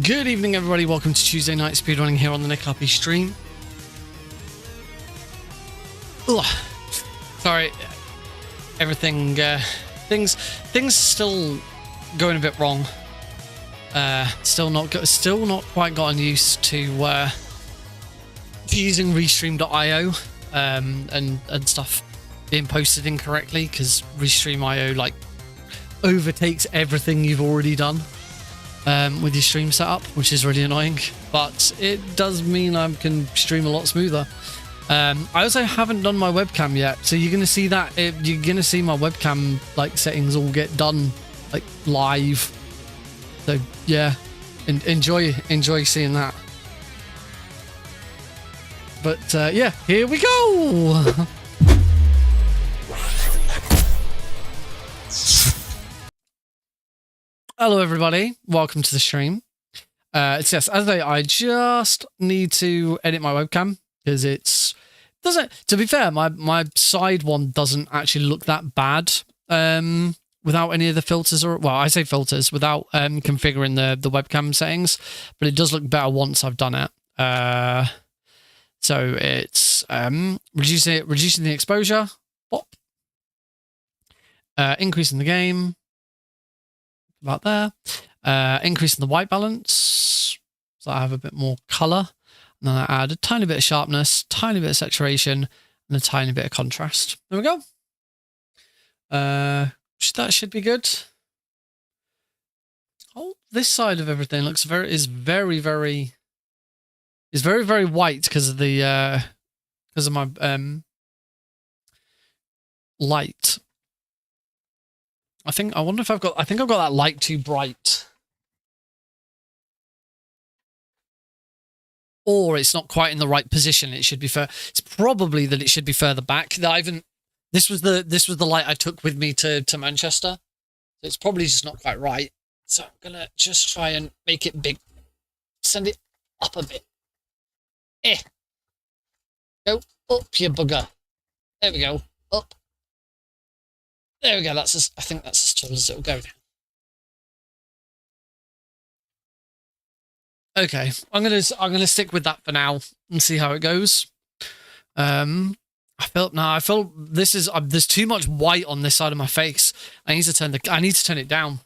Good evening, everybody. Welcome to Tuesday Night Speedrunning here on the Nick Uppy stream. Ugh. Sorry, everything, things still going a bit wrong. Still not quite gotten used to using Restream.io and stuff being posted incorrectly, because Restream.io like overtakes everything you've already done with your stream setup, which is really annoying, but it does mean I can stream a lot smoother. I also haven't done my webcam yet, so you're gonna see that you're gonna see my webcam like settings all get done like live. So yeah, enjoy seeing that. But yeah, here we go. Hello everybody, welcome to the stream. It's yes, as I just need to edit my webcam because to be fair, my side one doesn't actually look that bad without any of the filters, or well, I say filters without configuring the webcam settings, but it does look better once I've done it. So it's reducing the exposure, pop, increasing the game. About there, increasing the white balance, so I have a bit more color, and then I add a tiny bit of sharpness, tiny bit of saturation, and a tiny bit of contrast. There we go. That should be good. Oh, this side of everything looks is very white because of the because of my light. I wonder if I've got that light too bright. Or it's not quite in the right position. It should be it's probably that it should be further back. This was the light I took with me to Manchester. So it's probably just not quite right. So I'm gonna just try and make it big. Send it up a bit. Go up, you bugger. There we go. Up. There we go. I think that's as tall as it'll go now. Okay, I'm gonna stick with that for now and see how it goes. I feel there's too much white on this side of my face. I need to turn it down.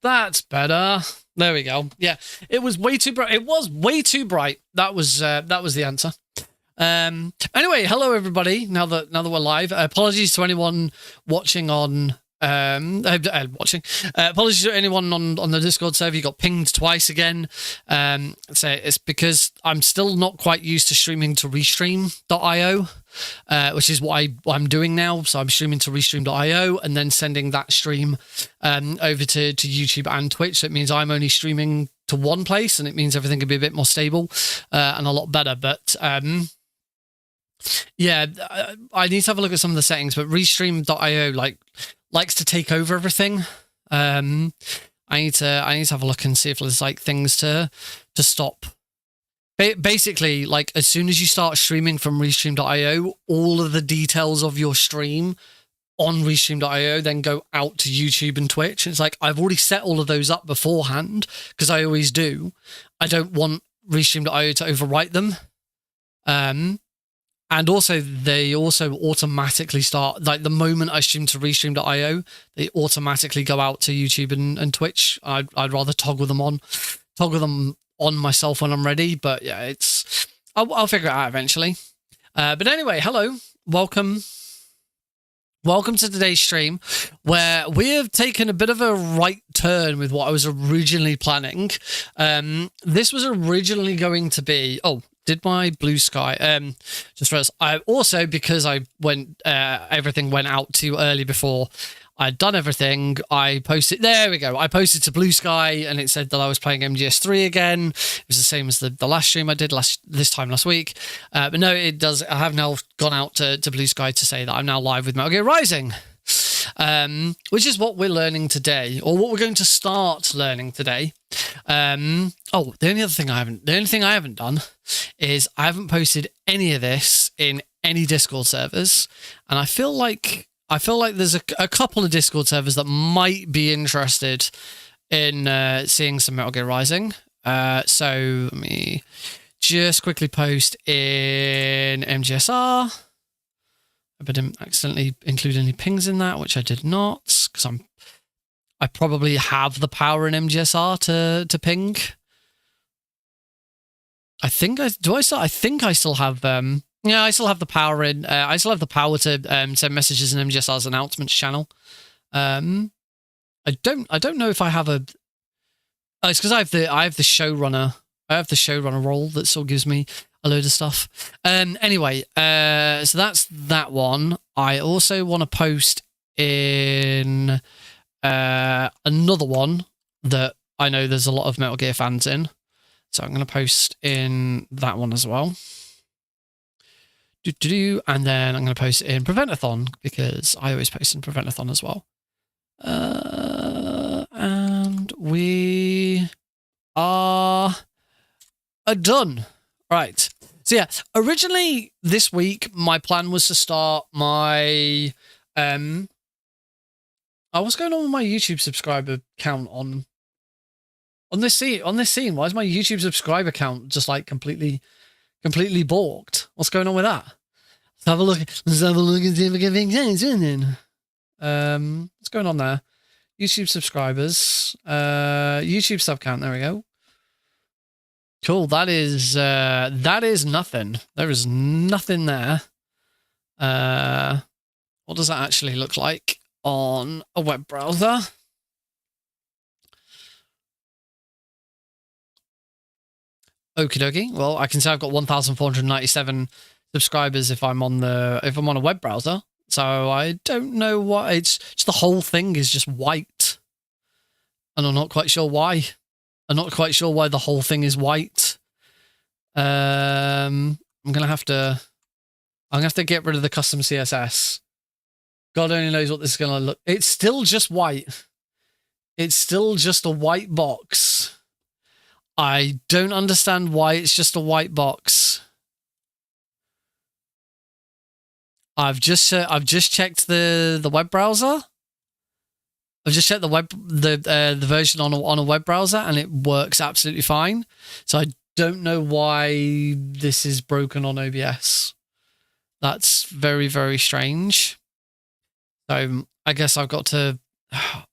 That's better. There we go. Yeah, it was way too bright. It was way too bright. That was the answer. Anyway, hello everybody. Now that we're live, apologies to anyone watching on apologies to anyone on the Discord server. You got pinged twice again. So it's because I'm still not quite used to streaming to Restream.io, which is what I'm doing now. So I'm streaming to Restream.io and then sending that stream over to YouTube and Twitch. So it means I'm only streaming to one place, and it means everything can be a bit more stable and a lot better. But yeah, I need to have a look at some of the settings, but Restream.io likes to take over everything. I need to have a look and see if there's like things to stop. Basically, like as soon as you start streaming from Restream.io, all of the details of your stream on Restream.io then go out to YouTube and Twitch. It's like I've already set all of those up beforehand because I always do. I don't want Restream.io to overwrite them. And also, they also automatically start, like the moment I stream to Restream.io, they automatically go out to YouTube and Twitch. I'd rather toggle them on myself when I'm ready. But yeah, I'll figure it out eventually. But anyway, hello, welcome to today's stream, where we have taken a bit of a right turn with what I was originally planning. This was originally going to be, did my blue sky just first? I also, because I went everything went out too early before I'd done everything, I posted, there we go, I posted to Blue Sky and it said that I was playing MGS3 again. It was the same as the last stream I did this time last week, but no, it does, I have now gone out to Blue Sky to say that I'm now live with Metal Gear Rising, which is what we're learning today, or what we're going to start learning today. The only thing I haven't done is I haven't posted any of this in any Discord servers, and I feel like there's a couple of Discord servers that might be interested in seeing some Metal Gear Rising. So let me just quickly post in MGSR. I didn't accidentally include any pings in that, which I did not, because I probably have the power in MGSR to ping. I think I still have yeah, I still have the power in I still have the power to send messages in MGSR's announcements channel. I don't know if I have a it's because I have the showrunner. I have the showrunner role that still gives me a load of stuff. Anyway, so that's that one. I also want to post in another one that I know there's a lot of Metal Gear fans in. So I'm going to post in that one as well. And then I'm going to post in Preventathon, because I always post in Preventathon as well. And we are done. Right. So yeah, originally this week, my plan was to start my... what's going on with my YouTube subscriber count on this scene? Why is my YouTube subscriber count just like completely balked? What's going on with that? Let's have a look and see if we can make sense, isn't it? What's going on there? YouTube subscribers, YouTube sub count. There we go. Cool. That is nothing. There is nothing there. What does that actually look like on a web browser? Okie dokie. Well, I can say I've got 1,497 subscribers if I'm on a web browser. So I don't know why it's just the whole thing is just white, and I'm not quite sure why. I'm not quite sure why the whole thing is white. I'm gonna have to get rid of the custom CSS. God only knows what this is gonna look. It's still just white. It's still just a white box. I don't understand why it's just a white box. I've just checked the web browser. I've just checked the version on a web browser, and it works absolutely fine. So I don't know why this is broken on OBS. That's very, very strange. So I guess I've got to...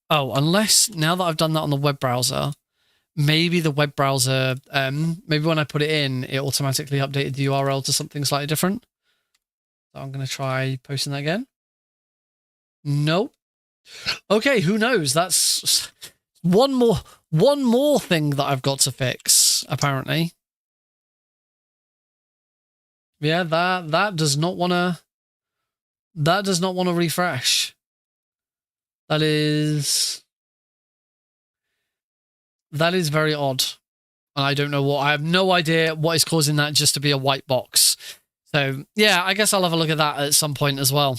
Oh, unless now that I've done that on the web browser, maybe the web browser, maybe when I put it in, it automatically updated the URL to something slightly different. So I'm going to try posting that again. Nope. Okay, who knows? That's one more thing that I've got to fix, apparently. Yeah, that does not want to refresh. That is very odd. And I don't know what. I have no idea what is causing that just to be a white box. So yeah, I guess I'll have a look at that at some point as well.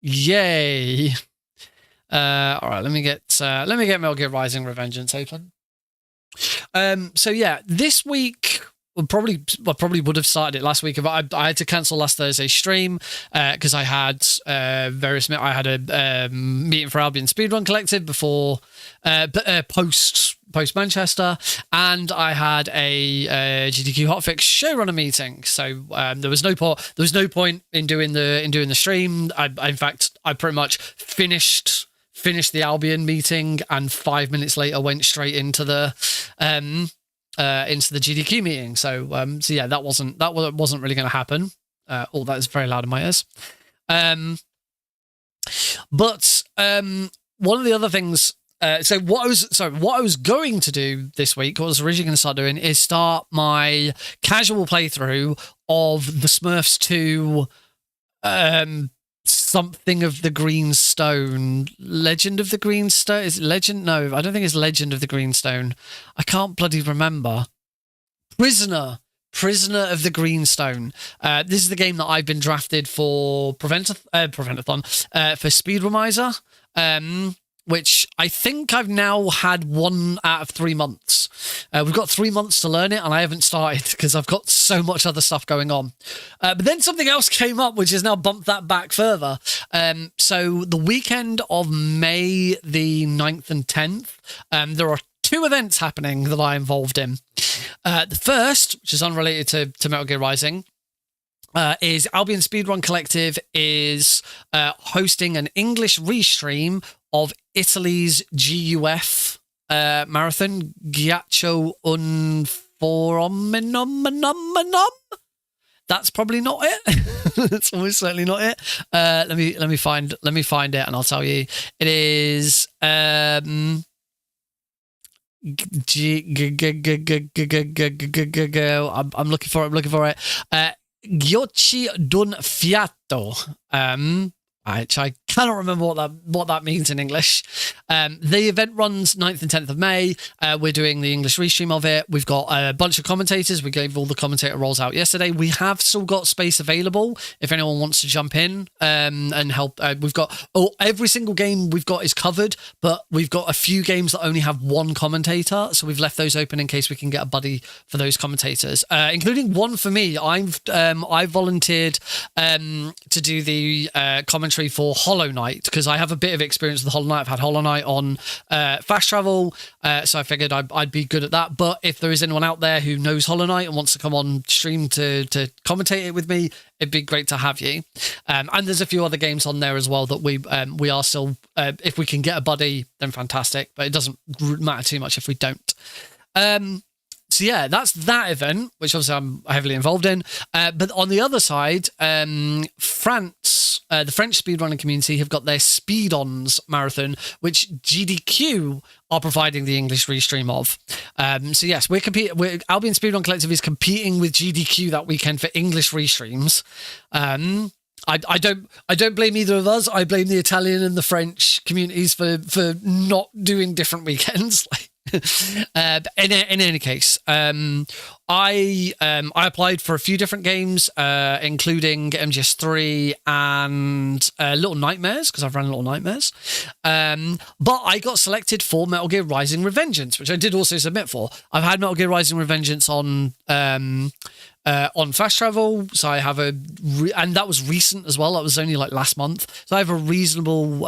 Yay! All right, let me get Metal Gear Rising Revengeance open. So yeah, this week I probably would have started it last week, but I had to cancel last Thursday's stream because I had I had a meeting for Albion Speedrun Collective before post Manchester, and I had a GDQ hotfix showrunner meeting. So there was no point in doing the stream. In fact, I pretty much finished the Albion meeting, and 5 minutes later went straight into the GDQ meeting. So yeah, that wasn't really going to happen. Oh, that is very loud in my ears. But one of the other things. So what I was going to do this week, what I was originally going to start doing, is start my casual playthrough of the Smurfs 2 something of the Green Stone. Legend of the Green Stone? Is it Legend? No, I don't think it's Legend of the Green Stone. I can't bloody remember. Prisoner of the Green Stone. This is the game that I've been drafted for Preventathon for Speedrumizer, which I think I've now had 1 out of 3 months. We've got 3 months to learn it, and I haven't started because I've got so much other stuff going on. But then something else came up, which has now bumped that back further. So the weekend of May the 9th and 10th, there are 2 events happening that I'm involved in. The first, which is unrelated to Metal Gear Rising, is Albion Speedrun Collective is hosting an English restream of Italy's GUF marathon, Ghiaccio un Foraminum. That's probably not it. That's almost certainly not it. Let me find it, and I'll tell you. It is I'm looking for it. Ghiacci d'un fiato. Which I cannot remember what that means in English. The event runs 9th and 10th of May. We're doing the English restream of it. We've got a bunch of commentators. We gave all the commentator roles out yesterday. We have still got space available if anyone wants to jump in and help. We've got every single game we've got is covered, but we've got a few games that only have one commentator, so we've left those open in case we can get a buddy for those commentators, including one for me. I volunteered to do the commentary for Hollow Knight because I have a bit of experience with Hollow Knight. I've had Hollow Knight on Fast Travel, so I figured I'd be good at that. But if there is anyone out there who knows Hollow Knight and wants to come on stream to commentate it with me, it'd be great to have you. And there's a few other games on there as well that we are still, if we can get a buddy, then fantastic. But it doesn't matter too much if we don't. So yeah, that's that event, which obviously I'm heavily involved in. But on the other side, France, the French speedrunning community have got their Speed-Ons marathon, which GDQ are providing the English restream of. So yes, Albion Speedrun Collective is competing with GDQ that weekend for English restreams. I don't blame either of us. I blame the Italian and the French communities for not doing different weekends. But in any case, I applied for a few different games, including MGS3 and Little Nightmares, because I've run Little Nightmares. But I got selected for Metal Gear Rising Revengeance, which I did also submit for. I've had Metal Gear Rising Revengeance on Fast Travel, so I have and that was recent as well. That was only like last month, so I have a reasonable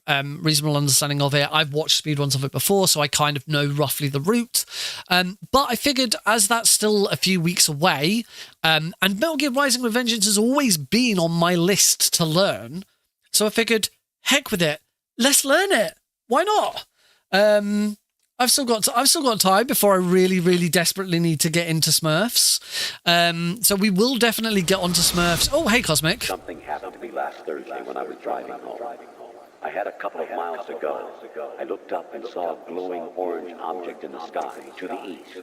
understanding of it. I've watched speedruns of it before, so I kind of know roughly the route. But I figured, as that's still a few weeks away, and Metal Gear Rising Revengeance has always been on my list to learn, so I figured, heck with it, let's learn it. Why not? I've still got time before I really, really desperately need to get into Smurfs. So we will definitely get onto Smurfs. Oh, hey, Cosmic. Something happened to me last Thursday when I was driving home. I had a couple of miles to go. I looked up and saw a glowing orange object in the sky to the east.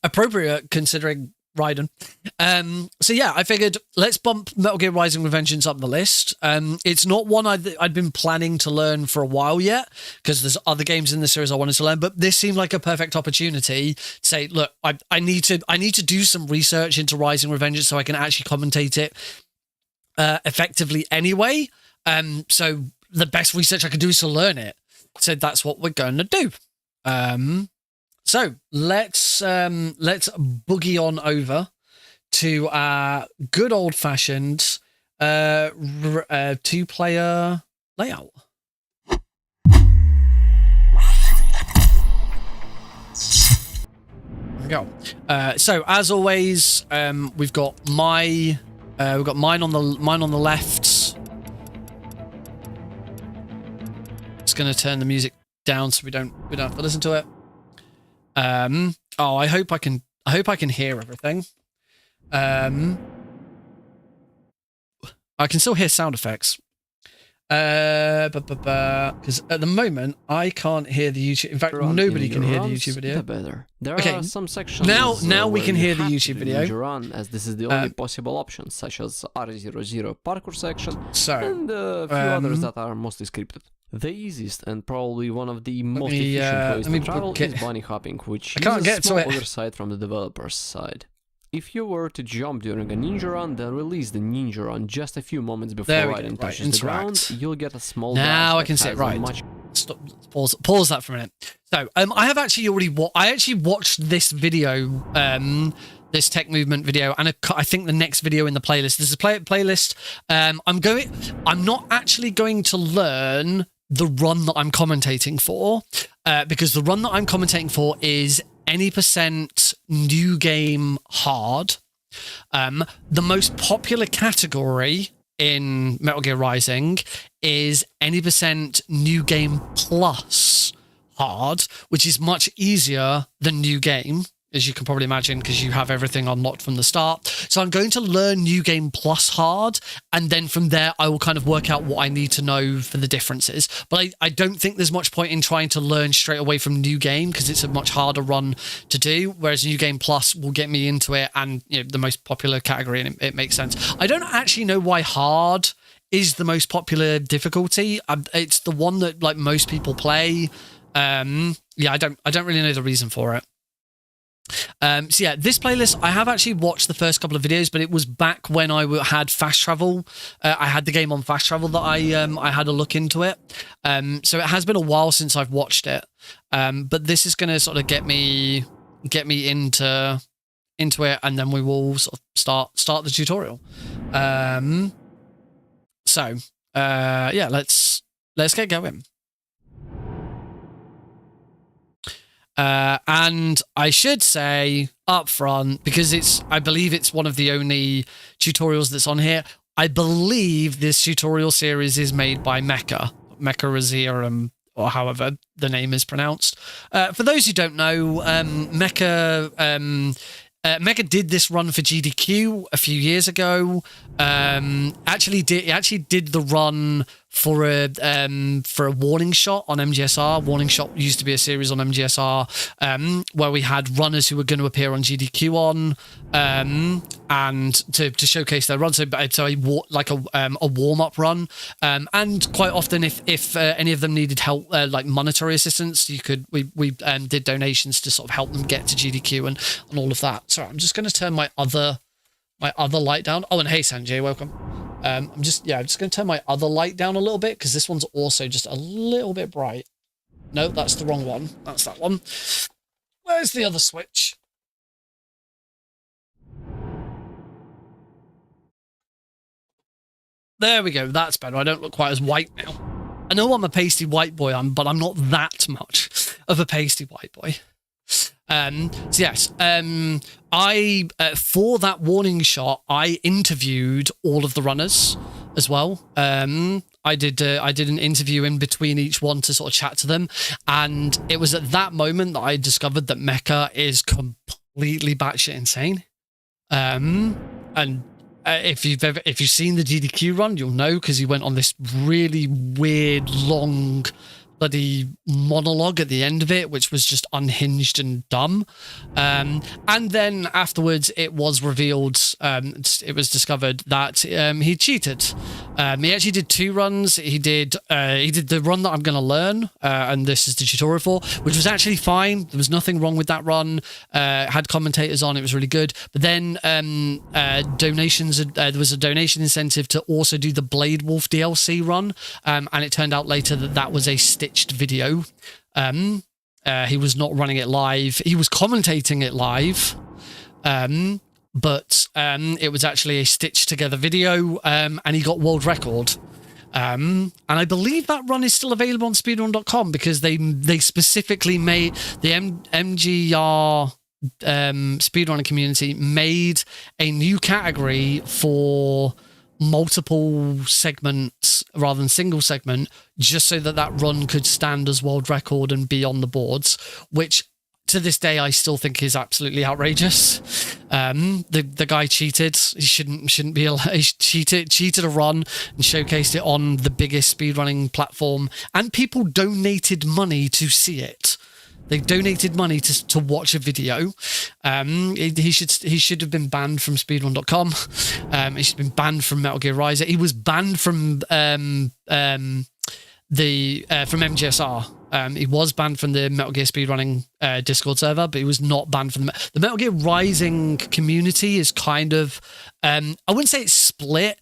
Appropriate considering Raiden. So yeah, I figured let's bump Metal Gear Rising Revengeance up the list. It's not one I'd been planning to learn for a while yet, because there's other games in the series I wanted to learn, but this seemed like a perfect opportunity to say, look, I need to do some research into Rising Revengeance so I can actually commentate it effectively anyway. So the best research I can do is to learn it. So that's what we're going to do. So let's boogie on over to our good old fashioned 2-player layout. There we go. So as always, we've got mine on the left. Just gonna turn the music down so we don't have to listen to it. I hope I can hear everything. I can still hear sound effects. Because at the moment I can't hear the YouTube. In fact, nobody can hear the YouTube video. Better. There are some sections. Now we can hear the YouTube video. Run, as this is the only possible option, such as R00 parkour section, so, and a few others that are mostly scripted. The easiest and probably one of the most efficient ways to travel is bunny hopping, which uses a small oversight from the developer's side. If you were to jump during a ninja run, then release the ninja run just a few moments before Raiden touches the ground, you'll get a small now I can see it right. stop, pause that for a minute. So I have actually already watched this video, this tech movement video, and I think the next video in the playlist. There's a playlist. I'm not actually going to learn the run that I'm commentating for, because the run that I'm commentating for is any % new game hard. The most popular category in Metal Gear Rising is any % new game plus hard, which is much easier than new game, as you can probably imagine, because you have everything unlocked from the start. So I'm going to learn new game plus hard, and then from there I will kind of work out what I need to know for the differences. But I don't think there's much point in trying to learn straight away from new game, because it's a much harder run to do, whereas new game plus will get me into it, and the most popular category, and it makes sense. I don't actually know why hard is the most popular difficulty. It's the one that like most people play. I don't really know the reason for it. So yeah, this playlist, I have actually watched the first couple of videos, but it was back when I had fast travel. I had the game on fast travel that I had a look into it. So it has been a while since I've watched it. But this is going to sort of get me into it, and then we will sort of start the tutorial. So yeah, let's get going. And I should say up front, because I believe it's one of the only tutorials that's on here. I believe this tutorial series is made by Mecha Razir, or however the name is pronounced. For those who don't know, Mecha did this run for GDQ a few years ago. Actually did the run for a warning shot on MGSR. Warning shot used to be a series on MGSR, where we had runners who were going to appear on GDQ and to showcase their run. So a warm-up run, and quite often if any of them needed help, like monetary assistance, we did donations to sort of help them get to GDQ and all of that. Sorry, I'm just going to turn my other light down. Oh, and hey Sanjay, welcome. I'm just going to turn my other light down a little bit, because this one's also just a little bit bright. No, that's the wrong one. That's that one. Where's the other switch? There we go. That's better. I don't look quite as white now. I know I'm a pasty white boy, but I'm not that much of a pasty white boy. So yes, I for that warning shot, I interviewed all of the runners as well. I did an interview in between each one to sort of chat to them, and it was at that moment that I discovered that Mecha is completely batshit insane. And if you've seen the GDQ run, you'll know, because he went on this really weird long bloody monologue at the end of it, which was just unhinged and dumb. And then afterwards, it was revealed, it was discovered that he cheated. He actually did 2 runs. He did the run that I'm going to learn, and this is the tutorial for, which was actually fine. There was nothing wrong with that run. Had commentators on. It was really good. But then donations. There was a donation incentive to also do the Blade Wolf DLC run, and it turned out later that was a stitched video. He was not running it live. He was commentating it live, but it was actually a stitched together video, and he got world record. And I believe that run is still available on speedrun.com, because they specifically made the MGR speedrunning community made a new category for multiple segments rather than single segment, just so that run could stand as world record and be on the boards, which to this day I still think is absolutely outrageous. The guy cheated. He shouldn't be allowed. He cheated a run and showcased it on the biggest speedrunning platform, and people donated money to see it. They donated money to watch a video. He should have been banned from speedrun.com. He should have been banned from Metal Gear Rising. He was banned from MGSR. He was banned from the Metal Gear speedrunning Discord server, but he was not banned from the Metal Gear Rising community. Is kind of I wouldn't say it's split.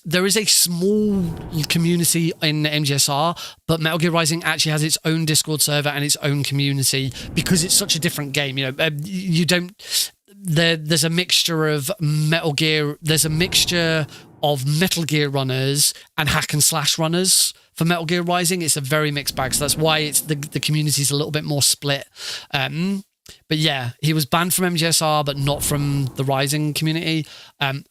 there is a small community in MGSR, but Metal Gear Rising actually has its own Discord server and its own community because it's such a different game. You know, you don't. There's a mixture of Metal Gear. There's a mixture of Metal Gear runners and hack and slash runners for Metal Gear Rising. It's a very mixed bag, so that's why it's the community's a little bit more split. But yeah, he was banned from MGSR, but not from the Rising community.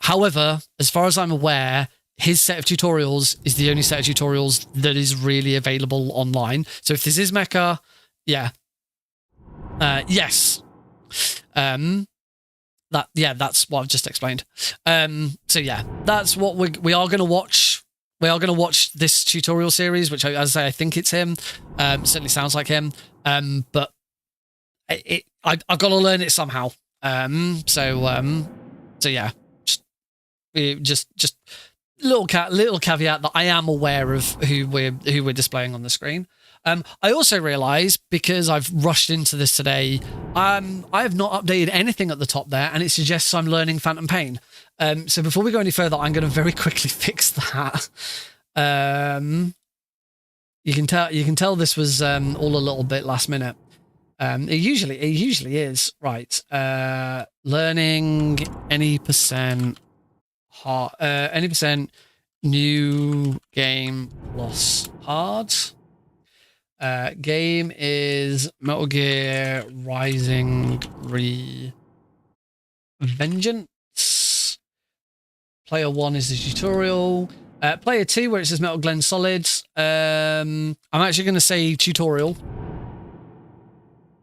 However, as far as I'm aware, his set of tutorials is the only set of tutorials that is really available online. So if this is Mecha, yeah. Yes. That's what I've just explained. So yeah, that's what we are going to watch. We are going to watch this tutorial series, which, as I say, I think it's him. Certainly sounds like him. But I've got to learn it somehow. So yeah, just little caveat that I am aware of who we're displaying on the screen. I also realised, because I've rushed into this today, I have not updated anything at the top there, and it suggests I'm learning Phantom Pain. So before we go any further, I'm going to very quickly fix that. You can tell this was all a little bit last minute. It usually is, right. Learning any percent new game plus hard. Game is Metal Gear Rising Revengeance. Player 1 is the tutorial. Player 2, where it says Metal Gear Solid. I'm actually going to say tutorial.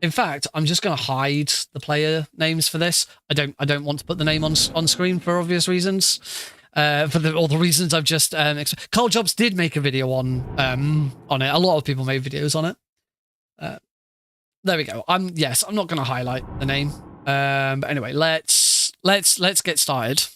In fact, I'm just going to hide the player names for this. I don't want to put the name on screen for obvious reasons. For all the reasons I've just Carl Jobs did make a video on it. A lot of people made videos on it. There we go. I'm not going to highlight the name. But anyway, let's get started.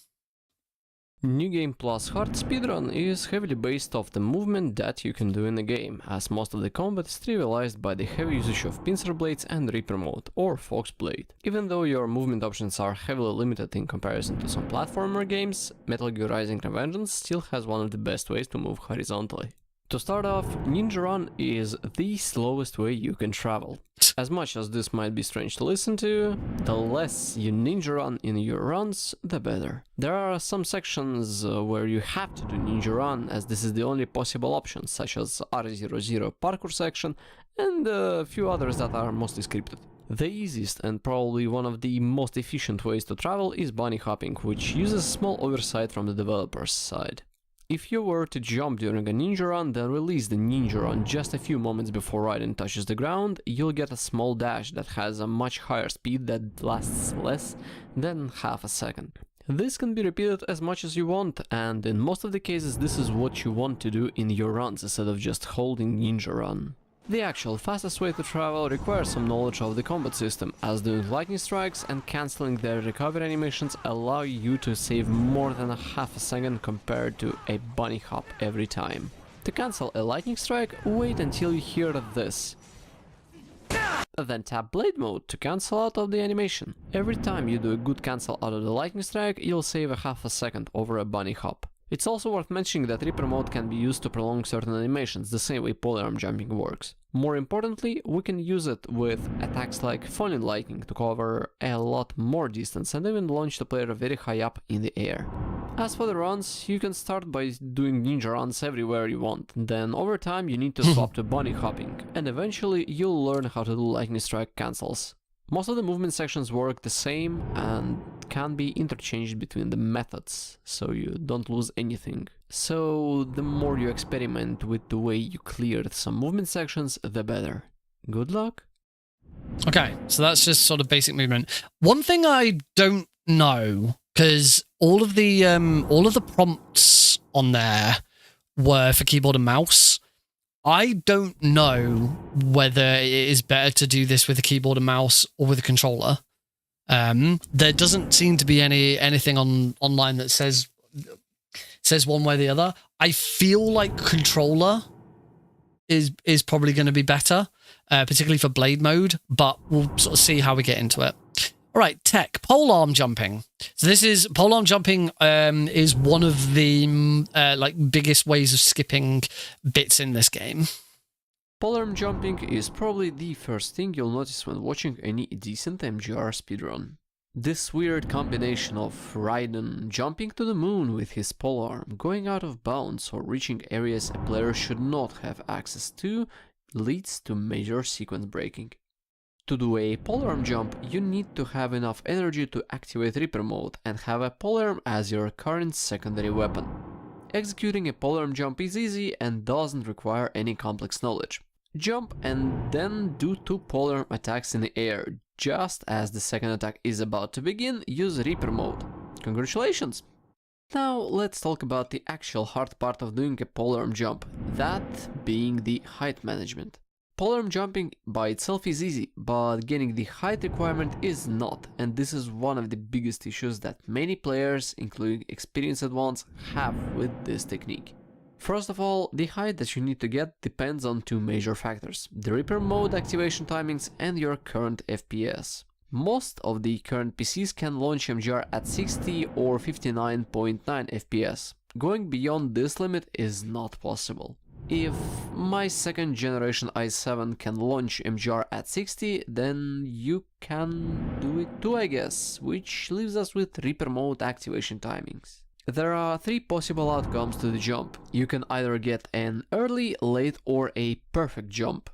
New Game Plus Hard Speedrun is heavily based off the movement that you can do in the game, as most of the combat is trivialized by the heavy usage of pincer blades and Reaper mode, or Fox Blade. Even though your movement options are heavily limited in comparison to some platformer games, Metal Gear Rising Revengeance still has one of the best ways to move horizontally. To start off, Ninja Run is the slowest way you can travel. As much as this might be strange to listen to, the less you Ninja Run in your runs, the better. There are some sections where you have to do Ninja Run, as this is the only possible option, such as R00 parkour section, and a few others that are mostly scripted. The easiest and probably one of the most efficient ways to travel is bunny hopping, which uses small oversight from the developer's side. If you were to jump during a ninja run, then release the ninja run just a few moments before Raiden touches the ground, you'll get a small dash that has a much higher speed that lasts less than half a second. This can be repeated as much as you want, and in most of the cases this is what you want to do in your runs instead of just holding ninja run. The actual fastest way to travel requires some knowledge of the combat system, as doing lightning strikes and cancelling their recovery animations allow you to save more than a half a second compared to a bunny hop every time. To cancel a lightning strike, wait until you hear this. Then tap blade mode to cancel out of the animation. Every time you do a good cancel out of the lightning strike, you'll save a half a second over a bunny hop. It's also worth mentioning that Reaper mode can be used to prolong certain animations, the same way polearm jumping works. More importantly, we can use it with attacks like falling lightning to cover a lot more distance and even launch the player very high up in the air. As for the runs, you can start by doing ninja runs everywhere you want, then over time you need to swap to bunny hopping, and eventually you'll learn how to do lightning strike cancels. Most of the movement sections work the same and can be interchanged between the methods, so you don't lose anything. So the more you experiment with the way you cleared some movement sections, the better. Good luck! Okay, so that's just sort of basic movement. One thing I don't know, because all of the prompts on there were for keyboard and mouse. I don't know whether it is better to do this with a keyboard and mouse or with a controller. There doesn't seem to be anything online that says one way or the other. I feel like controller is probably going to be better, particularly for blade mode, but we'll sort of see how we get into it. All right, tech, polearm jumping. So this is polearm jumping is one of the like biggest ways of skipping bits in this game. Polearm jumping is probably the first thing you'll notice when watching any decent MGR speedrun. This weird combination of Raiden jumping to the moon with his polearm, going out of bounds or reaching areas a player should not have access to, leads to major sequence breaking. To do a polearm jump, you need to have enough energy to activate Reaper mode and have a polearm as your current secondary weapon. Executing a polearm jump is easy and doesn't require any complex knowledge. Jump and then do 2 polearm attacks in the air. Just as the second attack is about to begin, use Reaper mode. Congratulations! Now let's talk about the actual hard part of doing a polearm jump, that being the height management. Polearm jumping by itself is easy, but getting the height requirement is not, and this is one of the biggest issues that many players, including experienced ones, have with this technique. First of all, the height that you need to get depends on 2 major factors: the Reaper mode activation timings and your current FPS. Most of the current PCs can launch MGR at 60 or 59.9 FPS. Going beyond this limit is not possible. If my 2nd generation i7 can launch MGR at 60, then you can do it too, I guess, which leaves us with Reaper mode activation timings. There are 3 possible outcomes to the jump. You can either get an early, late, or a perfect jump.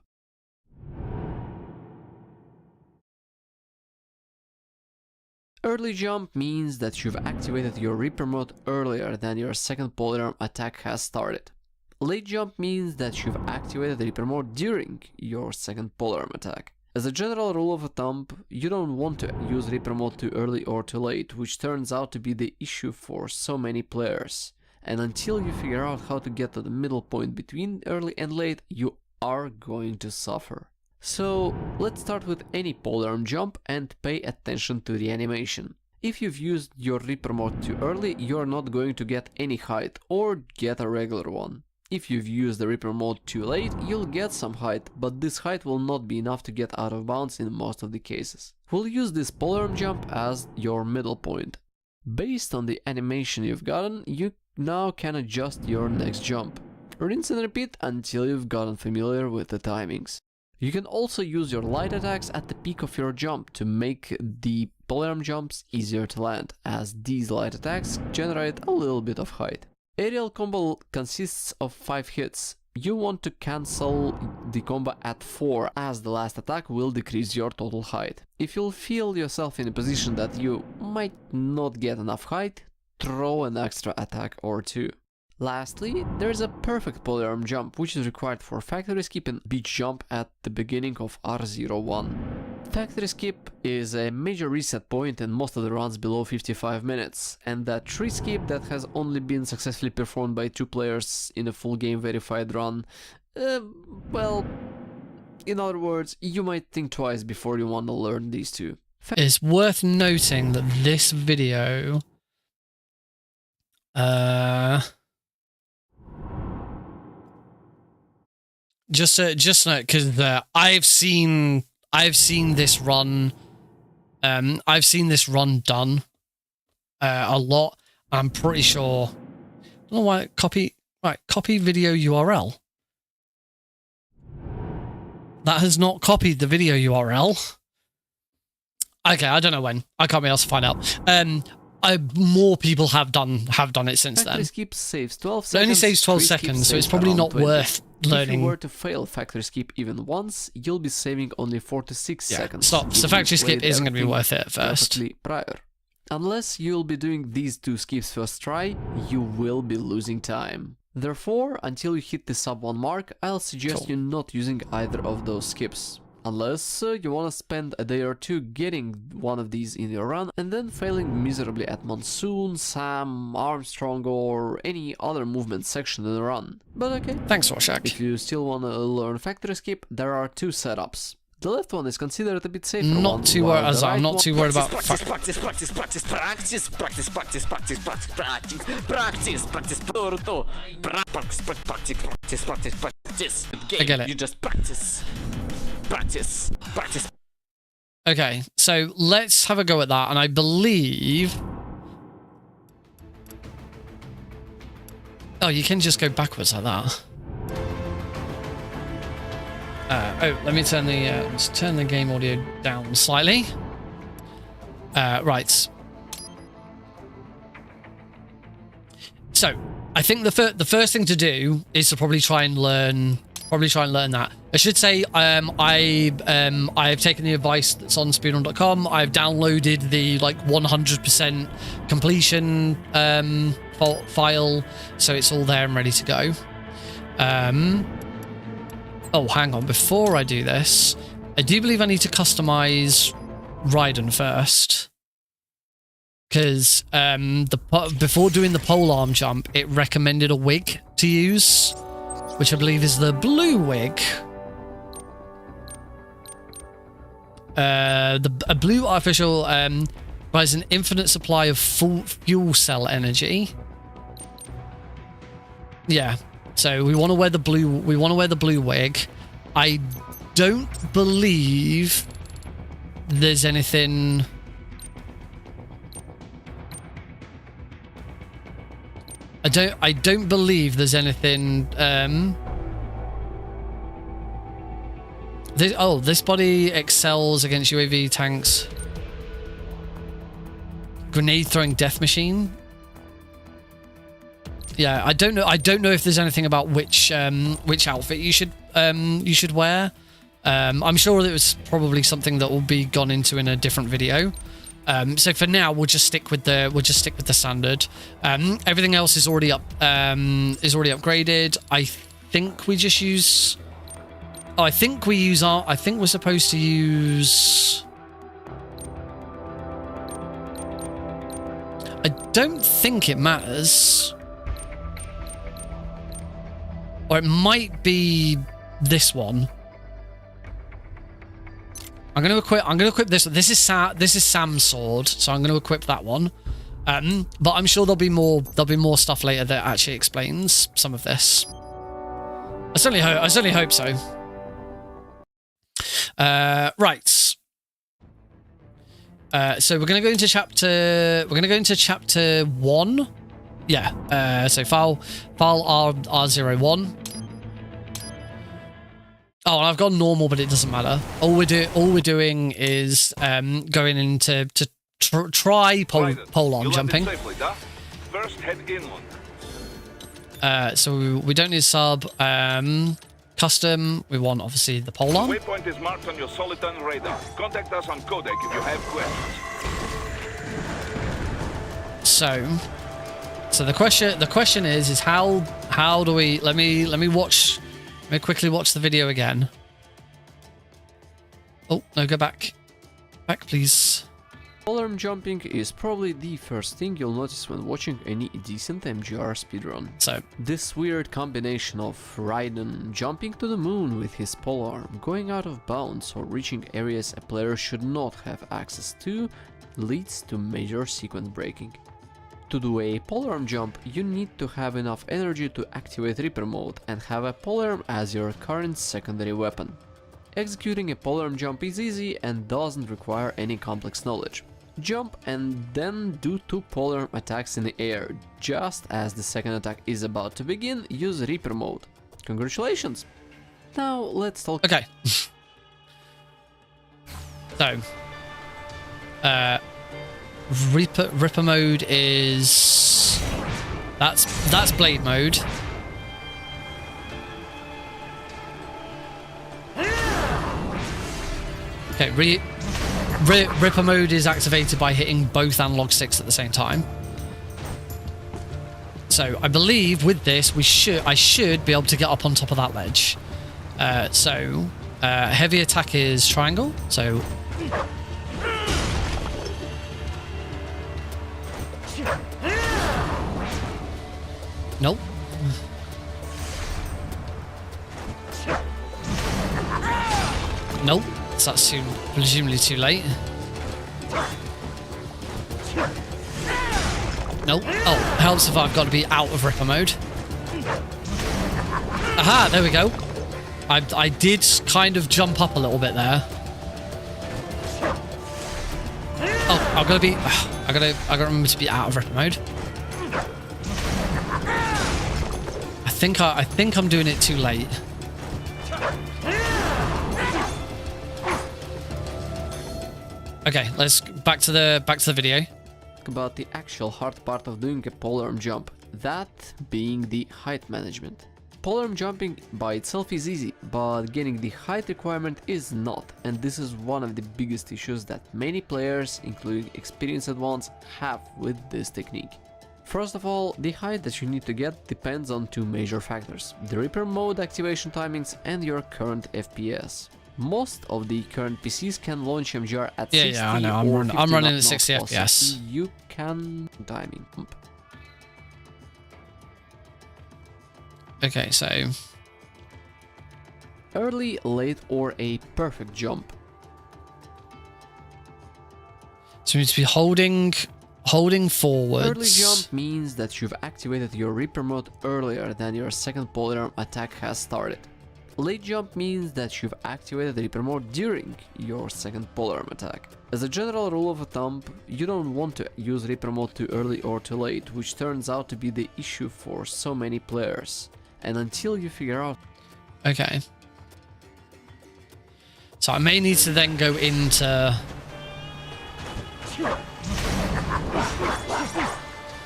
Early jump means that you've activated your Reaper mode earlier than your second polearm attack has started. Late jump means that you've activated Reaper mode during your second polearm attack. As a general rule of thumb, you don't want to use Reaper mode too early or too late, which turns out to be the issue for so many players. And until you figure out how to get to the middle point between early and late, you are going to suffer. So let's start with any polearm jump and pay attention to the animation. If you've used your Reaper mode too early, you're not going to get any height or get a regular one. If you've used the Reaper mode too late, you'll get some height, but this height will not be enough to get out of bounds in most of the cases. We'll use this polearm jump as your middle point. Based on the animation you've gotten, you now can adjust your next jump. Rinse and repeat until you've gotten familiar with the timings. You can also use your light attacks at the peak of your jump to make the polearm jumps easier to land, as these light attacks generate a little bit of height. Aerial combo consists of 5 hits. You want to cancel the combo at 4, as the last attack will decrease your total height. If you'll feel yourself in a position that you might not get enough height, throw an extra attack or 2. Lastly, there's a perfect polearm jump, which is required for factory skip and beach jump at the beginning of R01. Factory skip is a major reset point in most of the runs below 55 minutes, and that tree skip that has only been successfully performed by 2 players in a full game verified run, well, in other words, you might think twice before you want to learn these 2. It's worth noting that this video just note, because I've seen this run. I've seen this run done a lot. I'm pretty sure. I don't know why. Copy video URL. That has not copied the video URL. Okay, I don't know when. I can't be able to find out. More people have done it since Factory then. skip saves 12 seconds. It only saves 12 seconds, so it's probably not 20. worth learning. If you were to fail factory skip even once, you'll be saving only 4 to 6 seconds. Stop. So factory skip isn't going to be worth it at first. Prior. Unless you'll be doing these 2 skips first try, you will be losing time. Therefore, until you hit the sub 1 mark, I'll suggest you not using either of those skips. Unless you want to spend a day or 2 getting one of these in your run and then failing miserably at Monsoon, Sam, Armstrong or any other movement section in the run. But okay. Thanks, Rorschach. If you still want to learn factory skip, there are 2 setups. The left one is considered a bit safer. I'm not too worried about practice. I get it. You just practice. Okay, so let's have a go at that. And I believe... Oh, you can just go backwards like that. Let me turn the let's turn the game audio down slightly. Right. So I think the first thing to do is to probably try and learn that. I should say I've taken the advice that's on speedrun.com. I've downloaded the like 100% completion file, so it's all there and ready to go. Oh, hang on. Before I do this, I do believe I need to customize Raiden first. Because before doing the polearm jump, it recommended a wig to use, which I believe is the blue wig. A blue artificial provides an infinite supply of full fuel cell energy. Yeah. So we want to wear the blue. We want to wear the blue wig. I don't believe there's anything. I don't believe there's anything. This body excels against UAV tanks. Grenade throwing death machine. Yeah, I don't know if there's anything about which outfit you should wear. I'm sure it was probably something that will be gone into in a different video. So for now, we'll just stick with the standard. Everything else is already upgraded. I think we just use. Oh, I think we're supposed to use. I don't think it matters. Or it might be this one. I'm going to equip this. This is Sam's sword, so I'm going to equip that one. But I'm sure there'll be more stuff later that actually explains some of this. I certainly hope so. Right. So we're going to go into chapter 1. Yeah. So file R01. Oh, and I've got normal, but it doesn't matter. All we're doing is going into try polearm jumping. First, head inland. So we don't need sub. Custom. We want obviously the polearm. Waypoint is marked on your Soliton radar. Contact us on codec if you have questions. So the question is how do we? Let me quickly watch the video again. Oh, no, go back. Back, please. Polearm jumping is probably the first thing you'll notice when watching any decent MGR speedrun. So, this weird combination of Raiden jumping to the moon with his polearm, going out of bounds or reaching areas a player should not have access to, leads to major sequence breaking. To do a polearm jump, you need to have enough energy to activate Reaper mode and have a polearm as your current secondary weapon. Executing a polearm jump is easy and doesn't require any complex knowledge. Jump and then do 2 polearm attacks in the air. Just as the second attack is about to begin, use Reaper mode. Congratulations! Now let's talk. Okay. So, Ripper mode is that's blade mode. Okay, Ripper mode is activated by hitting both analog sticks at the same time. So I believe with this I should be able to get up on top of that ledge. Heavy attack is triangle. So. Nope. Nope. So that's presumably too late. Nope. Oh, helps if I've got to be out of Ripper mode. Aha, there we go. I did kind of jump up a little bit there. Oh, I gotta remember to be out of ripper mode. I think I'm doing it too late. Okay, let's back to the video. About the actual hard part of doing a polearm jump, that being the height management. Polearm jumping by itself is easy, but getting the height requirement is not, and this is one of the biggest issues that many players, including experienced ones, have with this technique. First of all, the height that you need to get depends on two major factors: the Reaper mode activation timings and your current FPS. Most of the current PCs can launch MGR at 60 I know. I'm running at 60 FPS. You can timing. Okay, so early, late, or a perfect jump. So we need to be holding forwards. Early jump means that you've activated your Reaper mode earlier than your second polearm attack has started. Late jump means that you've activated the Reaper mode during your second polearm attack. As a general rule of thumb, you don't want to use Reaper mode too early or too late, which turns out to be the issue for so many players. And until you figure out... Okay. So I may need to then go into...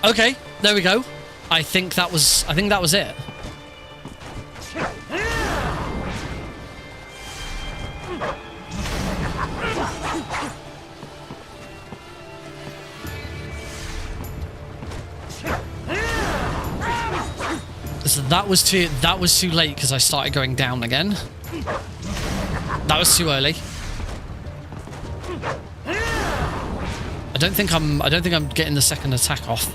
Okay, there we go. I think that was it. So that was too late because I started going down again. That was too early. I don't think I'm getting the second attack off.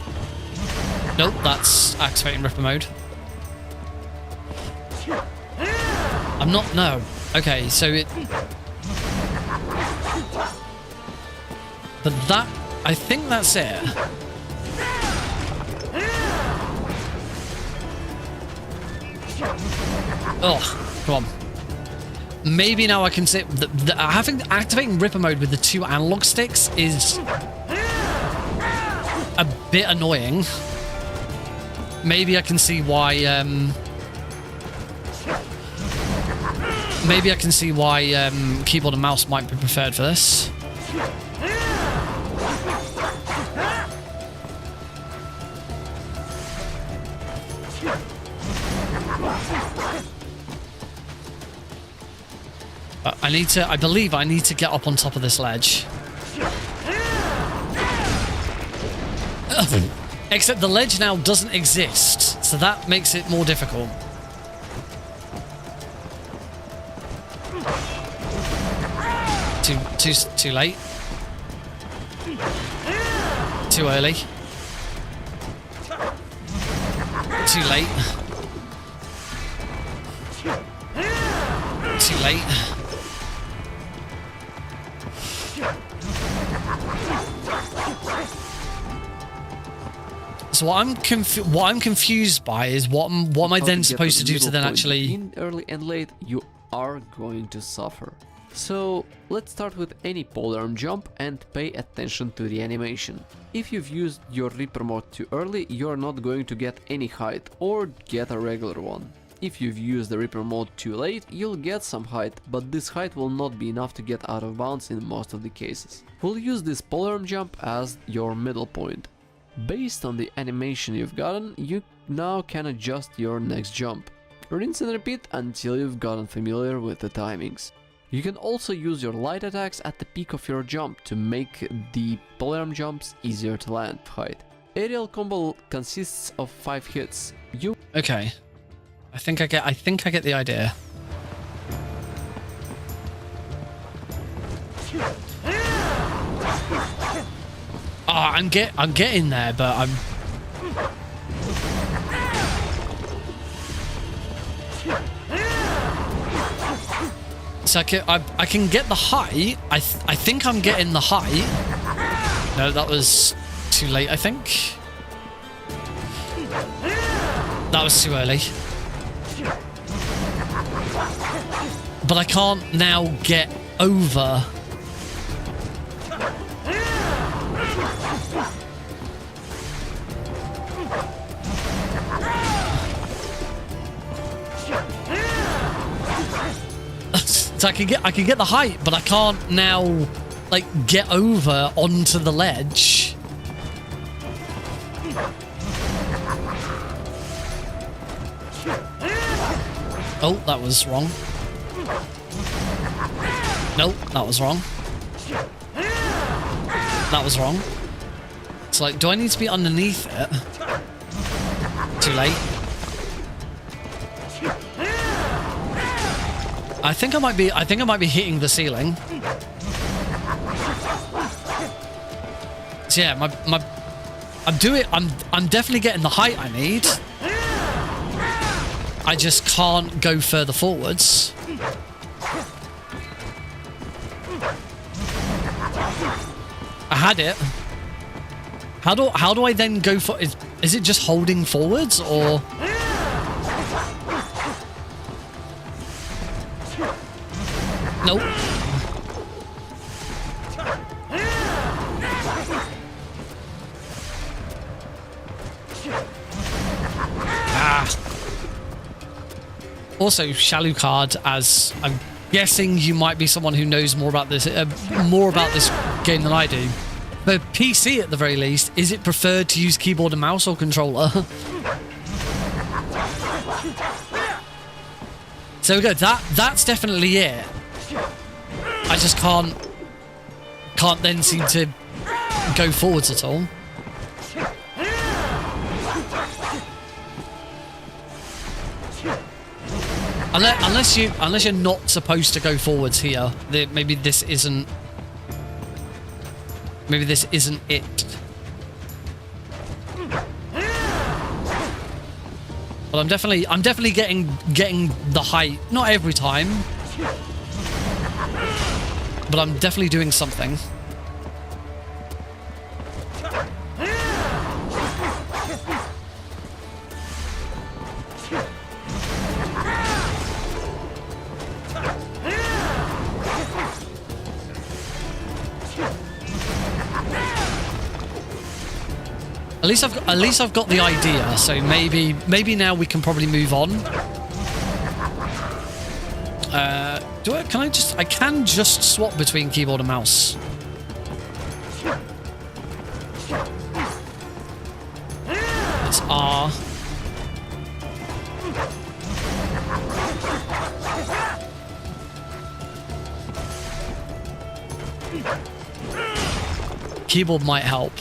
Nope, that's activating Ripper mode. I'm not, no. Okay, so it... But that, I think that's it. Oh, come on. Maybe now I can say activating Ripper mode with the two analog sticks is a bit annoying. Maybe I can see why. Maybe I can see why keyboard and mouse might be preferred for this. I believe I need to get up on top of this ledge. Except the ledge now doesn't exist, so that makes it more difficult. Too late. Too early. Too late. Too late. So what I'm confused by is what am I then supposed to do to then actually... In early and late, you are going to suffer. So let's start with any polearm jump and pay attention to the animation. If you've used your Reaper mode too early, you're not going to get any height or get a regular one. If you've used the Reaper mode too late, you'll get some height, but this height will not be enough to get out of bounds in most of the cases. We'll use this polearm jump as your middle point. Based on the animation you've gotten, you now can adjust your next jump. Rinse and repeat until you've gotten familiar with the timings. You can also use your light attacks at the peak of your jump to make the polearm jumps easier to land height. Aerial combo consists of 5 hits. Okay. I think I get the idea. Oh, I'm getting there, but I'm... So I can get the height. I think I'm getting the height. No, that was too late, I think. That was too early. But I can't now get over. So I can get the height, but I can't now, like, get over onto the ledge. Oh, that was wrong. Nope, that was wrong. That was wrong. It's like, do I need to be underneath it? Too late. I think I might be hitting the ceiling. So yeah, I'm definitely getting the height I need. I just can't go further forwards. I had it. How do I then go for? Is it just holding forwards or? Nope. Also, Shalucard, as I'm guessing you might be someone who knows more about this game than I do. For PC, at the very least, is it preferred to use keyboard and mouse or controller? So we go. That's definitely it. I just can't then seem to go forwards at all. Unless you're not supposed to go forwards here. Maybe this isn't it. But I'm definitely getting the height. Not every time, but I'm definitely doing something. At least I've got the idea. So maybe now we can probably move on. I can just swap between keyboard and mouse. It's R. Keyboard might help.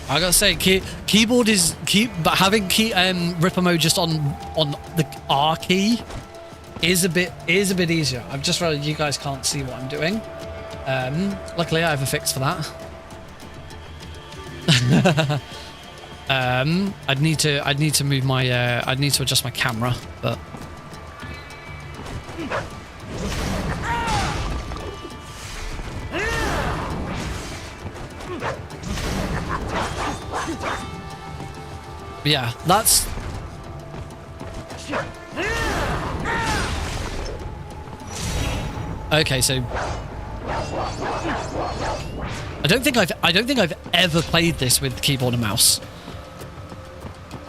I gotta say, keyboard is but having Ripper mode just on the R key is a bit easier. I've just realized you guys can't see what I'm doing. Luckily, I have a fix for that. I'd need to move my I'd need to adjust my camera, but. Yeah, that's... Okay, so... I don't think I've ever played this with keyboard and mouse.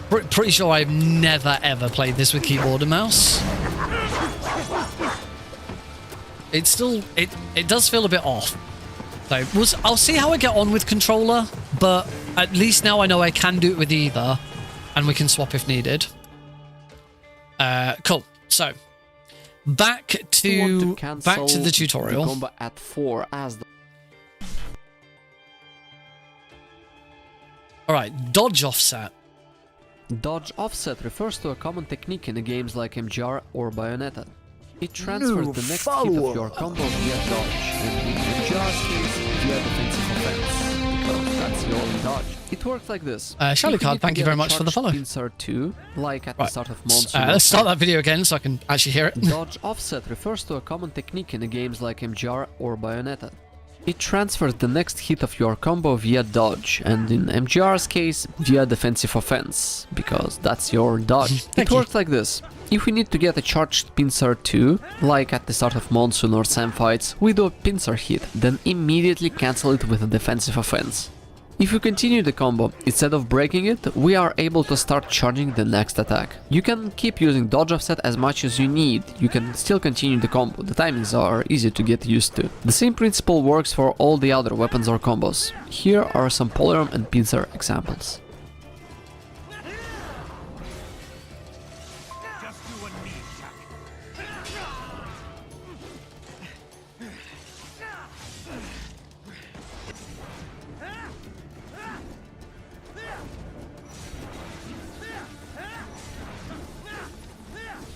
Pretty sure I've never ever played this with keyboard and mouse. It's still... It does feel a bit off. So, I'll see how I get on with controller, but at least now I know I can do it with either. And we can swap if needed. Cool. So, back to the tutorial. The combat at 4 as the... All right, dodge offset. Dodge offset refers to a common technique in games like MGR or Bayonetta. It transfers the next hit of your combo via dodge, and in MGR's case, via defensive offense. Because that's your dodge. It works like this. Shalucard, thank you very much for the follow. Insert 2, like at the start of monsoon. Let's start that video again so I can actually hear it. Dodge offset refers to a common technique in games like MGR or Bayonetta. It transfers the next hit of your combo via dodge, and in MGR's case, via defensive offense, because that's your dodge. It works like this. If we need to get a charged pincer 2, like at the start of monsoon or Sam fights, we do a pincer hit, then immediately cancel it with a defensive offense. If you continue the combo, instead of breaking it, we are able to start charging the next attack. You can keep using dodge offset as much as you need, you can still continue the combo, the timings are easy to get used to. The same principle works for all the other weapons or combos. Here are some polearm and pincer examples.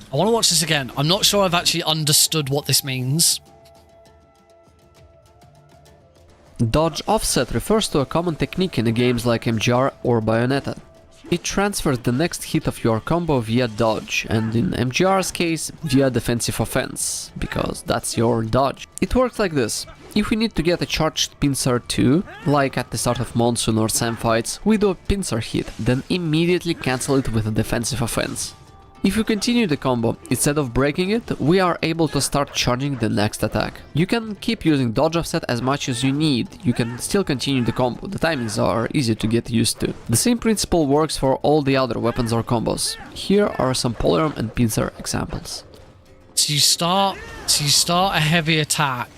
I want to watch this again. I'm not sure I've actually understood what this means. Dodge offset refers to a common technique in games like MGR or Bayonetta. It transfers the next hit of your combo via dodge, and in MGR's case, via defensive offense, because that's your dodge. It works like this. If we need to get a charged pincer too, like at the start of Monsoon or Sam fights, we do a pincer hit, then immediately cancel it with a defensive offense. If you continue the combo, instead of breaking it, we are able to start charging the next attack. You can keep using dodge offset as much as you need, you can still continue the combo, the timings are easy to get used to. The same principle works for all the other weapons or combos. Here are some polearm and pincer examples. So you start a heavy attack.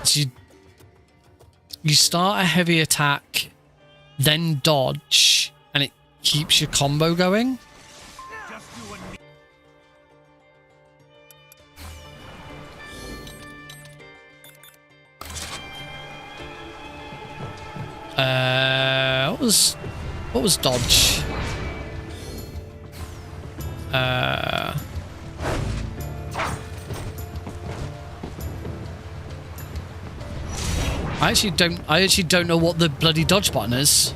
So you start a heavy attack, then dodge, and it keeps your combo going. What was dodge? I actually don't know what the bloody dodge button is.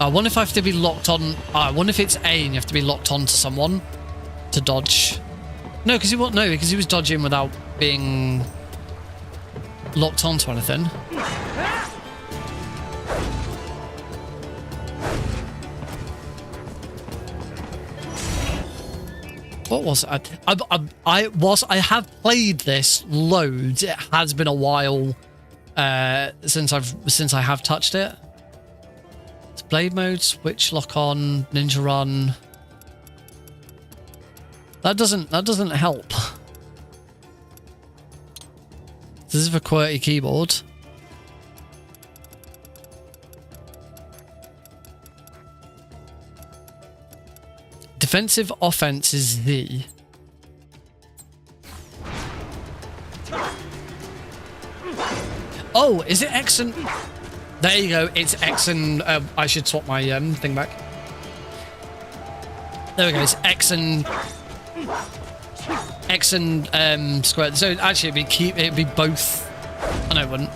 I wonder if I have to be locked on. I wonder if it's A and you have to be locked on to someone to dodge. No, because he was dodging without being locked onto anything. What was it? I have played this loads. It has been a while since I have touched it. It's blade mode, switch, lock on, ninja run. That doesn't help. This is a QWERTY keyboard. Defensive offense is Z. Oh, is it X and... There you go, it's X and... I should swap my thing back. There we go, it's X and square. So actually it'd be both. Oh, no, it wouldn't.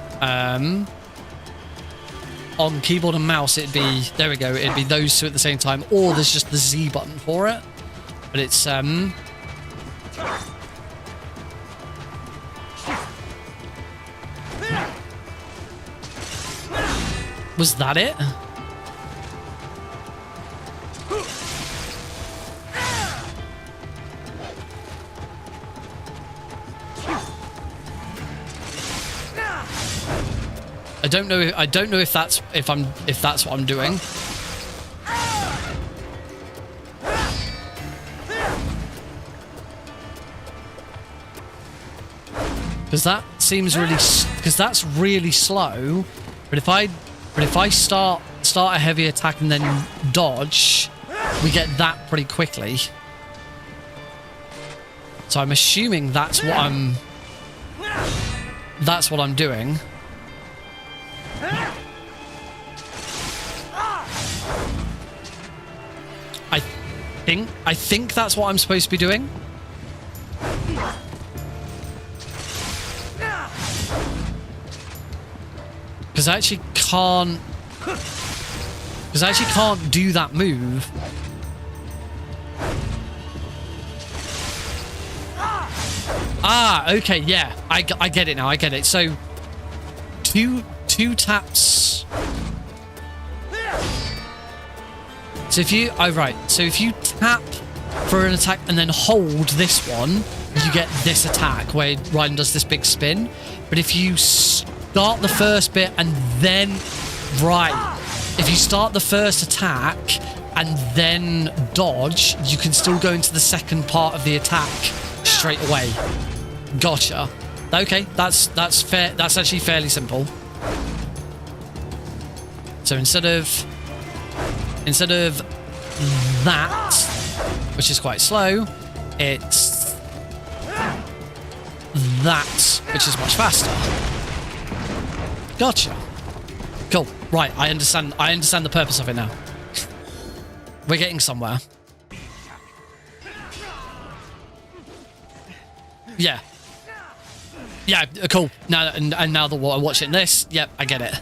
On keyboard and mouse, it'd be, there we go, it'd be those two at the same time, or there's just the Z button for it. But it's was that it? I don't know if that's what I'm doing. Because that seems really, because that's really slow. But if I start a heavy attack and then dodge, we get that pretty quickly. So I'm assuming that's what I'm doing. I think that's what I'm supposed to be doing. Because I actually can't do that move. Ah, okay, yeah. I get it now. I get it. So two taps. So if you, oh right, so if you tap for an attack and then hold this one, you get this attack where Raiden does this big spin. But if you start the first bit and then... Right. If you start the first attack and then dodge, you can still go into the second part of the attack straight away. Gotcha. Okay, that's fair. That's actually fairly simple. So instead of that, which is quite slow, it's that, which is much faster. Gotcha. Cool. Right, I understand the purpose of it now. We're getting somewhere. Yeah. Yeah, cool. Now and now that I'm watching this, yep, I get it.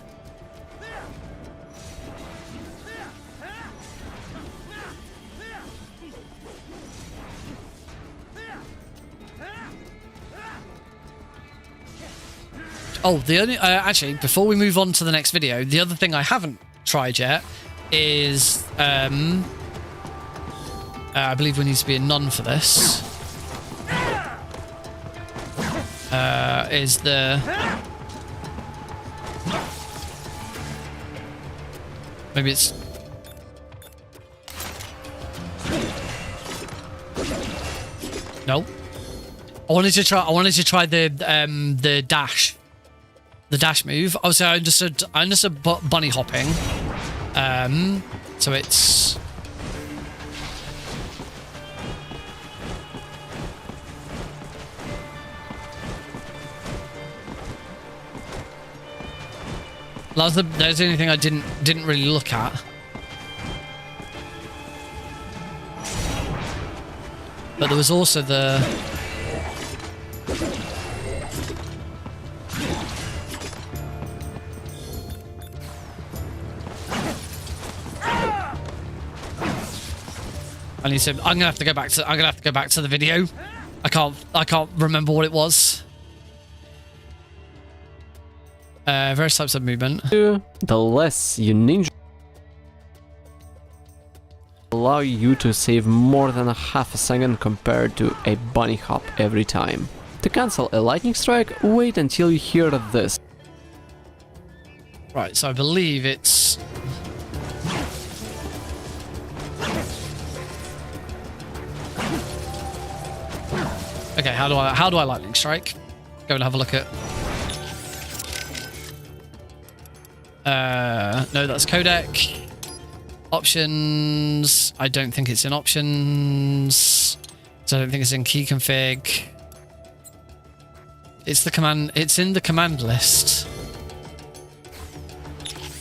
Oh, the only actually, before we move on to the next video, the other thing I haven't tried yet is I believe we need to be a nun for this. Is the maybe it's no. I wanted to try the dash. The dash move. Obviously, I understood bunny hopping. So it's that was the only thing I didn't really look at. But there was also the I'm gonna have to go back to the video. I can't remember what it was. Various types of movement. The less you ninja allow you to save more than a half a second compared to a bunny hop every time. To cancel a lightning strike, wait until you hear this. Right, so I believe it's okay. How do I lightning strike? Go and have a look at. No, that's codec. Options. I don't think it's in options. So I don't think it's in key config. It's the command. It's in the command list.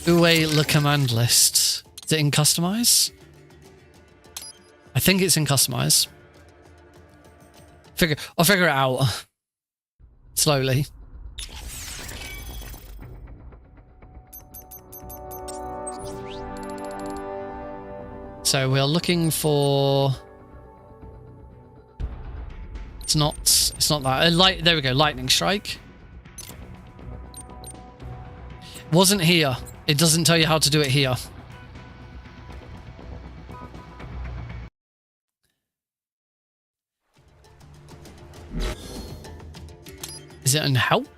Uwe le command list. Is it in customize? I think it's in customize. I'll figure it out slowly. So we're looking for. It's not that. There we go. Lightning strike. Wasn't here. It doesn't tell you how to do it here. Is it in help?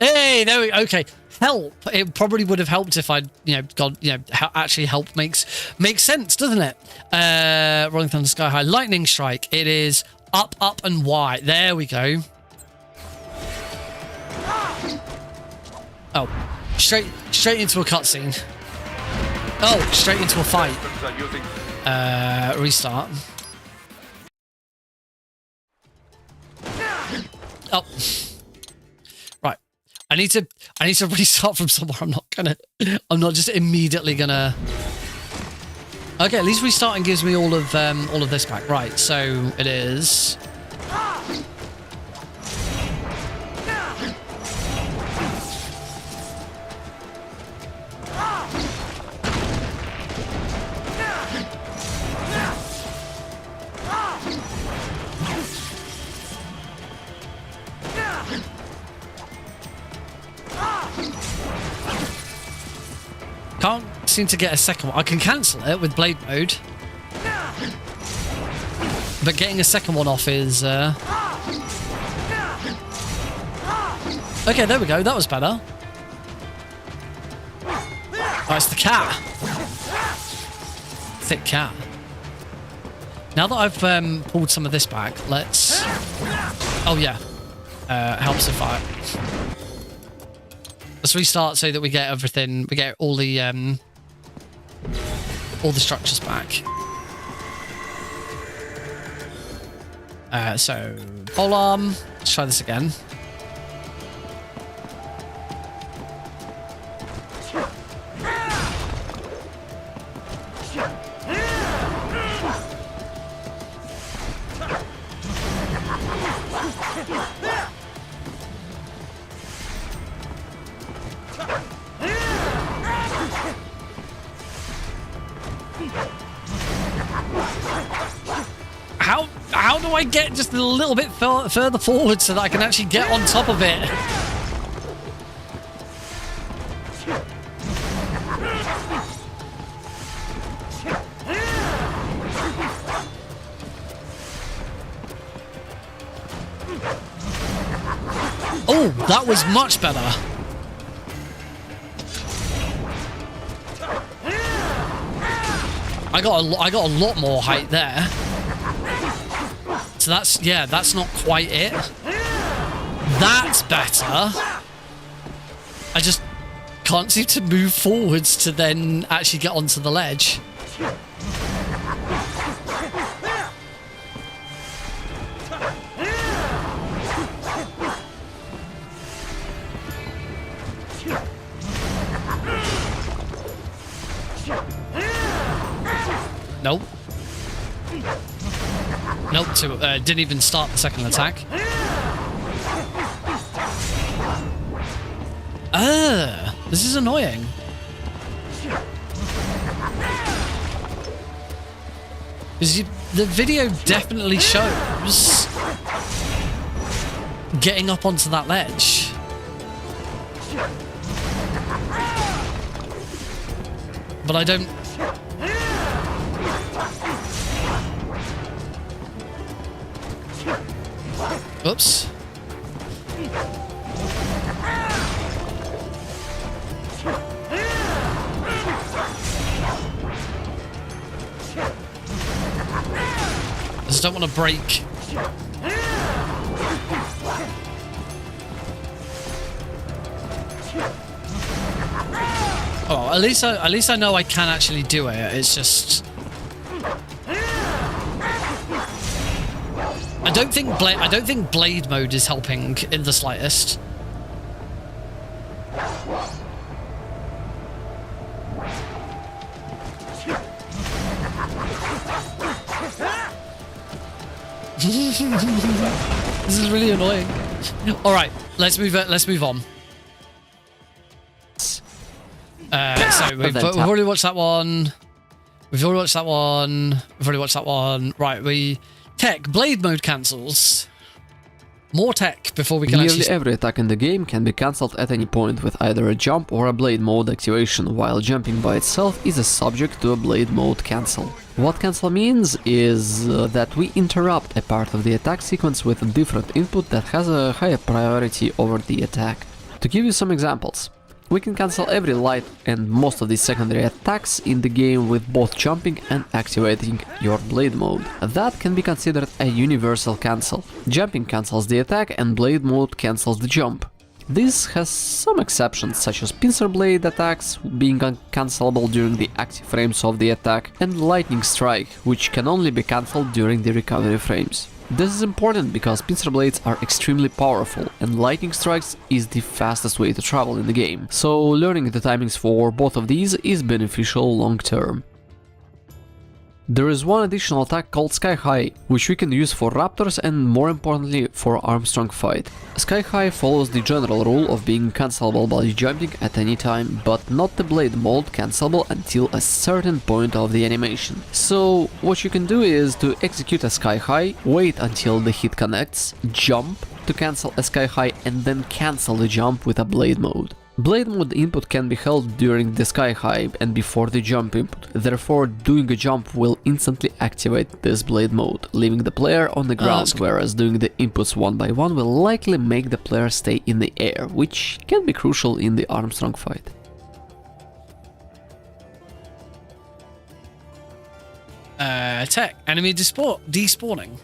Hey, there we go. Okay. Help. It probably would have helped if I'd, actually help makes sense, doesn't it? Rolling Thunder Sky High. Lightning Strike. It is up, up, and Y. There we go. Oh. Straight into a cutscene. Oh, straight into a fight. Restart. Oh. Right. I need to restart from somewhere. I'm not just immediately gonna. Okay, at least restarting gives me all of this back. Right, so it is. Can't seem to get a second one. I can cancel it with blade mode. But getting a second one off is... Okay, there we go. That was better. Oh, it's the cat. Thick cat. Now that I've pulled some of this back, let's... Oh, yeah. Helps if I... Let's restart so that we get everything... We get all the structures back. So, polearm. Let's try this again. How do I get just a little bit further forward so that I can actually get on top of it? Oh, that was much better. I got a lot more height there. So that's, yeah, that's not quite it. That's better. I just can't seem to move forwards to then actually get onto the ledge. Nope. Nope, didn't even start the second attack. This is annoying. Because the video definitely shows getting up onto that ledge. But I don't... Oops. I just don't want to break. Oh, at least I know I can actually do it. It's just I don't think blade mode is helping in the slightest. This is really annoying. All right, let's move on. So we've already watched that one. We've already watched that one. We've already watched that one. Right, tech blade mode cancels. More tech before we can Nearly every attack in the game can be cancelled at any point with either a jump or a blade mode activation, while jumping by itself is a subject to a blade mode cancel. What cancel means is that we interrupt a part of the attack sequence with a different input that has a higher priority over the attack. To give you some examples, we can cancel every light and most of the secondary attacks in the game with both jumping and activating your blade mode. That can be considered a universal cancel. Jumping cancels the attack and blade mode cancels the jump. This has some exceptions, such as pincer blade attacks being uncancelable during the active frames of the attack, and lightning strike, which can only be cancelled during the recovery frames. This is important because pincer blades are extremely powerful and lightning strikes is the fastest way to travel in the game, so learning the timings for both of these is beneficial long term. There is one additional attack called Sky High, which we can use for raptors and more importantly for Armstrong fight. Sky High follows the general rule of being cancelable by jumping at any time, but not the blade mode cancelable until a certain point of the animation. So what you can do is to execute a Sky High, wait until the hit connects, jump to cancel a Sky High and then cancel the jump with a blade mode. Blade mode input can be held during the sky high and before the jump input, therefore doing a jump will instantly activate this blade mode, leaving the player on the ground, whereas doing the inputs one by one will likely make the player stay in the air, which can be crucial in the Armstrong fight. Tech. Enemy despawning.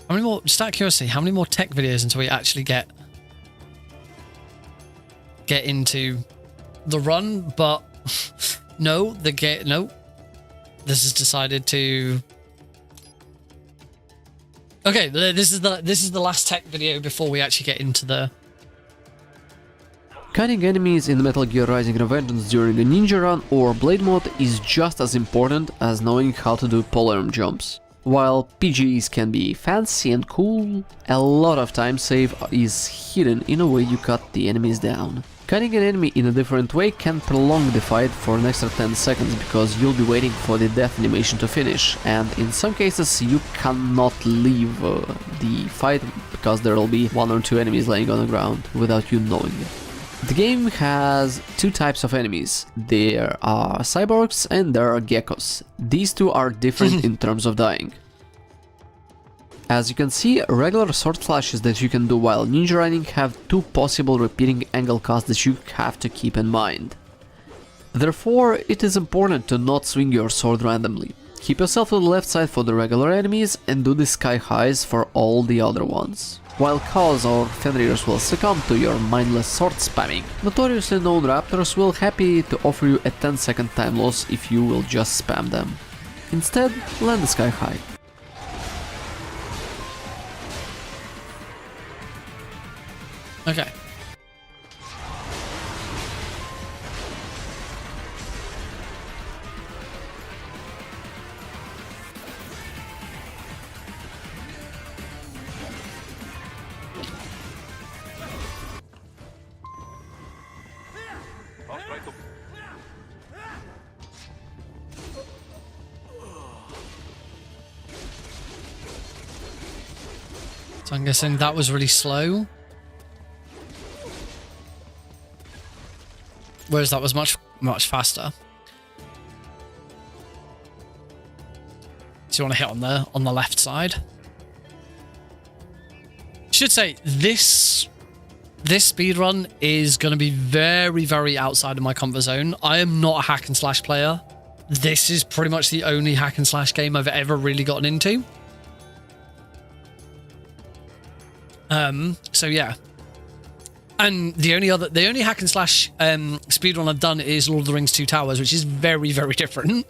How many more, just out of curiosity, how many more tech videos until we actually get into the run? But no, no. This is decided to. Okay, this is the last tech video before we actually get into the. Cutting enemies in Metal Gear Rising Revengeance during a ninja run or blade mode is just as important as knowing how to do polearm jumps. While PGs can be fancy and cool, a lot of time save is hidden in a way you cut the enemies down. Cutting an enemy in a different way can prolong the fight for an extra 10 seconds because you'll be waiting for the death animation to finish, and in some cases you cannot leave the fight because there will be 1 or 2 enemies laying on the ground without you knowing it. The game has 2 types of enemies. There are cyborgs and there are geckos. These 2 are different in terms of dying. As you can see, regular sword flashes that you can do while ninja running have 2 possible repeating angle cuts that you have to keep in mind. Therefore, it is important to not swing your sword randomly. Keep yourself to the left side for the regular enemies and do the sky highs for all the other ones. While cows or Fenrir's will succumb to your mindless sword spamming, notoriously known raptors will happy to offer you a 10-second time loss if you will just spam them. Instead, land the sky high. Okay. So I'm guessing that was really slow. Whereas that was much faster. So you want to hit on the left side. Should say this speedrun is going to be very, very outside of my comfort zone. I am not a hack and slash player. This is pretty much the only hack and slash game I've ever really gotten into. So yeah. And the only hack and slash speedrun I've done is Lord of the Rings 2 Towers, which is very, very different.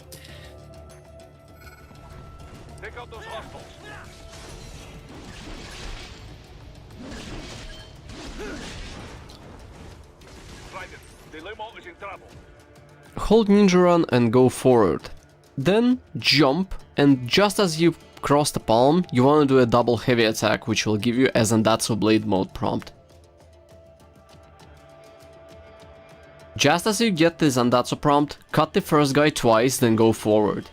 Take out those hostiles. Dragon, the limo is in trouble. Hold ninja run and go forward. Then jump, and just as you cross the palm, you want to do a double heavy attack, which will give you a Zandatsu blade mode prompt. Just as you get the Zandatsu prompt, cut the first guy twice, then go forward.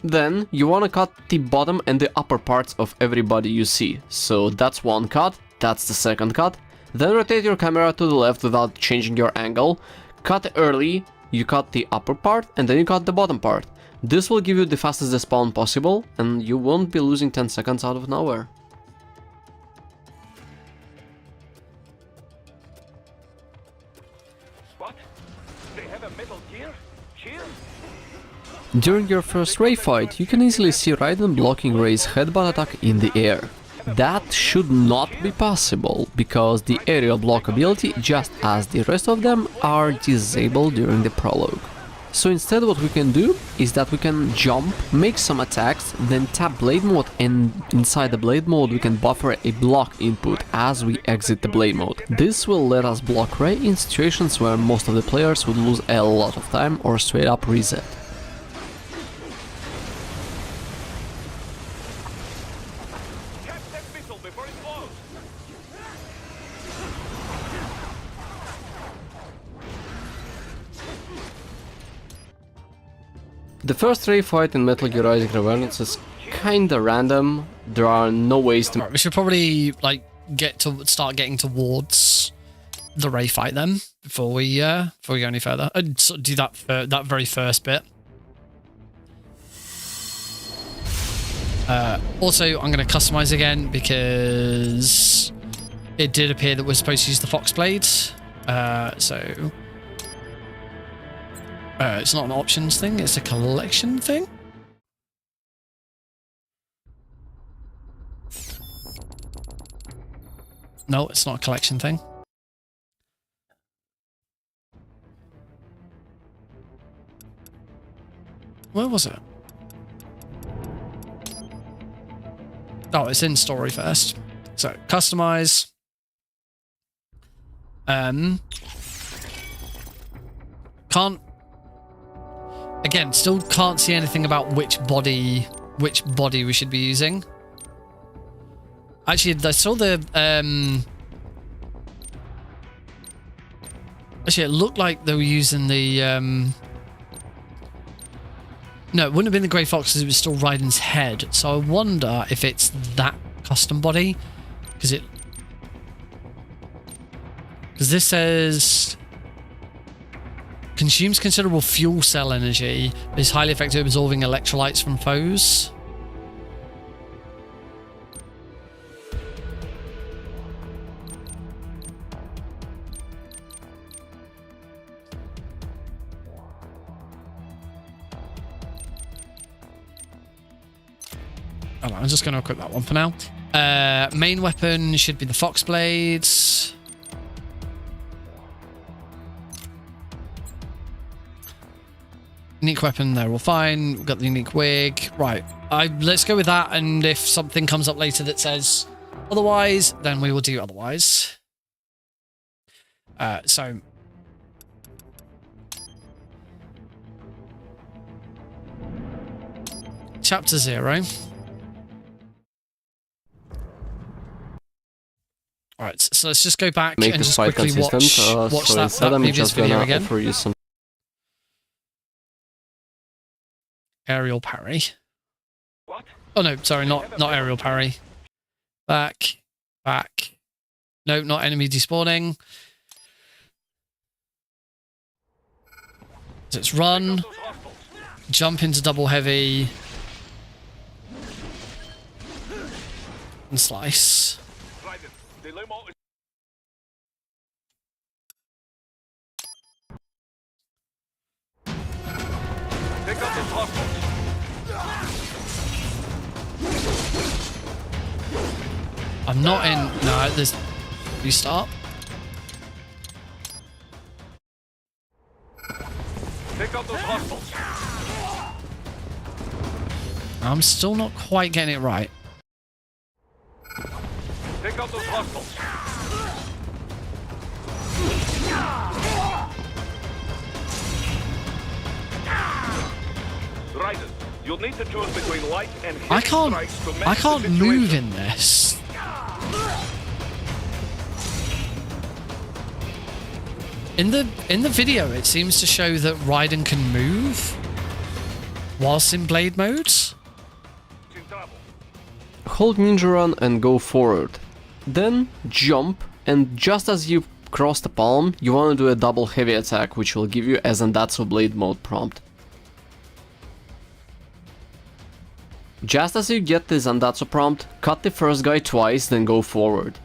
Then you want to cut the bottom and the upper parts of everybody you see. So that's one cut, that's the second cut. Then rotate your camera to the left without changing your angle. Cut early, you cut the upper part, and then you cut the bottom part. This will give you the fastest despawn possible, and you won't be losing 10 seconds out of nowhere. What? They have a Metal Gear? Here? During your first Ray fight, you can easily see Raiden blocking Ray's headbutt attack in the air. That should not be possible, because the aerial block ability, just as the rest of them, are disabled during the prologue. So instead what we can do is that we can jump, make some attacks, then tap blade mode, and inside the blade mode we can buffer a block input as we exit the blade mode. This will let us block Ray in situations where most of the players would lose a lot of time or straight up reset. The first Ray fight in Metal Gear Rising Revengeance is kinda random. There are no ways to... Right, we should probably, like, start getting towards the Ray fight then, before we go any further. And sort of do that very first bit. Also, I'm going to customize again because it did appear that we're supposed to use the Fox Blade. So it's not an options thing, it's a collection thing. No, it's not a collection thing. Where was it? Oh, it's in story first. So, customize. Still can't see anything about which body we should be using. Actually, I saw the actually, it looked like they were using the no, it wouldn't have been the Grey Fox because it was still Raiden's head. So I wonder if it's that custom body, because this says consumes considerable fuel cell energy, but is highly effective at absorbing electrolytes from foes. Oh, I'm just going to equip that one for now. Main weapon should be the Fox Blades. Unique weapon, they're all fine. We've got the unique wig. Right. Let's go with that, and if something comes up later that says otherwise, then we will do otherwise. So... Chapter 0. Alright, so let's just go back and just quickly watch that previous video again. Aerial parry. What? Oh no, sorry, not aerial parry. Back. No, not enemy despawning. So it's run, jump into double heavy, and slice. I'm not in... No, there's... Restart. Take out those hostiles. I'm still not quite getting it right. Take out those hostiles. Raiden, you'll need to choose between light and heavy I strikes to can't move in this. In the video, it seems to show that Raiden can move whilst in blade mode. Hold ninja run and go forward. Then jump, and just as you cross the palm, you want to do a double heavy attack, which will give you a Zandatsu blade mode prompt. Just as you get the Zandatsu prompt, cut the first guy twice, then go forward.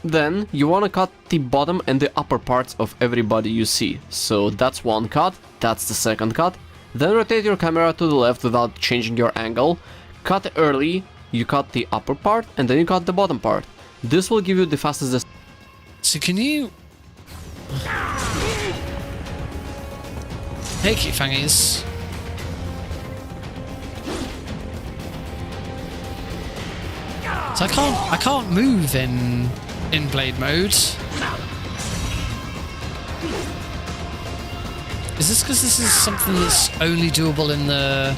Then you want to cut the bottom and the upper parts of everybody you see. So that's one cut, that's the second cut. Then rotate your camera to the left without changing your angle. Cut early, you cut the upper part, and then you cut the bottom part. This will give you the fastest... So can you... Hey, cute fangies. So I can't move in blade mode. Is this because this is something that's only doable in the...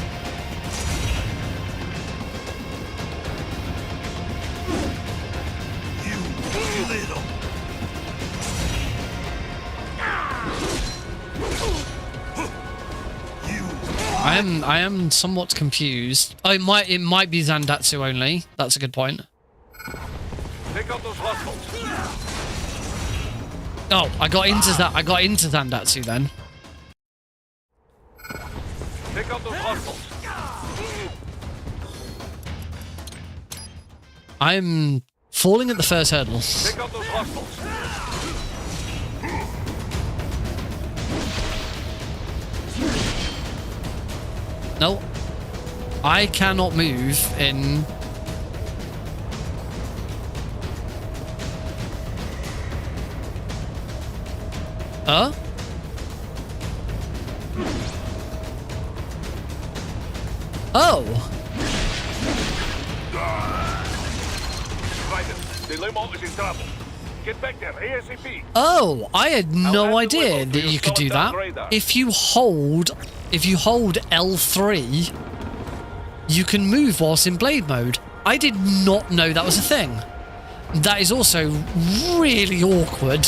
I am somewhat confused. Oh, it might be Zandatsu only. That's a good point. Take out those hostiles. Oh, I got into Zandatsu then. Take out those hostiles. I'm falling at the first hurdle. Take out those hostiles. No. I cannot move in... Huh? Oh! The limo is in trouble. Get back there ASAP. Oh, I had no idea that you could do that. If you hold L3, you can move whilst in blade mode. I did not know that was a thing. That is also really awkward.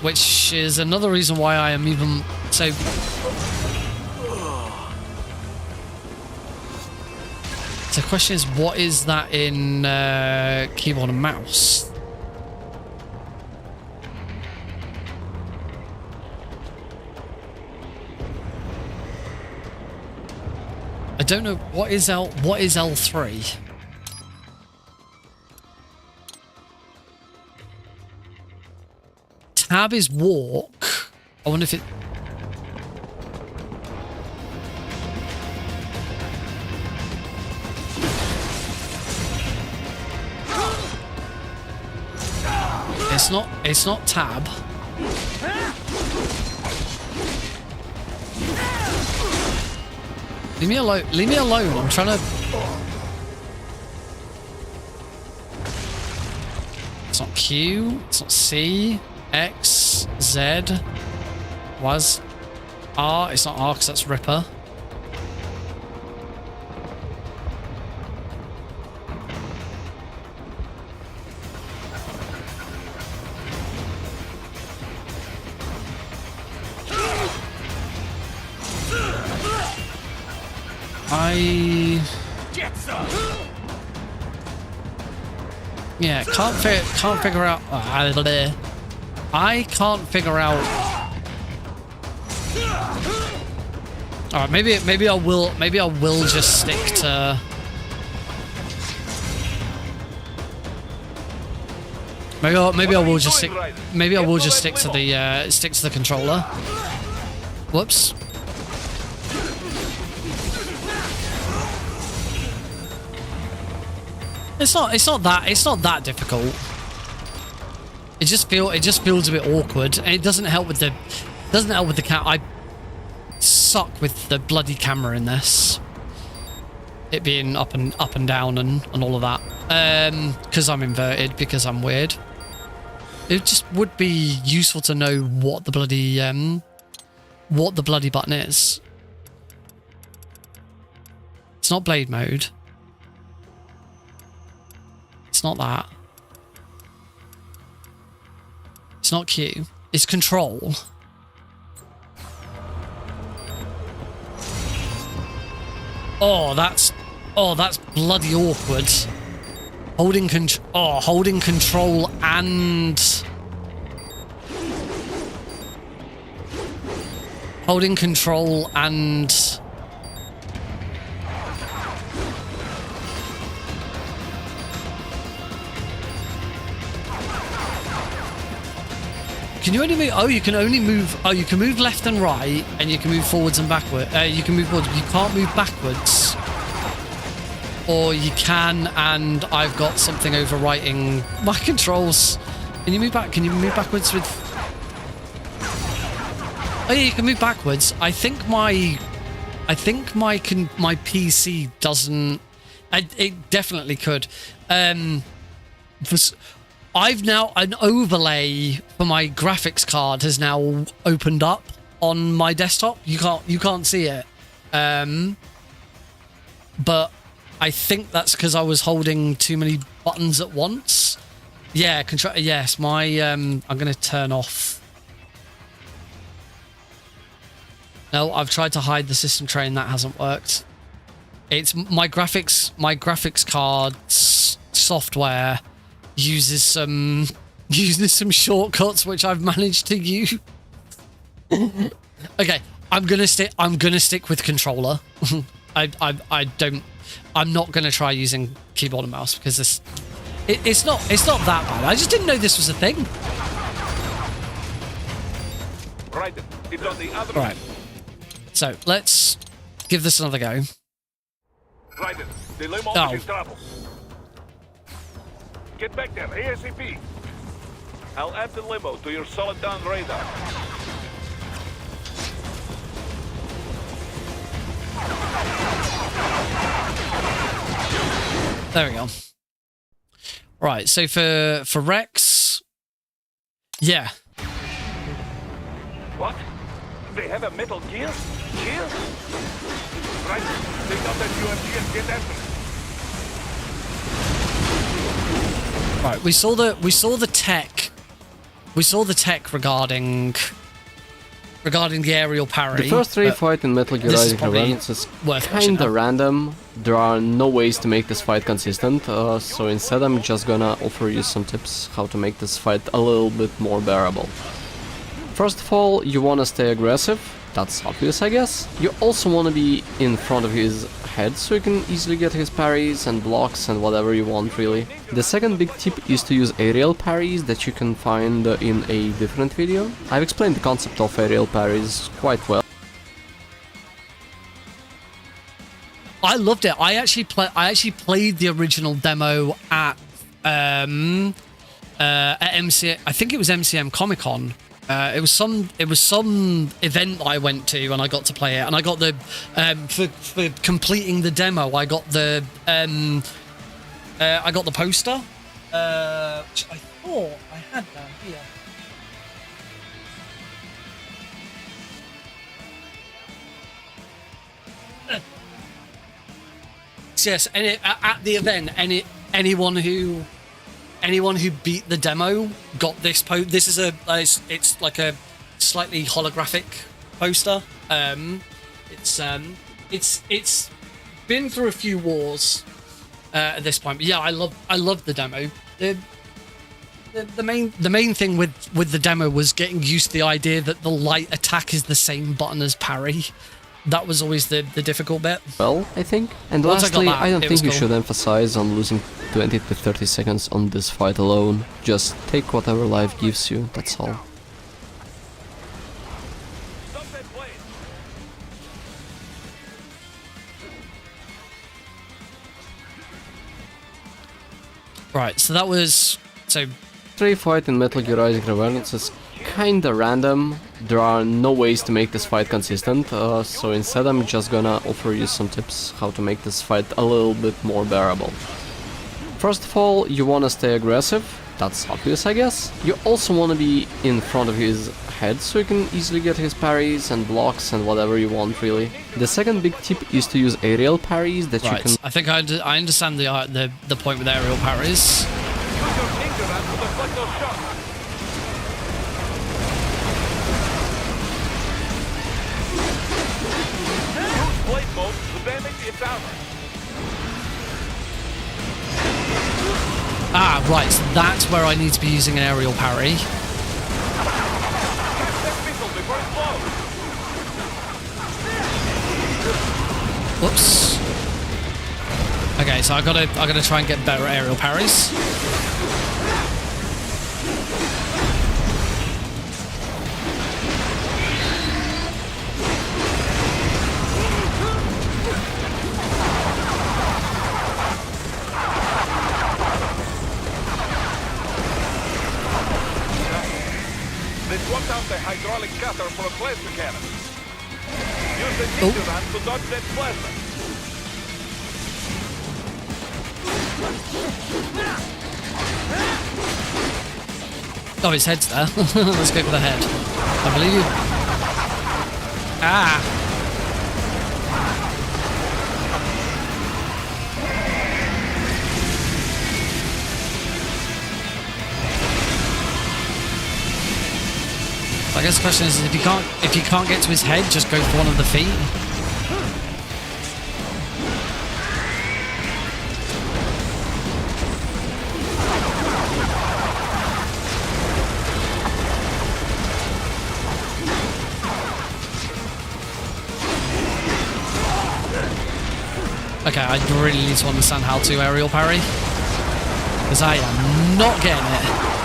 Which is another reason why I am even so... The question is, what is that in keyboard and mouse? I don't know. What is L3? Tab is walk. I wonder if it... It's not tab. Leave me alone. Leave me alone. I'm trying to... It's not Q. It's not C. X. Z. Was. R. It's not R because that's Ripper. Yeah, can't figure out. I can't figure out. All right, maybe I will just stick to. Maybe I will just stick. Maybe I will just stick to the controller. Whoops. It's not that difficult. It just feels a bit awkward, and it doesn't help with the I suck with the bloody camera in this. It being up and down and all of that. Because I'm inverted, because I'm weird. It just would be useful to know what the bloody button is. It's not blade mode. It's not that. It's not Q. It's control. Oh, that's bloody awkward. Holding control and can you only move? Oh, you can only move. Oh, you can move left and right, and you can move forwards and backward. You can move forwards. You can't move backwards. Or you can, and I've got something overwriting my controls. Can you move back? Can you move backwards with? Oh yeah, you can move backwards. I think my PC doesn't. It definitely could. I've now an overlay for my graphics card has now opened up on my desktop. You can't see it, but I think that's because I was holding too many buttons at once. Yeah, control. Yes, my I'm gonna turn off. No, I've tried to hide the system tray and that hasn't worked. It's my graphics card's software uses some shortcuts which I've managed to use. Okay, I'm gonna stick with controller. I'm not gonna try using keyboard and mouse because it's not that bad. I just didn't know this was a thing. Right, it's on the other. Right. So let's give this another go. Right, the limo is in trouble. Get back there, ASAP. I'll add the limo to your solid down radar. There we go. Right, so for Rex, yeah. What? They have a Metal Gear? Gear? Right, they got that UMG. Get after it. Right, we saw the tech. We saw the tech regarding the aerial parry. The first raid fight in Metal Gear Rising Revengeance is kinda random. There are no ways to make this fight consistent, so instead I'm just gonna offer you some tips how to make this fight a little bit more bearable. First of all, you wanna stay aggressive. That's obvious, I guess. You also wanna be in front of his head so you can easily get his parries and blocks and whatever you want, really. The second big tip is to use aerial parries that you can find in a different video. I've explained the concept of aerial parries quite well. I loved it. I actually played the original demo at MCM. I think it was MCM Comic Con. It was some event I went to and I got to play it, and I got the for completing the demo. I got the poster, which I thought I had down here. Yes, and at the event, anyone who beat the demo got this This is it's like a slightly holographic poster. It's been through a few wars at this point. But yeah, I love the demo. The main thing with the demo was getting used to the idea that the light attack is the same button as parry. That was always the difficult bit. Well, I think. And lastly, I don't think you should emphasize on losing 20 to 30 seconds on this fight alone. Just take whatever life gives you, that's all. Right, so that was... Raid fight in Metal Gear Rising Revengeance is kinda random. There are no ways to make this fight consistent, so instead I'm just gonna offer you some tips how to make this fight a little bit more bearable. First of all, you wanna stay aggressive. That's obvious, I guess. You also wanna be in front of his head so you can easily get his parries and blocks and whatever you want, really. The second big tip is to use aerial parries that you can... I think I understand the point with aerial parries. Ah, right, so that's where I need to be using an aerial parry. Whoops. Okay, so I gotta try and get better aerial parries. They swapped out the hydraulic cutter for a plasma cannon. Use the ninja run to dodge that plasma. Oh, his head's there. Let's go for the head. I believe you. Ah! guess the question is if you can't get to his head, just go for one of the feet. Okay, I really need to understand how to aerial parry, because I am not getting it.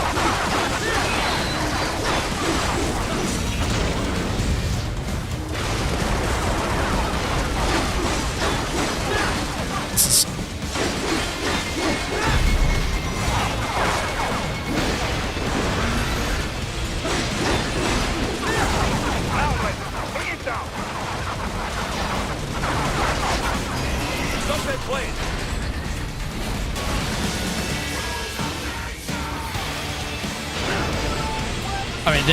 I mean,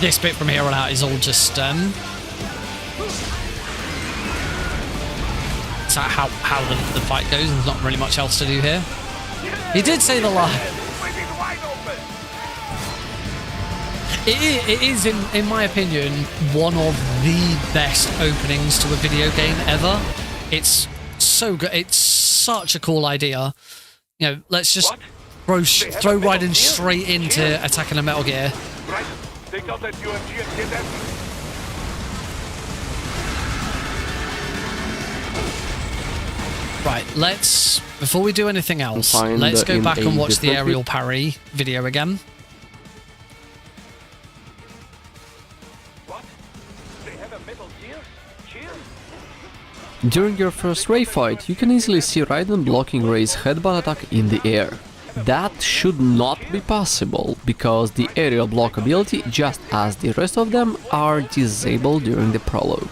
this bit from here on out is all just it's how the fight goes. There's not really much else to do here. He did say the line. It is, in my opinion, one of the best openings to a video game ever. It's so good. It's such a cool idea. You know, let's just throw Raiden straight into attacking a Metal Gear. Right. Take out that UMG and get that. Right, before we do anything else, let's go back and watch the aerial parry video again. What? They have a Metal Gear? Cheer? During your first Ray fight, you can easily see Raiden blocking Ray's headbutt attack in the air. That should not be possible, because the aerial block ability, just as the rest of them, are disabled during the prologue.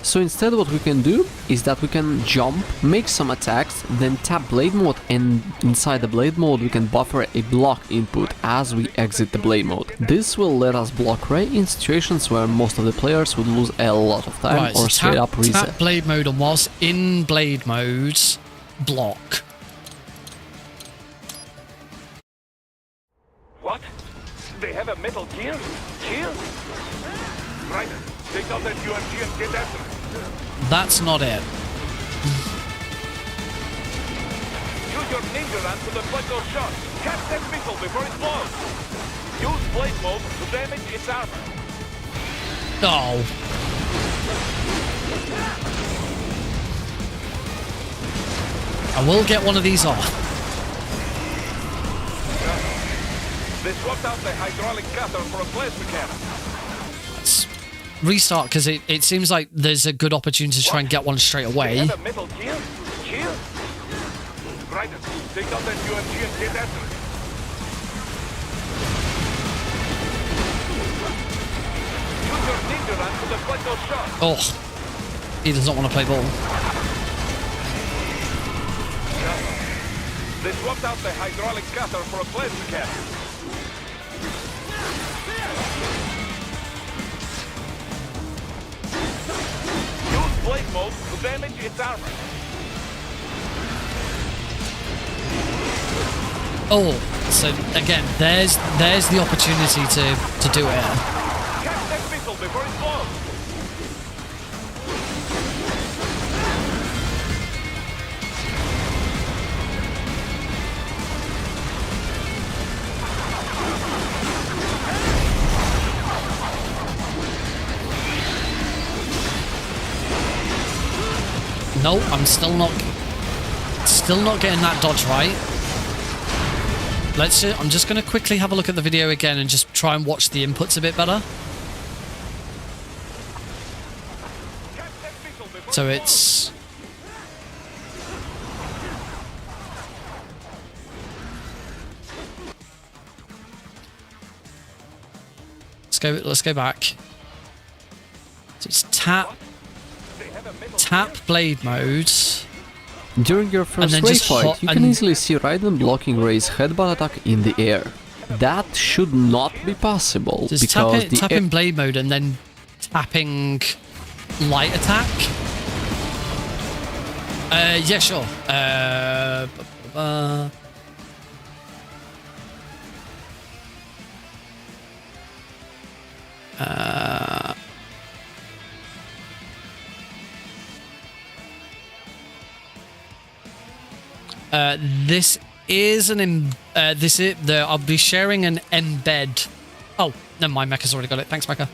So instead what we can do is that we can jump, make some attacks, then tap blade mode, and inside the blade mode we can buffer a block input as we exit the blade mode. This will let us block Ray in situations where most of the players would lose a lot of time or straight up reset. Tap blade mode, and whilst in blade mode, block. What? They have a Metal Gear? Cheer? Right. Take out that UMG and get after it. That's not it. Use your ninja run to deflect those shots. Catch that missile before it blows. Use blade mode to damage its armor. Oh. I will get one of these off. They swapped out the hydraulic cutter for a plasma cannon. Let's restart, because it seems like there's a good opportunity to try and get one straight away. They have a Metal Gear? Cheer? Right, take out that UMG and get after it. Use your ninja run to deflect those shots. Oh, he does not want to play ball. They swapped out the hydraulic cutter for a plasma cannon. Use blade mode to damage its armor. Oh, so again, there's the opportunity to do it. Catch that missile before it blows. No, I'm still not getting that dodge right. I'm just going to quickly have a look at the video again and just try and watch the inputs a bit better. So it's... Let's go back. So it's tap blade mode. During your first Ray fight, you can easily see Raiden blocking Ray's headbutt attack in the air. That should not be possible, because tapping blade mode and then tapping light attack. Yeah, sure. This is an I'll be sharing an embed. Oh, never mind. Mecha's already got it. Thanks, Mecha.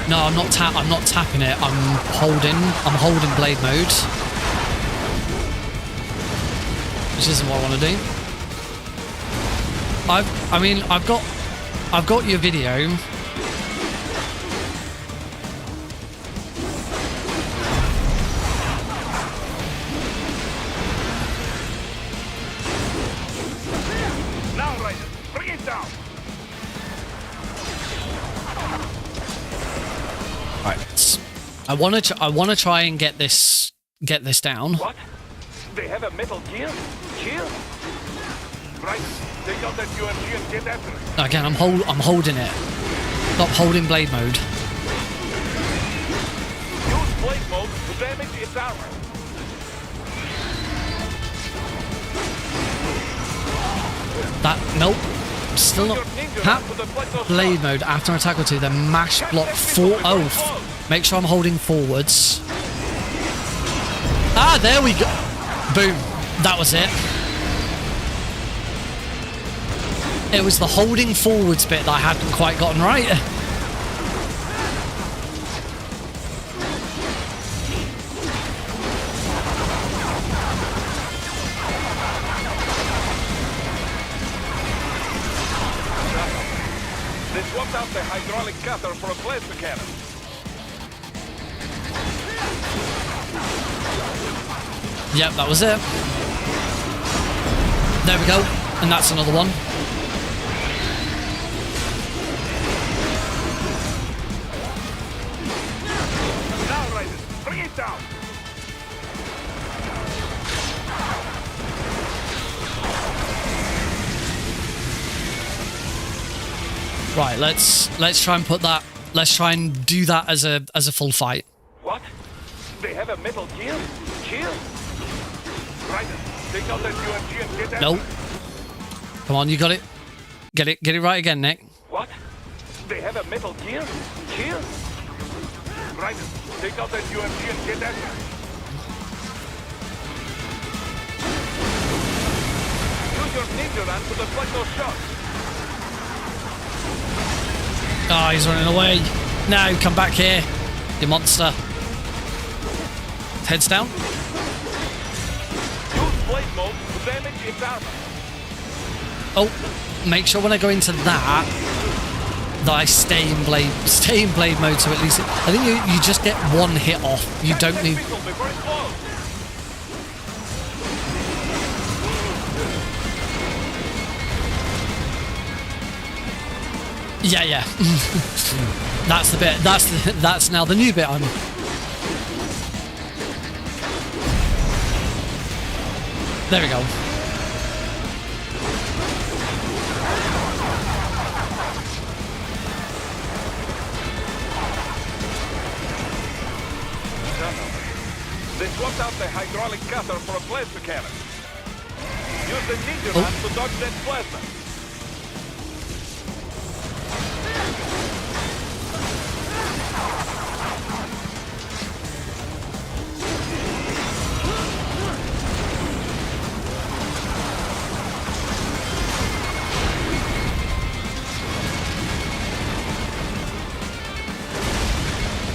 No, I'm not tapping it. I'm holding blade mode, which isn't what I want to do. I've got your video. Now, Raiden, bring it down. Right. I want to try and get this down. What? They have a Metal Gear? Here? Right. Take out that UMG and get after it. Again, I'm holding it. Stop holding blade mode. Use blade mode to damage its armor. Nope. Still not. Tap blade mode after an attack or two, then mash block make sure I'm holding forwards. Ah, there we go. Boom. That was it. It was the holding forwards bit that I hadn't quite gotten right. They swapped out the hydraulic cutter for a plasma cannon. Yep, that was it. There we go. And that's another one. Now, Raiden, bring it down. Right, let's try and put that. Let's try and do that as a full fight. What? They have a Metal Gear? Here? Raiden, take out that UMG and get after Nope. it. Come on, you got it. Get it right again, Nick. What? They have a Metal Gear? Here? Raiden, take out that UMG and get after it. Use your ninja run to deflect those shots. Oh, he's running away. No, come back here, you monster. Heads down. Use blade mode to damage its armor. Oh, make sure when I go into that I stay in blade mode. So at least I think you just get one hit off. You don't need. Missile before it explodes. Yeah. That's the bit. That's now the new bit. There we go. They swapped out the hydraulic cutter for a plasma cannon. Use the ninja run to dodge that plasma.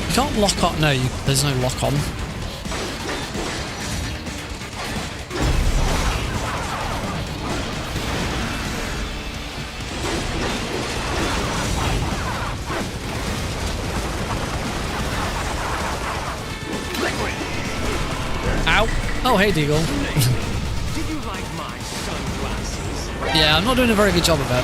You can't lock on. No, there's no lock on. Ow. Oh, hey, Deagle. Did you like my sunglasses? Yeah, I'm not doing a very good job of it.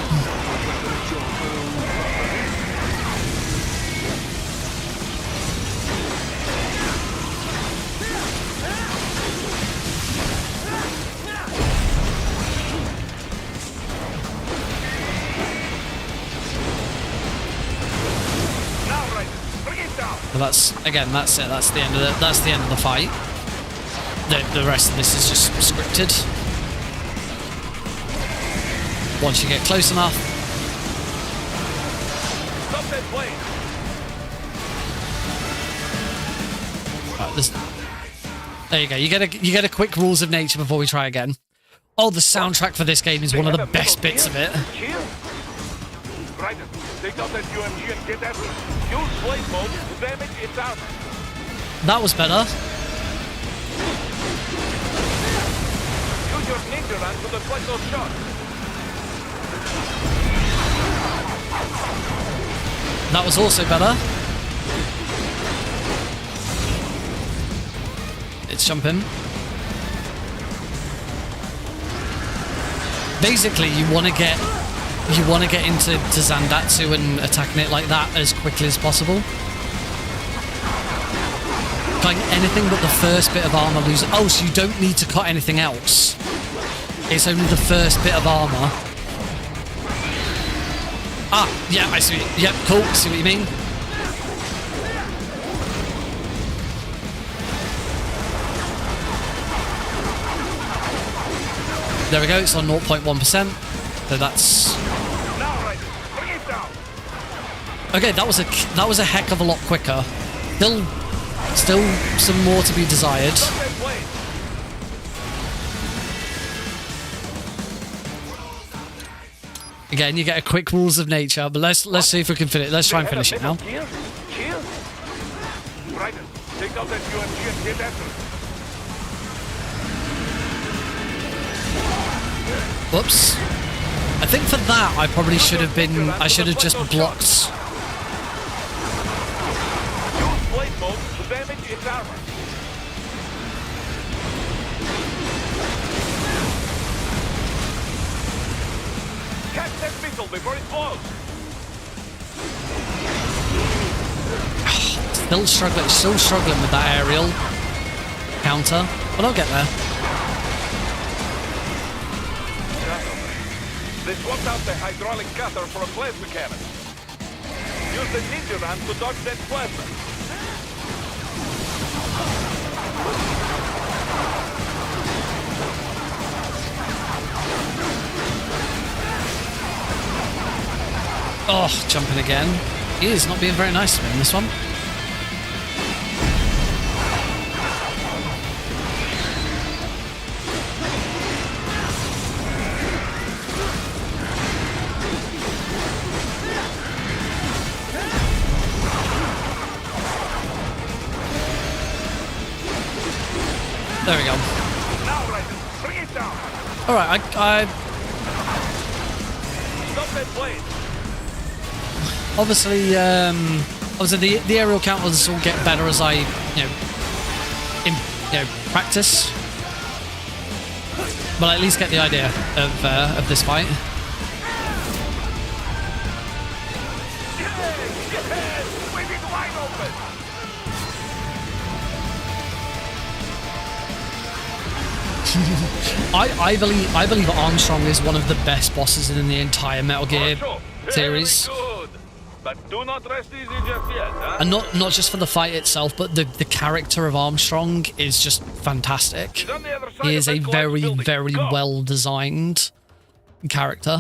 Now, Raiden, bring it down. But that's it. That's the end of the fight. The rest of this is just scripted. once you get close enough. Stop that plane. Right, there you go. You get a quick rules of nature before we try again. Oh, the soundtrack for this game is one of the best bits of it. Right, take out that UMG and get after it. Use blade mode to damage its armor. That was better. Use your ninja run to deflect those shots. That was also better. It's jumping. Basically, you want to get into Zandatsu and attacking it like that as quickly as possible. Like anything but the first bit of armor loses. Oh, so you don't need to cut anything else. It's only the first bit of armor. Ah, yeah, I see. Yep, cool. See what you mean. There we go. It's on 0.1%. So that's okay. That was a heck of a lot quicker. Still some more to be desired. Again, you get a quick rules of nature, but let's see if we can finish. Let's try and finish it now. Take out that UMG and get after it. Whoops. I think for that I probably should have just blocked. Use blade mode to damage its armor. Catch that missile before it blows. Still struggling with that aerial counter, but I'll get there. They swapped out the hydraulic cutter for a plasma cannon. Use the ninja run to dodge that plasma. Oh, jumping again. He is not being very nice to me in this one. There we go. Now, Raiden, bring it down. All right, I Stop that blade. obviously the aerial counters will get better as I practice, but I at least get the idea of this fight. I believe Armstrong is one of the best bosses in the entire Metal Gear series. Good. But do not rest easy just yet, huh? And not just for the fight itself, but the character of Armstrong is just fantastic. He is a very, very well designed character.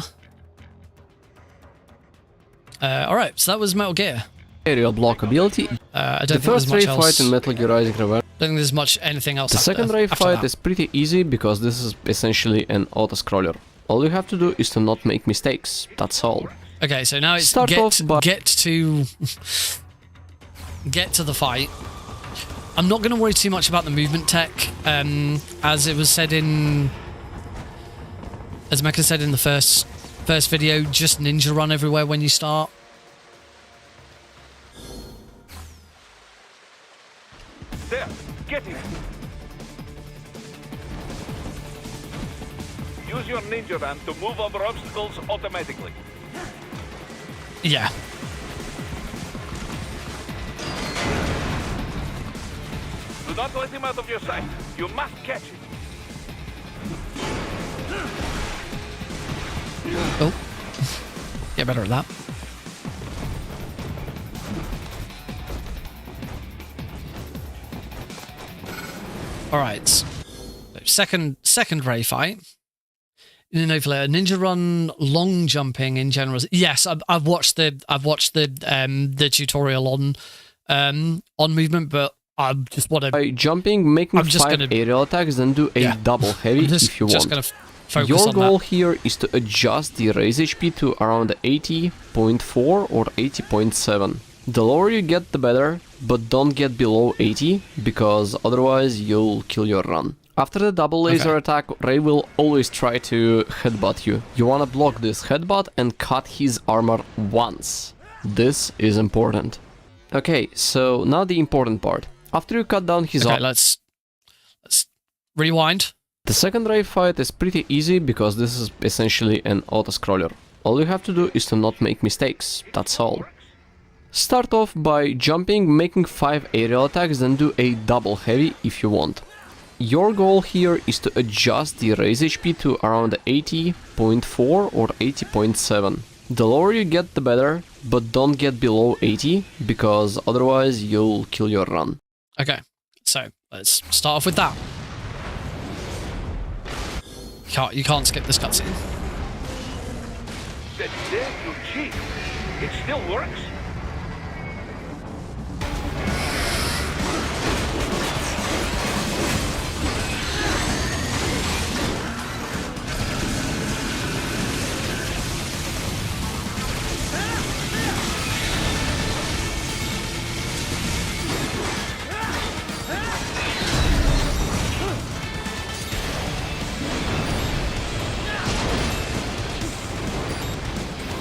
Alright, so that was Metal Gear. Aerial block ability. I don't the think first there's much raid else. fight in Metal Gear Rising Revengeance. I don't think there's anything else. The second raid fight is pretty easy because this is essentially an auto-scroller. All you have to do is to not make mistakes. That's all. Okay, so now it's get to the fight. I'm not going to worry too much about the movement tech, as it was said in, as Mecha said in the first video. Just ninja run everywhere when you start. There, get him. Use your ninja run to move over obstacles automatically. Yeah. Do not let him out of your sight. You must catch him. Oh. Get better at that. All right. So second ray fight Ninja Run long jumping in general. Yes, I've watched the tutorial on movement, but I just want to. By jumping, making 5 aerial attacks, then do a double heavy if you want. Your goal here is to adjust the raise HP to around 80.4 or 80.7. The lower you get, the better, but don't get below 80, because otherwise you'll kill your run. After the double laser attack, Ray will always try to headbutt you. You wanna block this headbutt and cut his armor once. This is important. Okay, so now the important part. After you cut down his armor... let's rewind. The second Ray fight is pretty easy because this is essentially an auto-scroller. All you have to do is to not make mistakes, that's all. Start off by jumping, making 5 aerial attacks, then do a double heavy if you want. Your goal here is to adjust the raise HP to around 80.4 or 80.7. The lower you get, the better, but don't get below 80, because otherwise you'll kill your run. Okay, so let's start off with that. You can't skip this cutscene. That dare you cheat. It still works?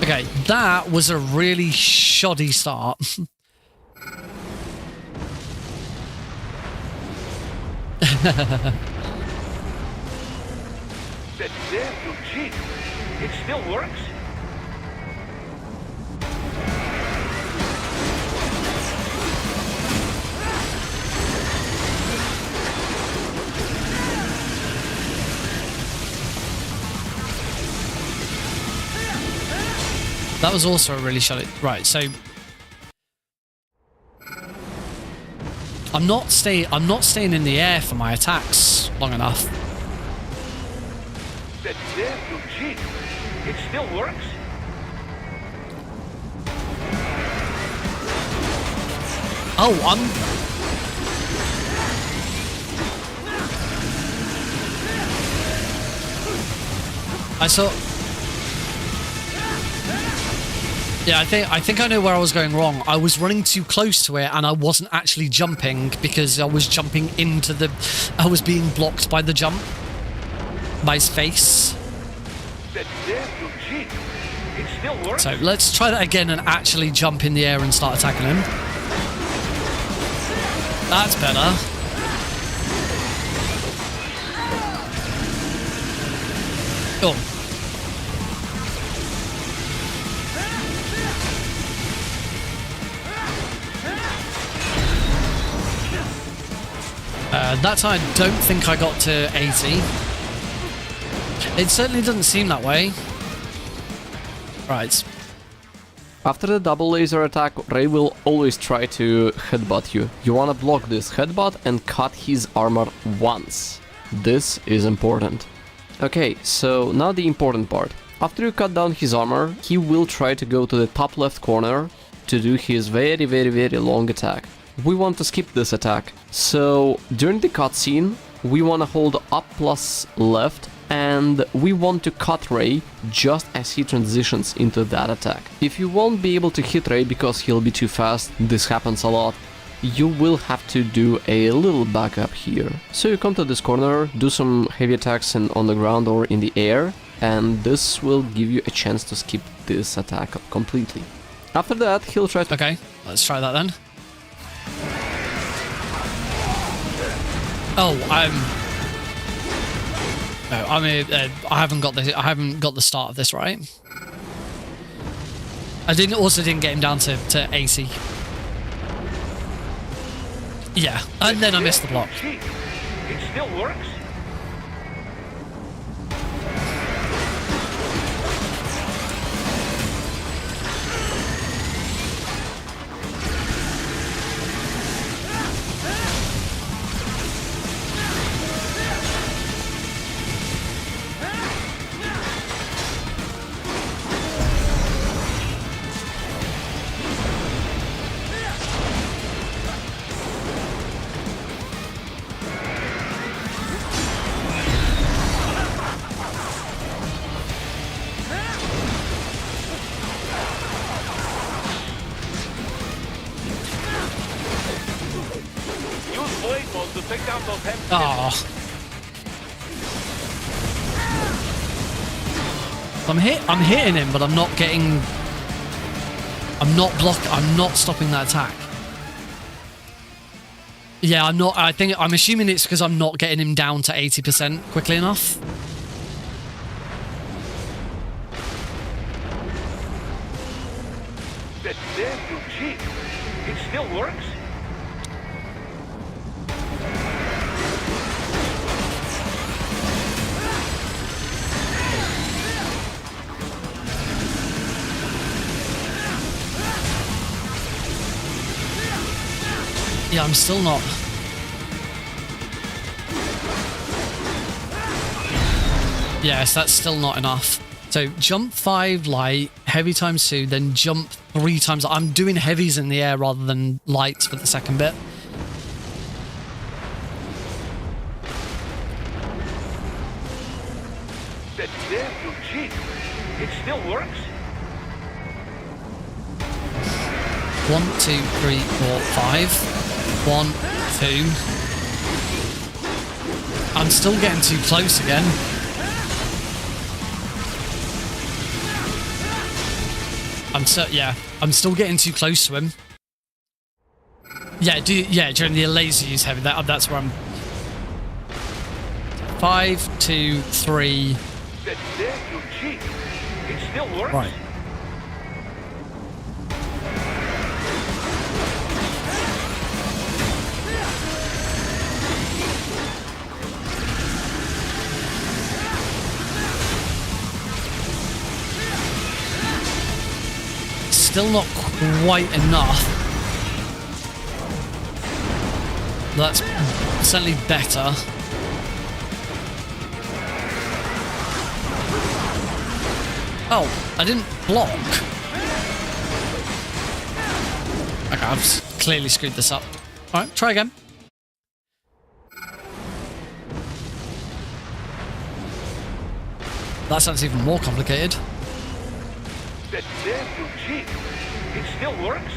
Okay, that was a really shoddy start. That dare you cheat. It still works? That was also a really shoddy. Right, so I'm not staying in the air for my attacks long enough. That dare you cheat. It still works? Oh, I saw. Yeah, I think I know where I was going wrong. I was running too close to it and I wasn't actually jumping because I was jumping into the... I was being blocked by the jump. By his face. That dare you cheat. It still works? So let's try that again and actually jump in the air and start attacking him. That's better. Oh. That time, I don't think I got to 80. It certainly doesn't seem that way. Right. After the double laser attack, Ray will always try to headbutt you. You wanna block this headbutt and cut his armor once. This is important. Okay, so now the important part. After you cut down his armor, he will try to go to the top left corner to do his very long attack. We want to skip this attack. So during the cutscene, we want to hold up plus left and we want to cut Ray just as he transitions into that attack. If you won't be able to hit Ray because he'll be too fast, this happens a lot, you will have to do a little backup here. So you come to this corner, do some heavy attacks on the ground or in the air, and this will give you a chance to skip this attack completely. After that, he'll try to... Okay, let's try that then. Oh, no, I mean, I haven't got the start of this right. I didn't get him down to 80. Yeah, and then I missed the block. It still works? take down those heavy Oh. I'm hitting him, but I'm not getting... I'm not stopping that attack. Yeah, I'm assuming it's because I'm not getting him down to 80% quickly enough. That's damn too cheap. It still works? Yeah, I'm still not. Yes, that's still not enough. So jump 5 light, heavy times 2, then jump 3 times. I'm doing heavies in the air rather than lights for the second bit. That's damn too cheap. It still works? 1, 2, 3, 4, 5. 1, 2. I'm still getting too close again. I'm still getting too close to him. Yeah, during the laser use heavy. That's where I'm. 5, 2, 3. That's damn too cheap. It still works? Right. Still not quite enough. That's certainly better. Oh, I didn't block. Okay, I've clearly screwed this up. Alright, try again. That sounds even more complicated. That's damn too cheap. It still works?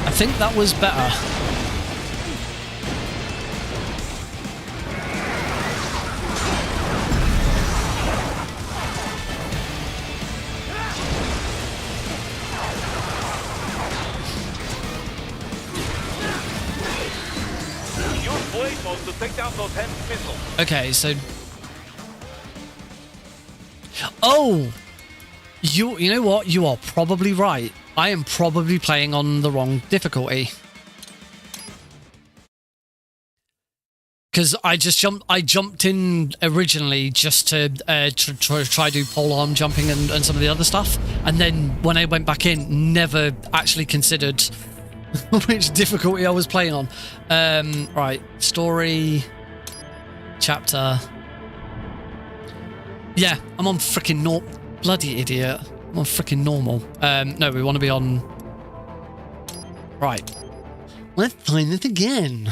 I think that was better. To take down those heavy missiles. Okay, so... Oh! You know what? You are probably right. I am probably playing on the wrong difficulty. Because I jumped in originally just to try to do polearm jumping and some of the other stuff. And then when I went back in, never actually considered which difficulty I was playing on. Right, story, chapter. Yeah, I'm on freaking bloody idiot. I'm on freaking normal. No, we want to be on. Right. Let's find it again.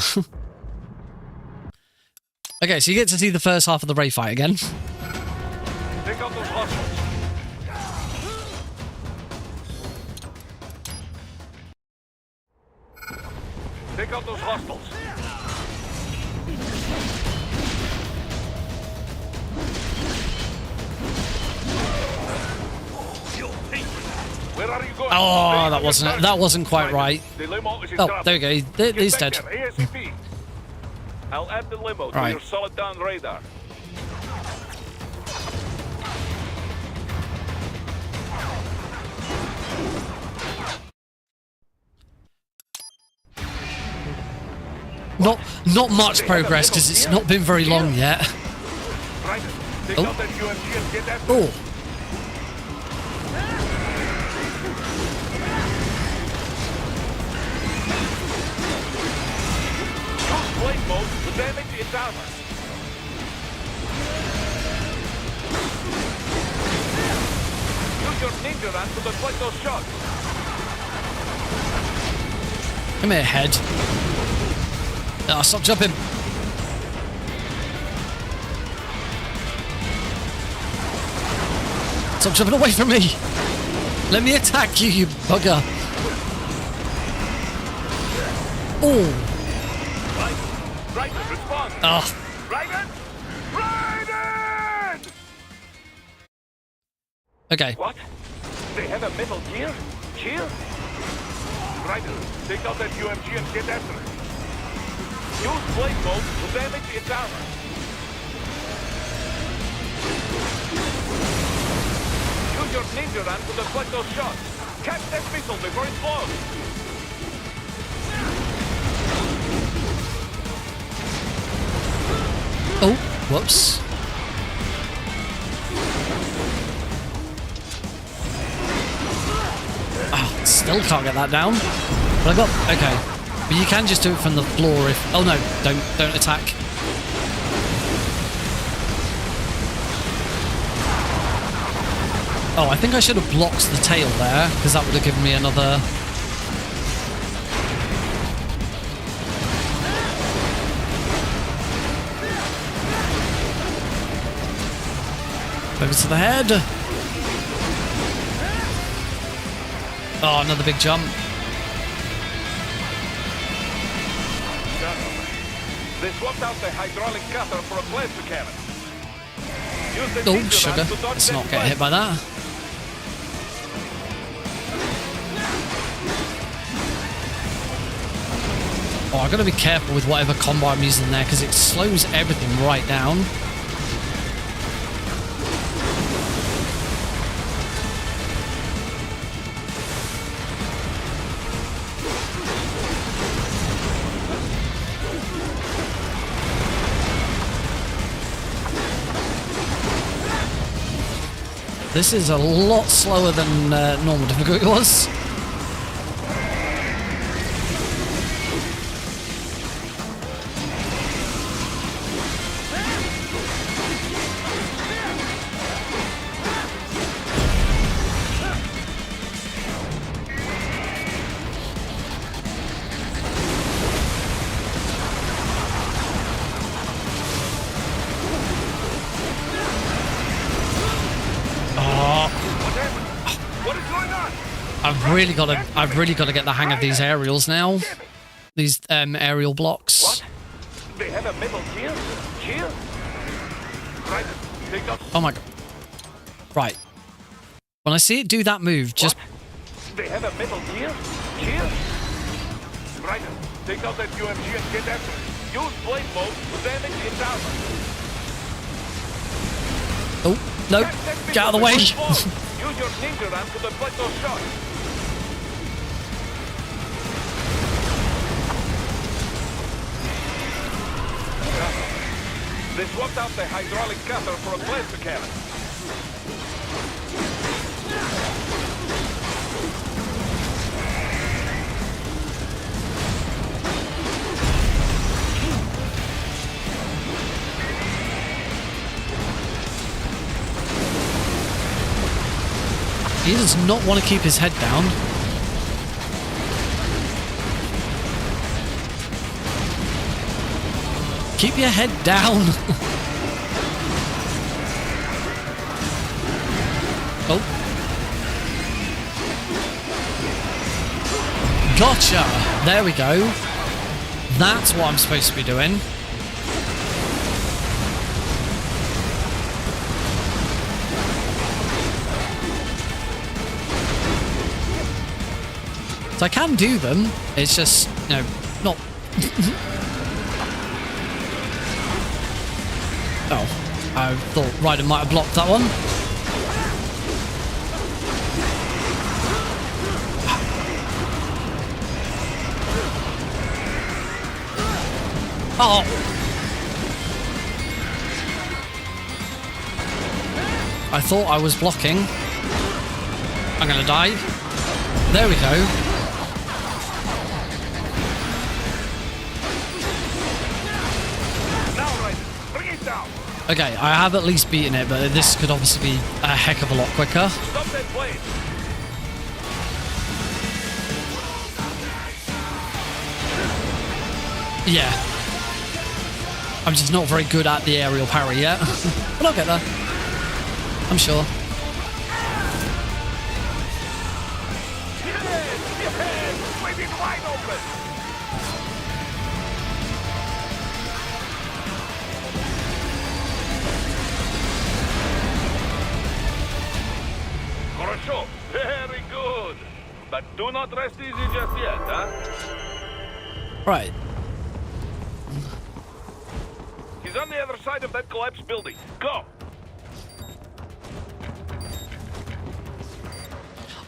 Okay, so you get to see the first half of the Ray fight again. Take out those hostiles. Take out those hostiles. Where are you going? Oh, that wasn't quite right. Oh, there we go. He's dead. I'll add the limo to your solid down radar. Not much progress because it's not been very long yet. Oh. Blade mode to damage its armor. Use your ninja run to deflect those shots. Come here, head. Ah, stop jumping. Stop jumping away from me. Let me attack you, you bugger. Oh. Right, respond. Ah. Raiden! Raiden! Okay. What? They have a Metal Gear? Gear? Raiden, take out that UMG and get after it. Use blade mode to damage its armor. Use your ninja run to deflect those shots. Catch that missile before it blows. Oh, whoops. Oh, still can't get that down. But I got... Okay. But you can just do it from the floor if... Oh no, don't attack. Oh, I think I should have blocked the tail there, because that would have given me another... Over to the head. Oh, another big jump. They swapped out the hydraulic cutter for a plasma cannon. Oh, sugar. Let's not get hit by that. Oh, I've got to be careful with whatever combo I'm using there because it slows everything right down. This is a lot slower than normal difficulty was. I've really got to get the hang of these aerials now. These aerial blocks. What? They have a Metal Gear? Gear? Right. Take out. Oh my god. Right. When I see it do that move, just... What? They have a Metal Gear? Gear? Right. Take out that UMG and get after it. Use blade mode to damage its armor. Oh, no. Get out of the way. Use your ninja run to deflect those shots. They swapped out the hydraulic cutter for a plasma cannon. He does not want to keep his head down. Keep your head down. Oh. Gotcha. There we go. That's what I'm supposed to be doing. So I can do them. It's just, you know, not... Oh, I thought Raiden might have blocked that one. Oh! I thought I was blocking. I'm gonna die. There we go. Okay, I have at least beaten it, but this could obviously be a heck of a lot quicker. Stop that blade. Yeah. I'm just not very good at the aerial parry yet. But I'll get there. I'm sure. Хорошо. Very good. But do not rest easy just yet, huh? Right. He's on the other side of that collapsed building. Go!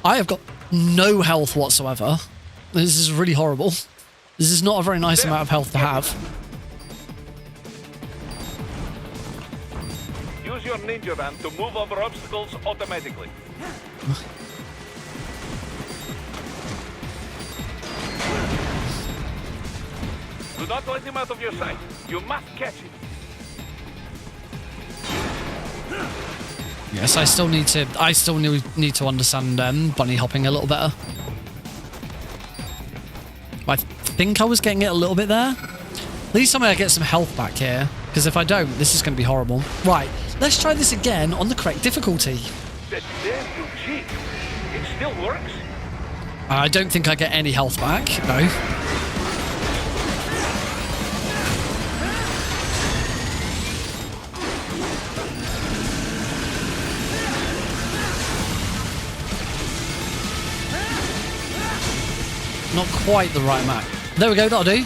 I have got no health whatsoever. This is really horrible. This is not a very nice amount of health to have. Use your ninja van to move over obstacles automatically. Do not let him out of your sight. You must catch him. Yes, I still need to understand bunny hopping a little better. I think I was getting it a little bit there. Please tell me I get some health back here, because if I don't, this is going to be horrible. Right, let's try this again on the correct difficulty. That damn you cheat. It still works? I don't think I get any health back, no. Not quite the right map. There we go, that'll do.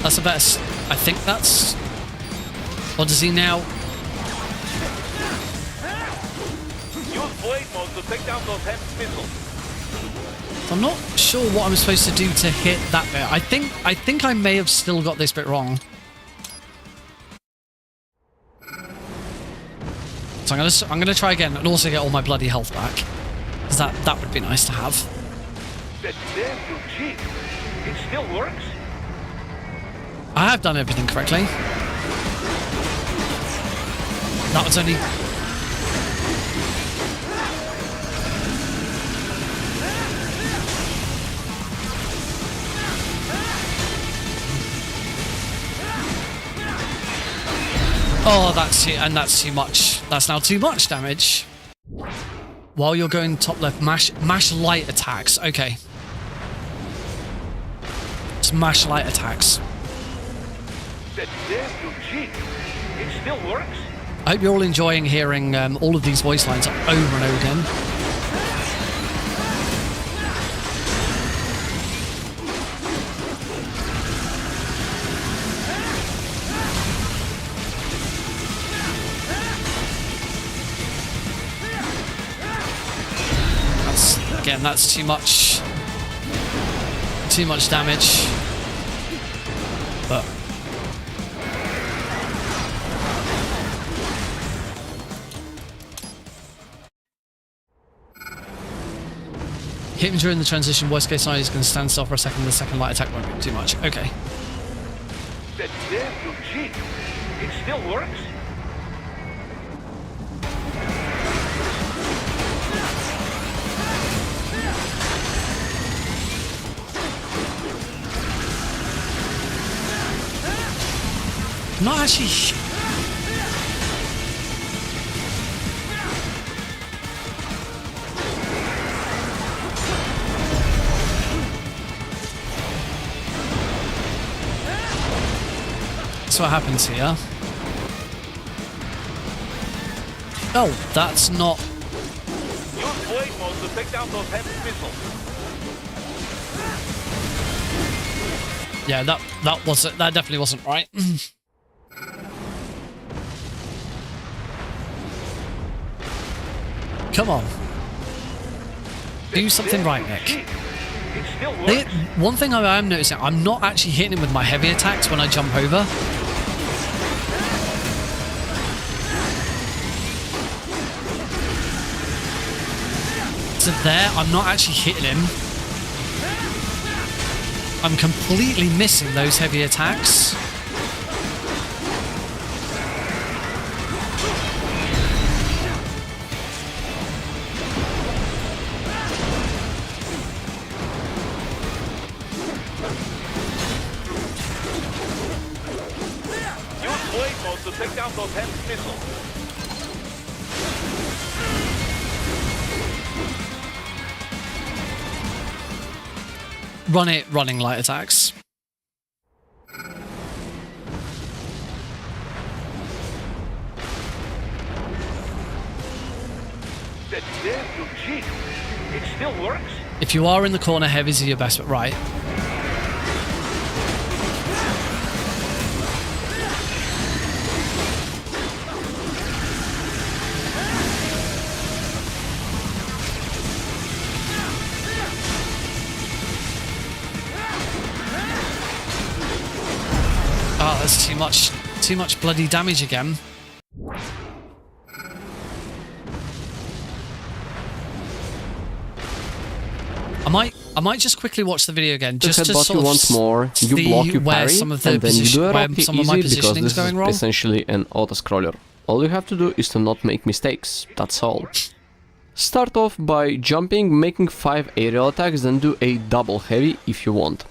That's the best. I think that's... What does he now? Use blade mode to take down those heavy missiles. I'm not sure what I'm supposed to do to hit that bit. I think I may have still got this bit wrong. So I'm gonna try again and also get all my bloody health back, because that would be nice to have. That damn you cheat. It still works? I have done everything correctly. That was only... Oh, that's too much. That's now too much damage. While you're going top left, mash light attacks. Okay. Smash light attacks. That damn you cheat. It still works? I hope you're all enjoying hearing all of these voice lines over and over again. Again, that's too much. Too much damage. But hit him during the transition. Worst case scenario, he's going to stand still for a second. The second light attack won't be too much. Okay. That damn you cheat. It still works? Not actually. That's what happens here. Oh, that's not. Use blade mode to take down those heavy missiles. Yeah, that definitely wasn't right. Come on. Do something right, Nick. One thing I am noticing, I'm not actually hitting him with my heavy attacks when I jump over. So there, I'm not actually hitting him. I'm completely missing those heavy attacks. missile. Run it, running light attacks. That damn G. It still works? If you are in the corner, heavies are your best bet, right? Oh, that's too much bloody damage again. I might just quickly watch the video again, just to sort of once more. You block, you parry, and then you do a rocky easy because this is essentially an auto-scroller. All you have to do is to not make mistakes, that's all. Start off by jumping, making 5 aerial attacks, then do a double heavy if you want.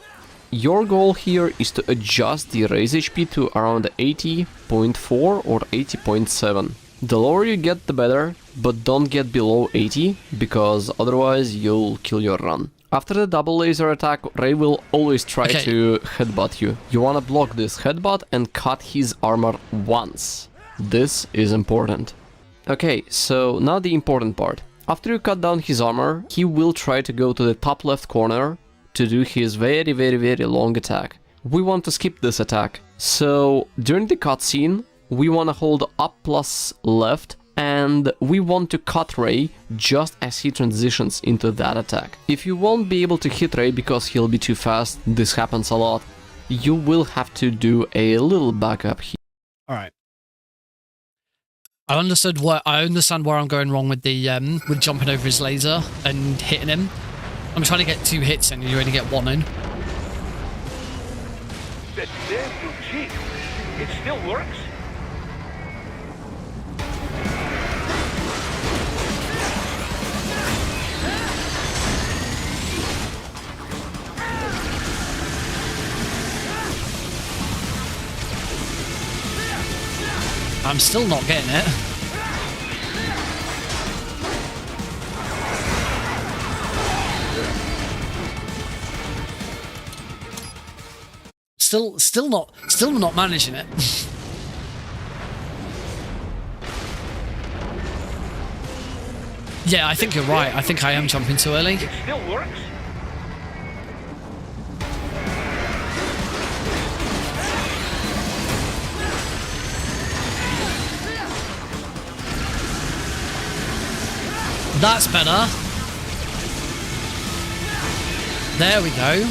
Your goal here is to adjust the raise HP to around 80.4 or 80.7. The lower you get, the better, but don't get below 80, because otherwise you'll kill your run. After the double laser attack, Ray will always try to headbutt you. You wanna block this headbutt and cut his armor once. This is important. Okay, so now the important part. After you cut down his armor, he will try to go to the top left corner to do his very long attack. We want to skip this attack. So during the cutscene, we want to hold up plus left, and we want to cut Ray just as he transitions into that attack. If you won't be able to hit Ray because he'll be too fast, this happens a lot, you will have to do a little backup here. Alright. I understand where I'm going wrong with the with jumping over his laser and hitting him. I'm trying to get 2 hits in and you only get 1 in. That damn G. It still works? I'm still not getting it. Still not managing it. Yeah, I think you're right. I think I am jumping too early. It still works? That's better. There we go.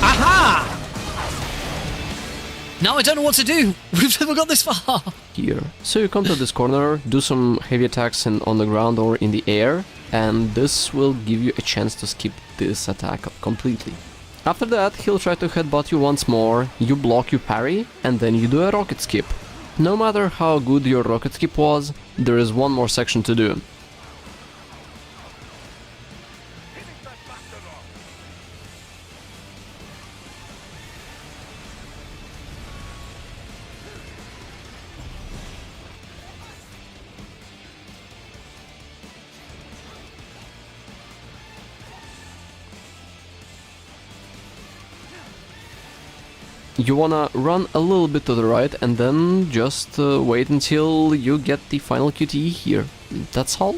Aha! Now I don't know what to do. We've never got this far. Here. So you come to this corner, do some heavy attacks on the ground or in the air, and this will give you a chance to skip this attack completely. After that, he'll try to headbutt you once more, you block, you parry, and then you do a rocket skip. No matter how good your rocket skip was, there is one more section to do. You wanna run a little bit to the right and then just wait until you get the final QTE here. That's all.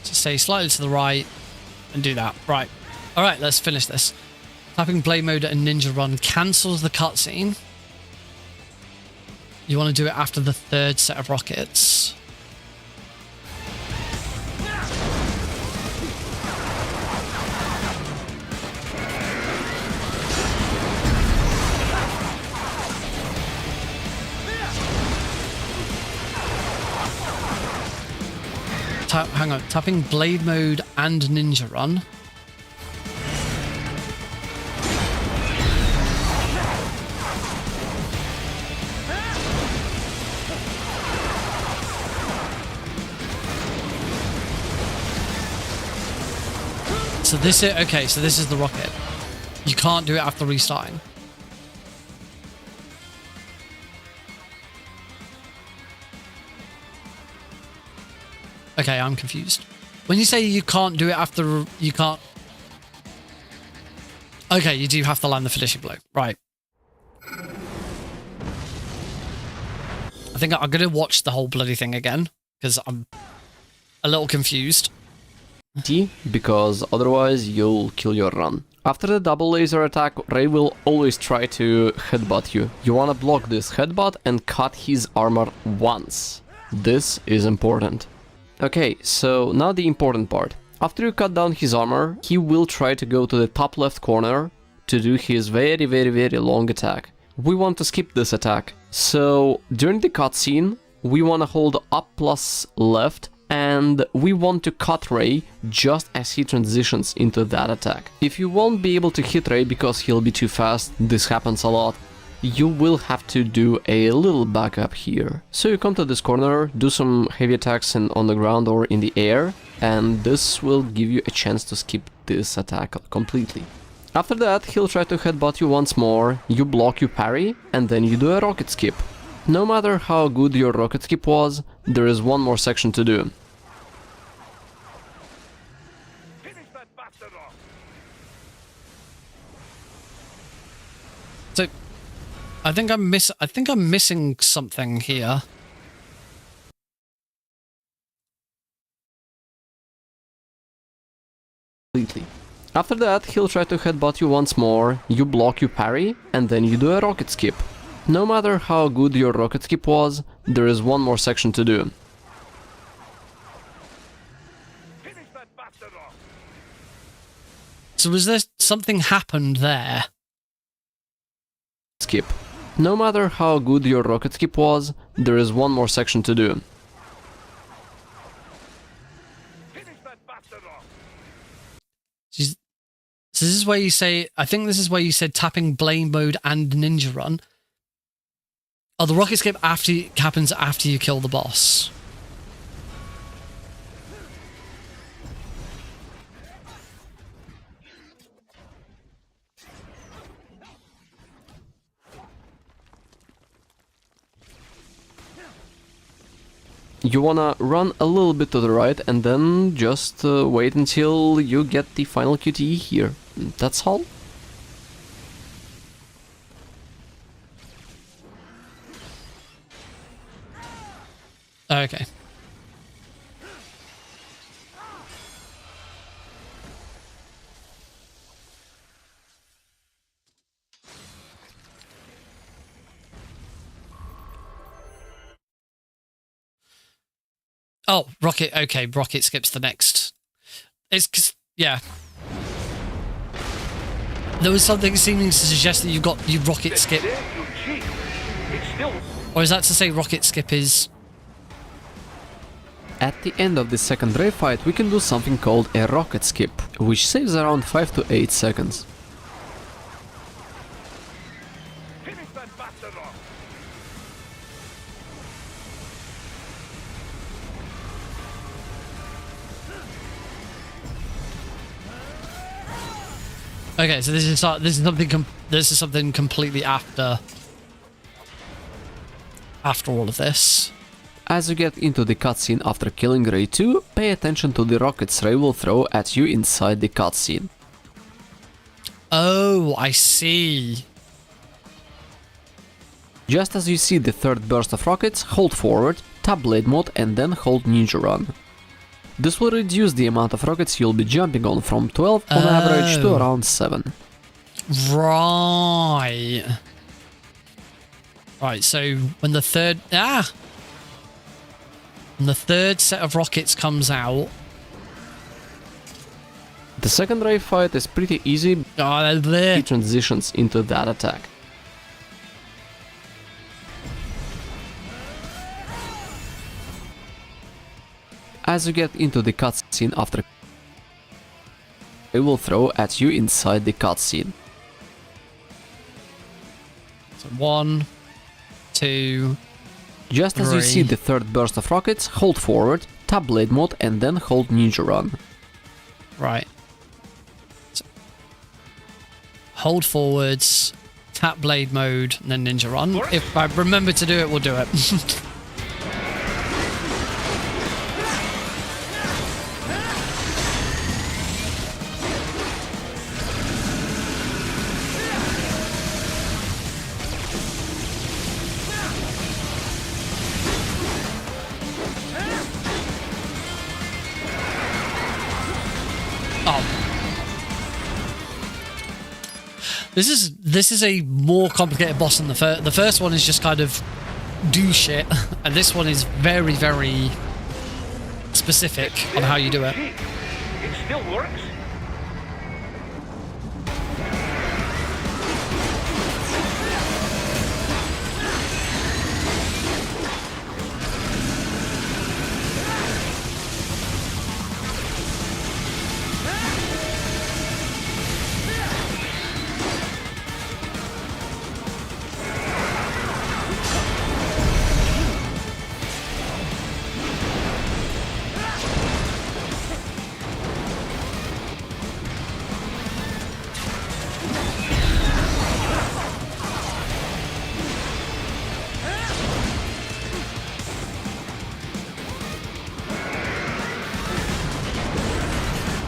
Just stay slightly to the right and do that. Right. Alright, let's finish this. Tapping Blade Mode and Ninja Run cancels the cutscene. You want to do it after the 3rd set of rockets. Hang on, tapping Blade Mode and Ninja Run. So this is okay. So this is the rocket. You can't do it after restarting. Okay, I'm confused. When you say you can't do it after, you can't. Okay, you do have to land the finishing blow, right? I think I'm gonna watch the whole bloody thing again because I'm a little confused. Because otherwise you'll kill your run. After the double laser attack, Ray will always try to headbutt you. You wanna block this headbutt and cut his armor once. This is important. Okay, so now the important part. After you cut down his armor, he will try to go to the top left corner to do his very long attack. We want to skip this attack. So during the cutscene, we want to hold up plus left and we want to cut Ray just as he transitions into that attack. If you won't be able to hit Ray because he'll be too fast, this happens a lot, you will have to do a little backup here. So you come to this corner, do some heavy attacks on the ground or in the air, and this will give you a chance to skip this attack completely. After that, he'll try to headbutt you once more, you block, you parry, and then you do a rocket skip. No matter how good your rocket skip was, there is one more section to do. So, I think I'm missing something here. Completely. After that, he'll try to headbutt you once more, you block, you parry, and then you do a rocket skip. No matter how good your rocket skip was, there is one more section to do. So was there something happened there? Skip. No matter how good your rocket skip was, there is one more section to do. So this is where you say, I think this is where you said tapping blade mode and ninja run. Oh, the rocket skip happens after you kill the boss. You wanna run a little bit to the right and then just wait until you get the final QTE here. That's all. Okay. Oh, rocket. Okay, rocket skips the next. It's yeah. There was something seeming to suggest that you rocket skip. Or is that to say rocket skip is... At the end of the second Ray fight, we can do something called a rocket skip, which saves around 5 to 8 seconds. Okay, so this is something completely after all of this. As you get into the cutscene after killing Ray 2, pay attention to the rockets Ray will throw at you inside the cutscene. Oh, I see. Just as you see the third burst of rockets, hold forward, tap blade mode and then hold ninja run. This will reduce the amount of rockets you'll be jumping on from 12 on average to around 7. Right. Right, so when the third... when the third set of rockets comes out... The second Ray fight is pretty easy. He transitions into that attack. As you get into the cutscene after, it will throw at you inside the cutscene. So 1, 2, Just as you see the third burst of rockets, hold forward, tap blade mode and then hold ninja run. Right. hold forwards, tap blade mode, and then ninja run. If I remember to do it, we'll do it. This is a more complicated boss than the first. The first one is just kind of do shit, and this one is very, very specific on how you do it. It still works?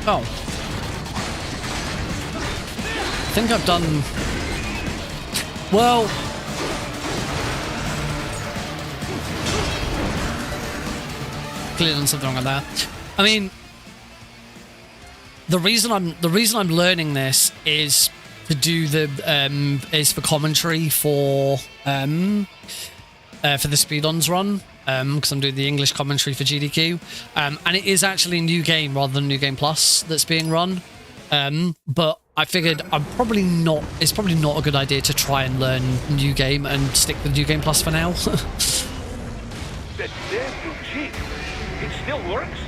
Oh. I think I've done... Well... Clearly done something wrong with that. I mean... The reason I'm learning this is to do the... is for commentary for the speedruns run. Because I'm doing the English commentary for GDQ, and it is actually a new game rather than New Game Plus that's being run. But I figured it's probably not a good idea to try and learn New Game and stick with New Game Plus for now. That damn new cheat. It still works?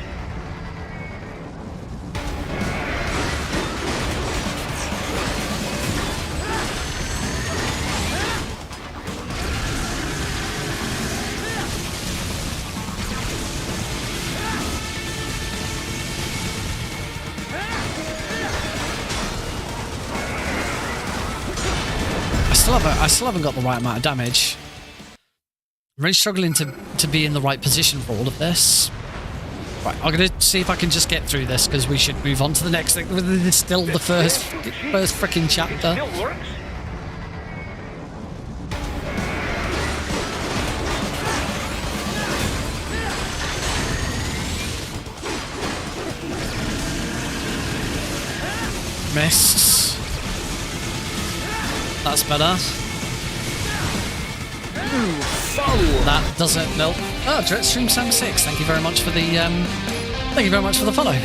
I still haven't got the right amount of damage. I'm really struggling to be in the right position for all of this. Right, I'm going to see if I can just get through this, because we should move on to the next thing. This is still the first freaking chapter. It still works? Missed. That's better. That doesn't nope. Oh, Stream Sam 6. Thank you very much for the follow.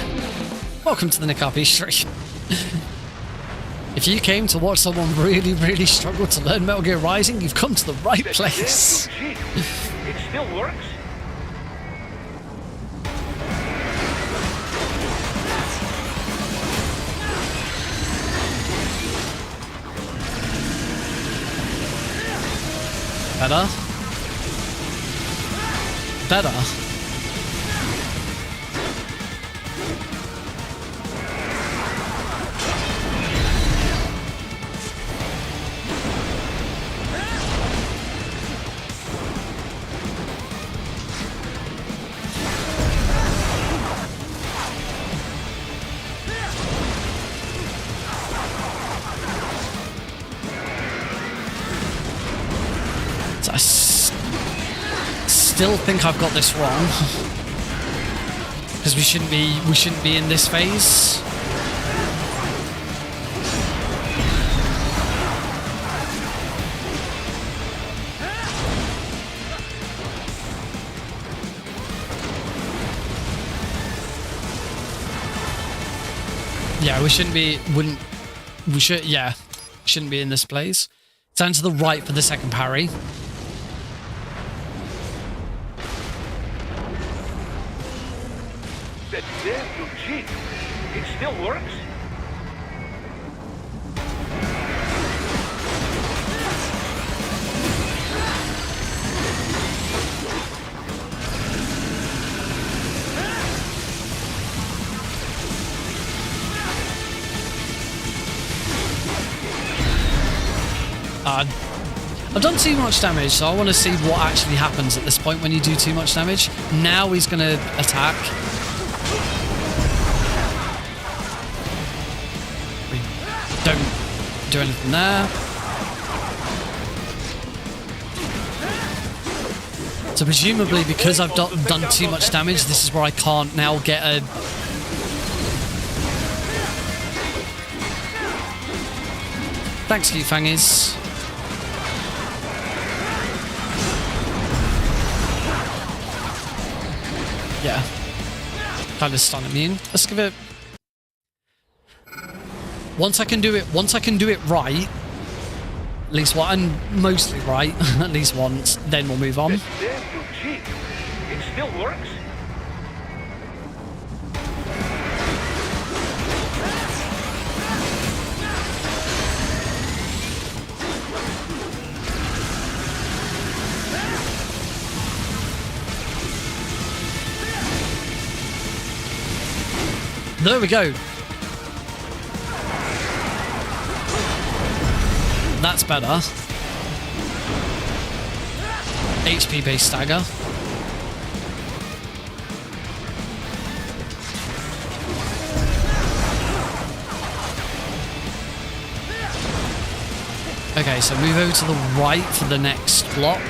Welcome to the Nick RP stream. If you came to watch someone really, really struggle to learn Metal Gear Rising, you've come to the right place. It still works? Better. Better. I still think I've got this wrong, because we shouldn't be in this phase. Yeah, we shouldn't be. Shouldn't be in this place. Turn to the right for the second parry. That damn new cheat. It still works? I've done too much damage, so I want to see what actually happens at this point when you do too much damage. Now he's going to attack. We don't do anything there. So presumably, because I've done too much damage, this is where I can't now get a... Thanks, you fangies. Yeah. Kind of stun immune. Let's give it... Once I can do it right, at least one, and mostly right, at least once, then we'll move on. It still works. There we go. That's better. HP based stagger. Okay, so move over to the right for the next block.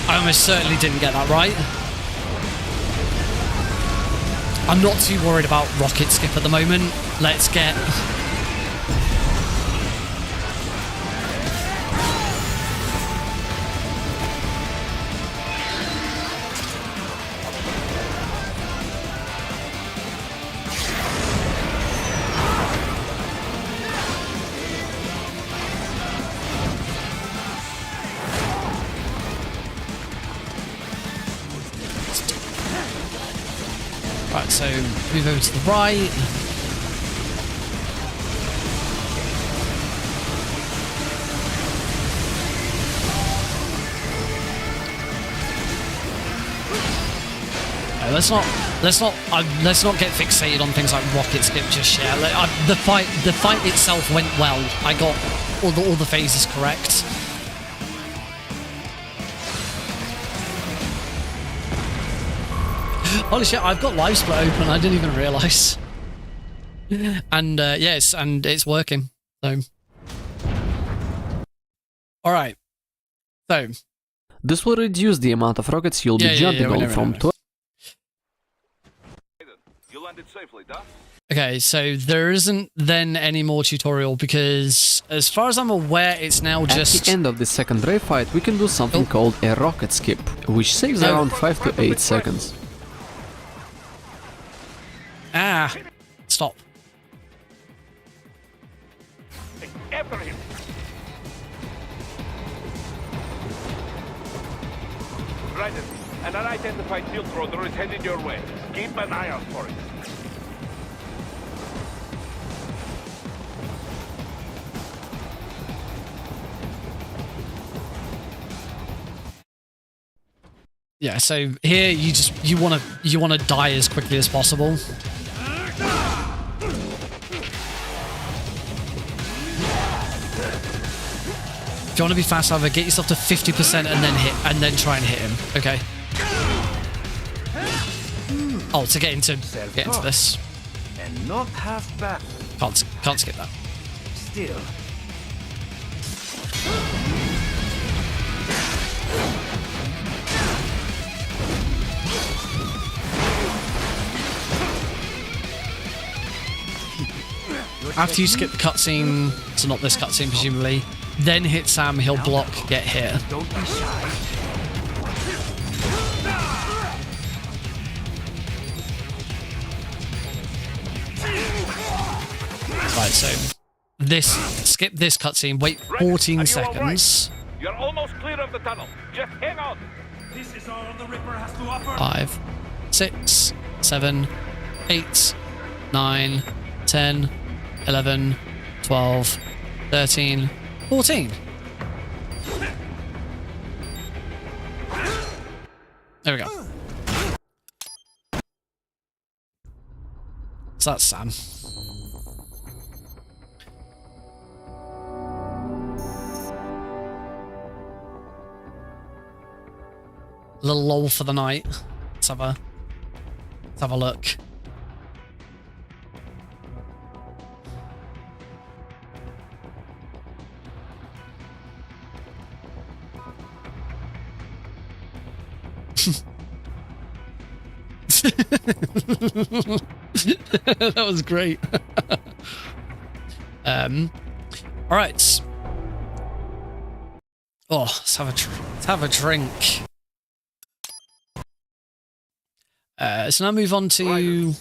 I almost certainly didn't get that right. I'm not too worried about rocket skip at the moment. Let's get... Right, so move over to the right. No, let's not get fixated on things like rocket skip just yet. The fight itself went well. I got all the phases correct. Holy shit, I've got live split open, I didn't even realise. And yes, and it's working. So alright. So this will reduce the amount of rockets you'll be jumping on from 12. You landed safely, Duff? Okay, so there isn't then any more tutorial because as far as I'm aware it's now just... At the end of the second ray fight we can do something called a rocket skip, which saves around 5 to 8 seconds. Ah, stop. After him. Right, an unidentified field rotor is headed your way. Keep an eye out for it. Yeah, so here you wanna die as quickly as possible. If you want to be fast, either get yourself to 50% and then try and hit him. Okay. Oh, to get into this. And not half bad. Can't skip that. Still. After you skip the cutscene, so not this cutscene presumably, then hit Sam, he'll block, get hit. Don't be shy. Right, so skip this cutscene, wait 14 seconds. Right? You're almost clear of the tunnel. Just hang on. This is all the Ripper has to offer. 5, 6, 7, 8, 9, 10, 11, 12, 13, 14. There we go. So that's Sam. A little lull for the night. Let's have a look. That was great. All right. Oh, let's have a drink. So now move on to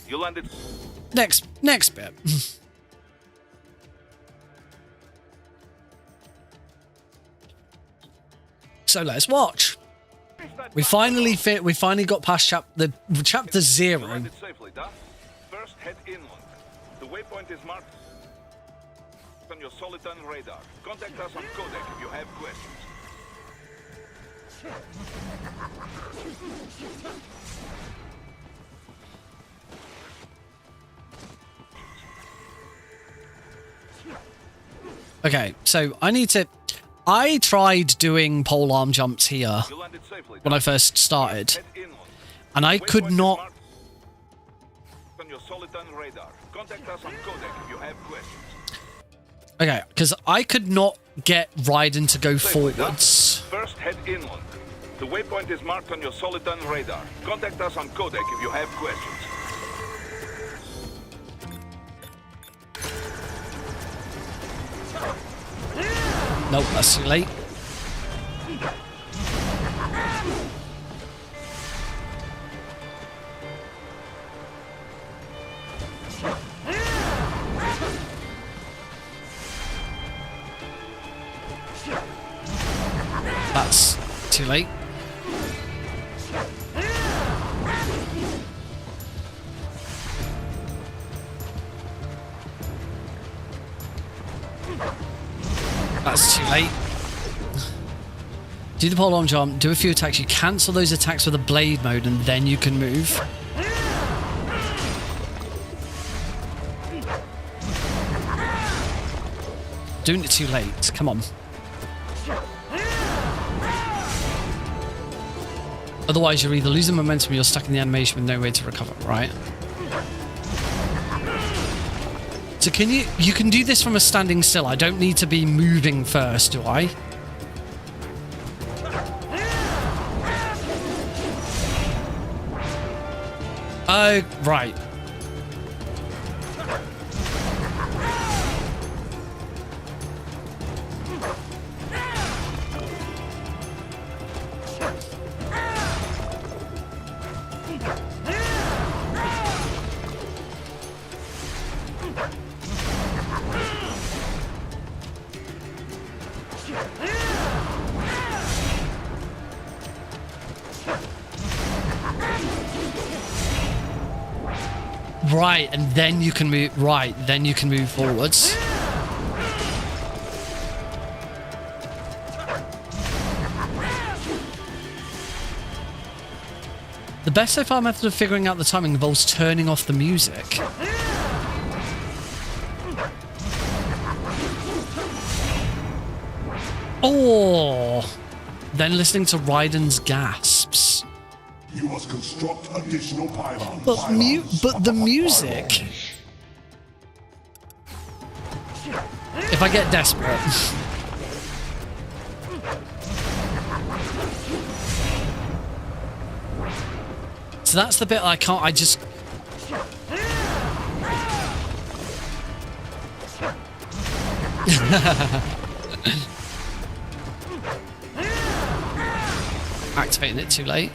next bit. So let's watch. We finally got past chapter 0. First, head inland. The waypoint is marked on your Soliton radar. Contact us on codec if you have questions. Okay, so I tried doing polearm jumps here when I first started, and I could not. Okay, because I could not get Raiden to go forwards. First, head inland. The waypoint is marked on your Soliton radar. Contact us on codec if you have questions. Nope, that's too late. That's too late. That's too late. Do the polearm jump, do a few attacks. You cancel those attacks with a blade mode and then you can move. Doing it too late. Come on. Otherwise, you're either losing momentum or you're stuck in the animation with no way to recover, right? So you can do this from a standing still. I don't need to be moving first, do I? Oh, right. Right, and then you can move. Right, then you can move forwards. The best so far method of figuring out the timing involves turning off the music. Oh, then listening to Raiden's gasps. You must construct additional pylons. But the music. If I get desperate. So that's the bit I can't. I just. Activating it too late.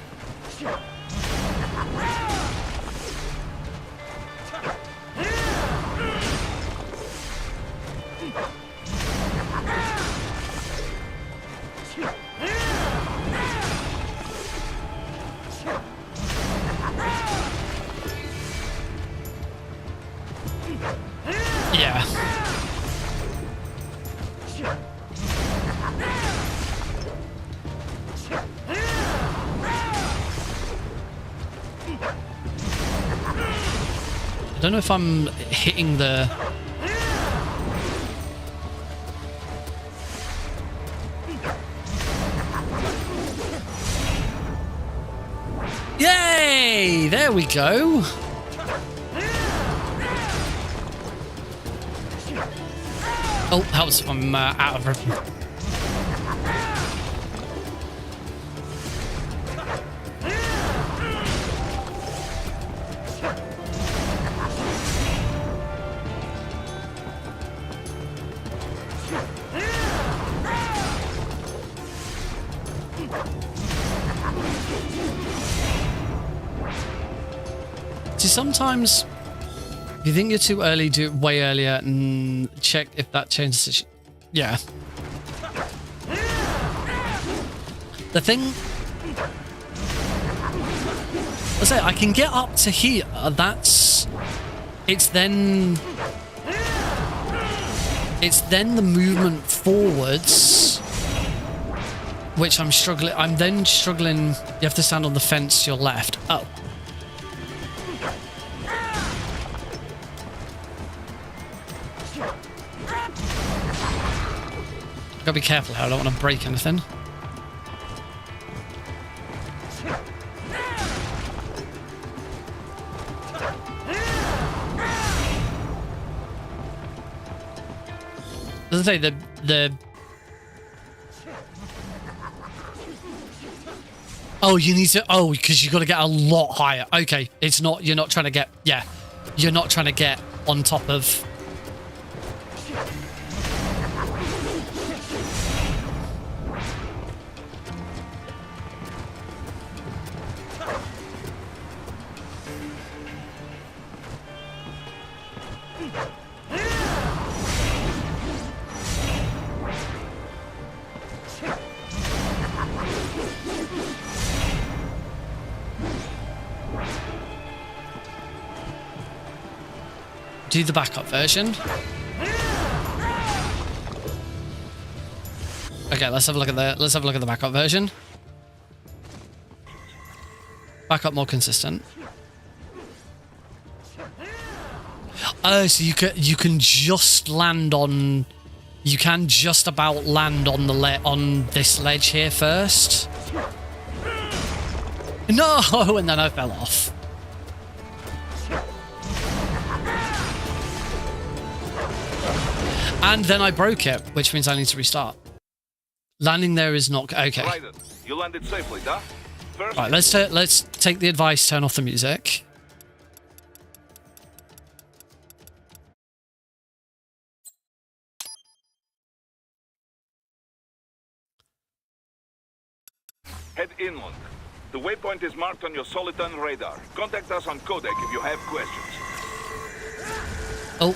don't know if I'm hitting the... Yay! There we go. Oh, helps if I'm out of rhythm. See, sometimes if you think you're too early, do it way earlier and check if that changes. Yeah. The thing... Let's say I can get up to here. That's... It's then the movement forwards, which I'm struggling. I'm then struggling. You have to stand on the fence to your left. Oh. Gotta be careful here, I don't want to break anything. As I say, the... Oh, you need to... Oh, because you got to get a lot higher. Okay, it's not... You're not trying to get... Yeah. You're not trying to get on top of... Do the backup version. Okay, let's have a look at the backup version. Backup more consistent. Oh, so you can just land on... You can just about land on the on this ledge here first. No, and then I fell off. And then I broke it, which means I need to restart. Landing there is not okay. Right, you landed safely, huh? First, right, let's take the advice. Turn off the music. head inland. The waypoint is marked on your Soliton radar. Contact us on codec if you have questions. Oh.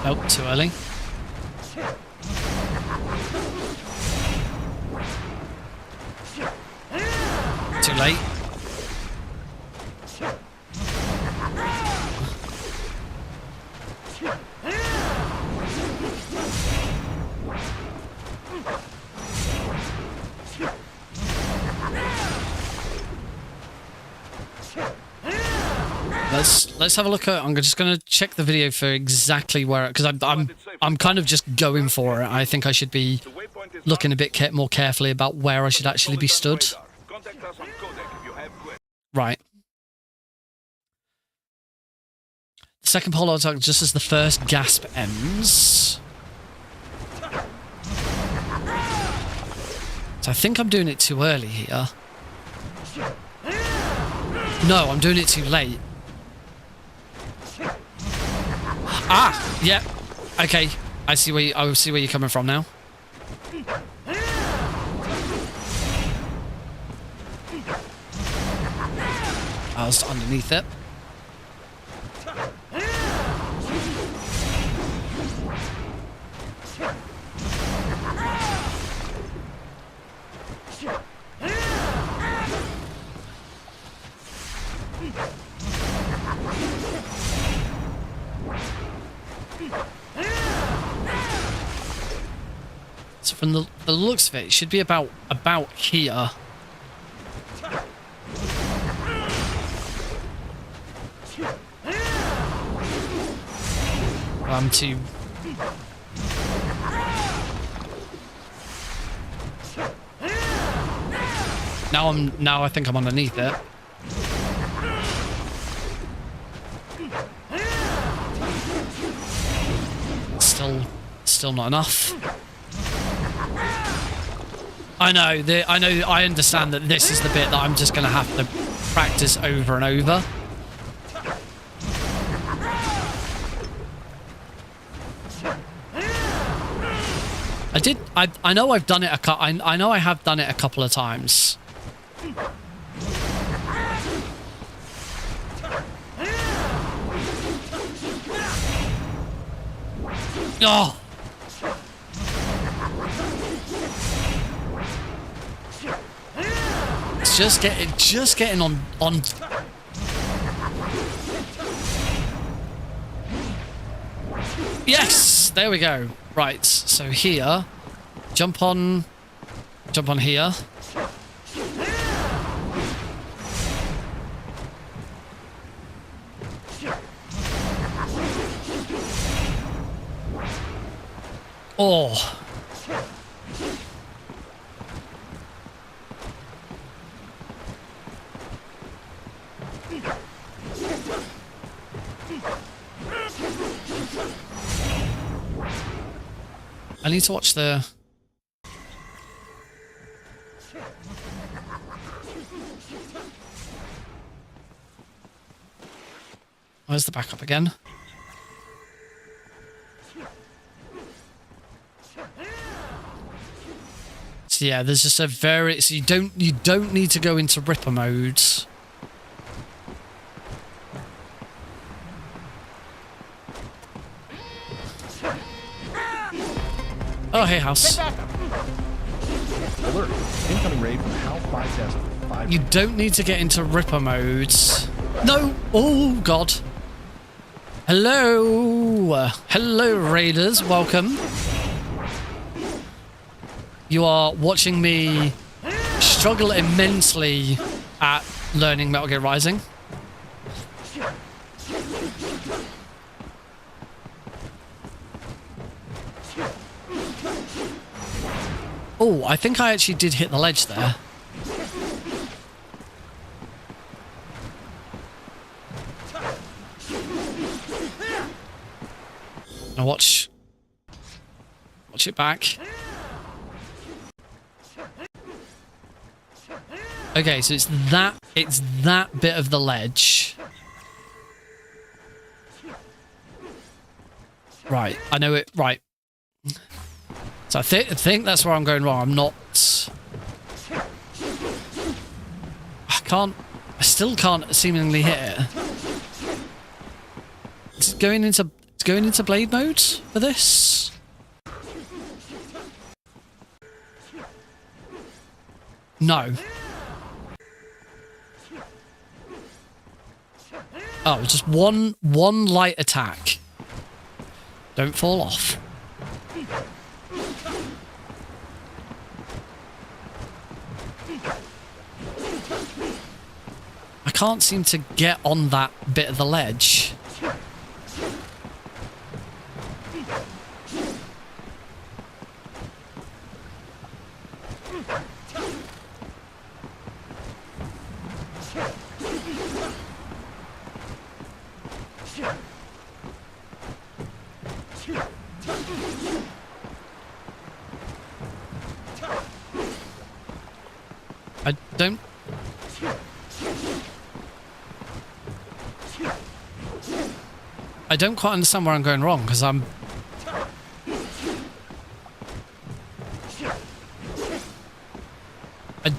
Oh, too early. Too late. Let's have a look at. I'm just going to check the video for exactly where, because I'm kind of just going for it. I think I should be looking a bit more carefully about where I should actually be stood. Right. The second pole attack just as the first gasp ends. So I think I'm doing it too early here. No, I'm doing it too late. Ah, yeah. Okay, I see where you're coming from now. I was underneath it. So from the looks of it, it should be about here. To now I think I'm underneath it. Still not enough. I understand that this is the bit that I'm just going to have to practice over and over. I know I've done it I know I have done it a couple of times. Oh. It's just getting on. Yes, there we go. Right, so here, jump on here. Oh. I need to watch the... Where's the backup again? So yeah, there's just a very... So you don't need to go into Ripper mode. Oh, hey, house. Alert. Incoming raid from HAL 5005. You don't need to get into Ripper mode. No! Oh, God. Hello! Hello, raiders. Welcome. You are watching me struggle immensely at learning Metal Gear Rising. Oh, I think I actually did hit the ledge there. Now watch it back. Okay, so it's that bit of the ledge. Right, I know it. Right. So I think that's where I'm going wrong. I'm not... I still can't seemingly hit it. It's going into blade mode for this. No. Oh, just one light attack. Don't fall off. I can't seem to get on that bit of the ledge. I don't quite understand where I'm going wrong, because I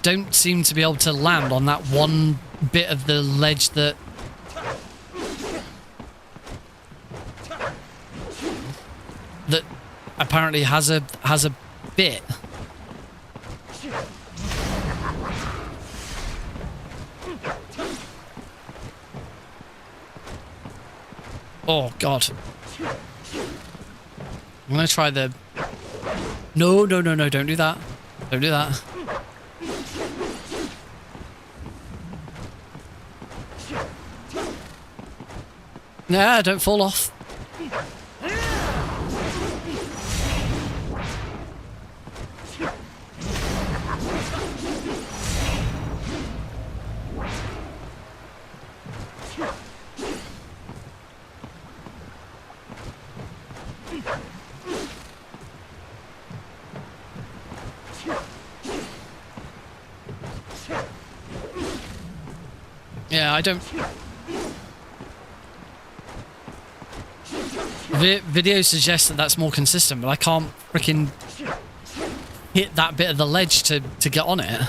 don't seem to be able to land on that one bit of the ledge that... that apparently has a bit. Oh, God. I'm gonna try the... No, no, no, no, don't do that. Don't do that. Nah, don't fall off. Yeah, I don't... Video suggests that that's more consistent, but I can't freaking hit that bit of the ledge to get on it.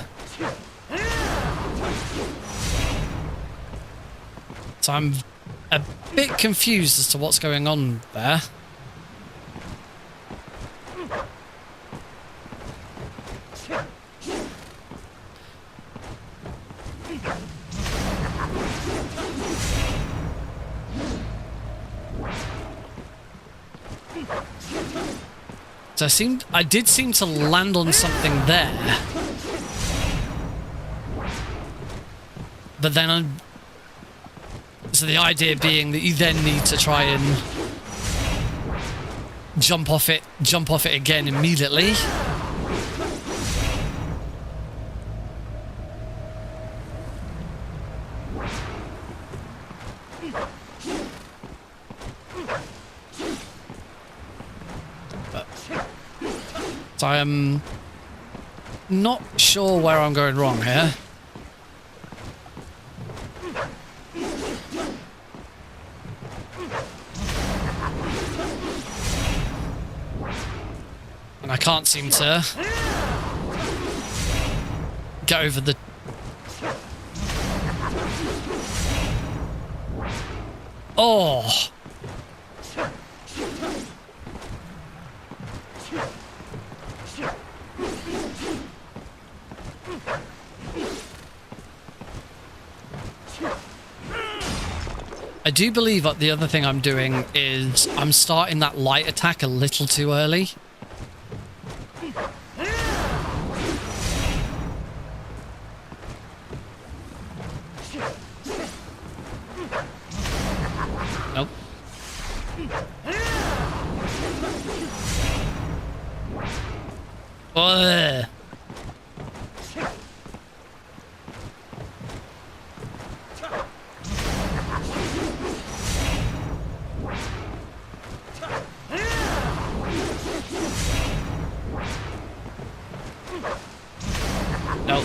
So I'm a bit confused as to what's going on there. So I did seem to land on something there. But then so the idea being that you then need to try and jump off it again immediately. So I'm not sure where I'm going wrong here. And I can't seem to get over the... Oh! I do believe that the other thing I'm doing is I'm starting that light attack a little too early. Nope. Ugh. Nope.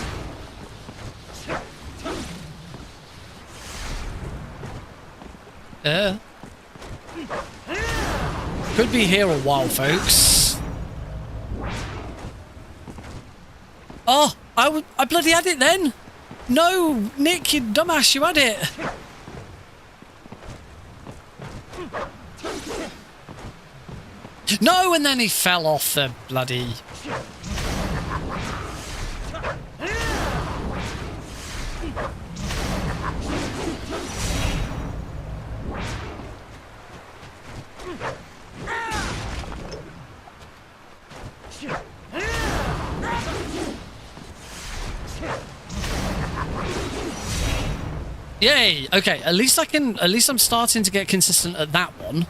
Could be here a while, folks. Oh, I bloody had it then. No, Nick, you dumbass, you had it. No, and then he fell off the bloody... Yay! Okay, at least I'm starting to get consistent at that one.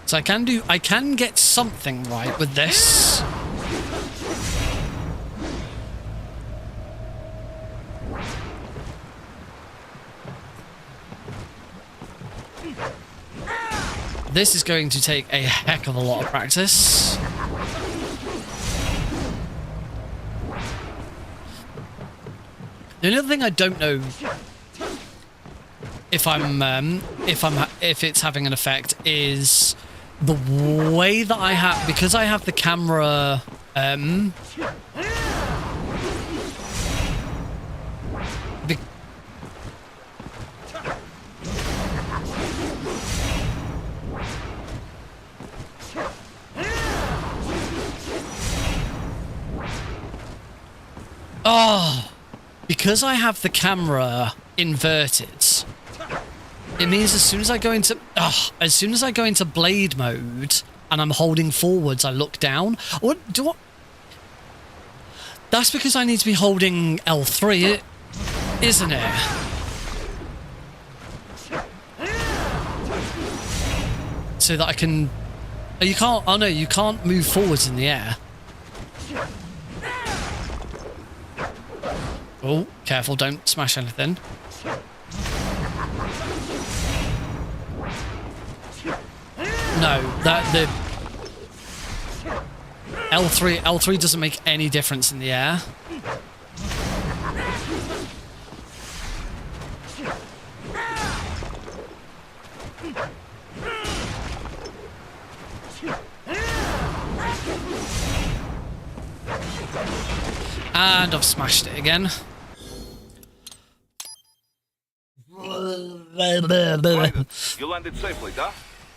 So I can get something right with this. This is going to take a heck of a lot of practice. The only other thing I don't know if it's having an effect is the way that I have, because I have the camera Oh, because I have the camera inverted, it means as soon as I go into blade mode and I'm holding forwards, I look down. That's because I need to be holding L3, isn't it? So that I can... You can't... Oh no, you can't move forwards in the air. Oh, careful, don't smash anything. No, the L3 doesn't make any difference in the air. And I've smashed it again. You landed safely, huh?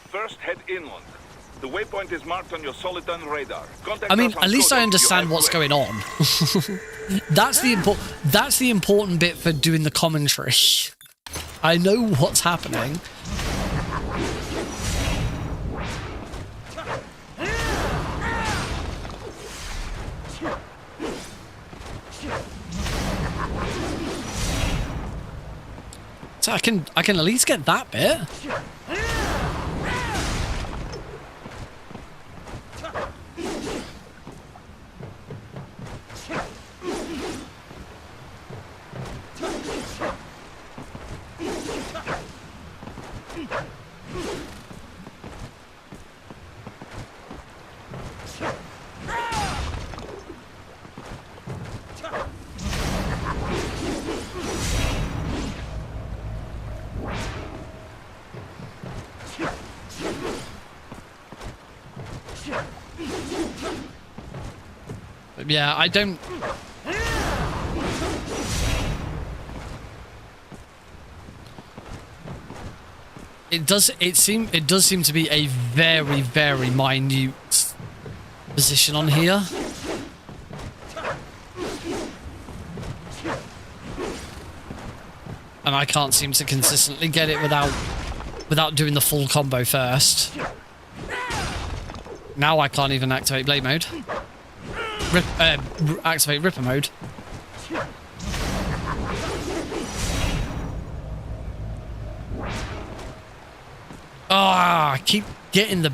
First, head inland. The waypoint is marked on your Soliton radar. I mean, at least I understand what's going on. That's the important bit for doing the commentary. I know what's happening. So I can at least get that bit. Yeah, I don't... It does seem to be a very, very minute position on here. And I can't seem to consistently get it without doing the full combo first. Now I can't even activate blade mode. Activate Ripper mode. Ah, I keep getting the...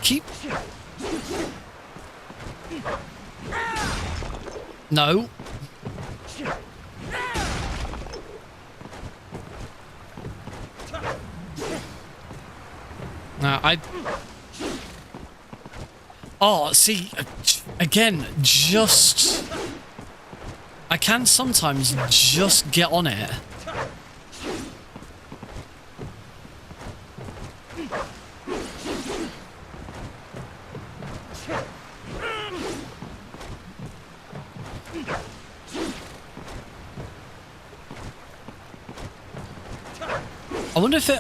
Keep... No. No, Oh, see, again, just... I can sometimes just get on it.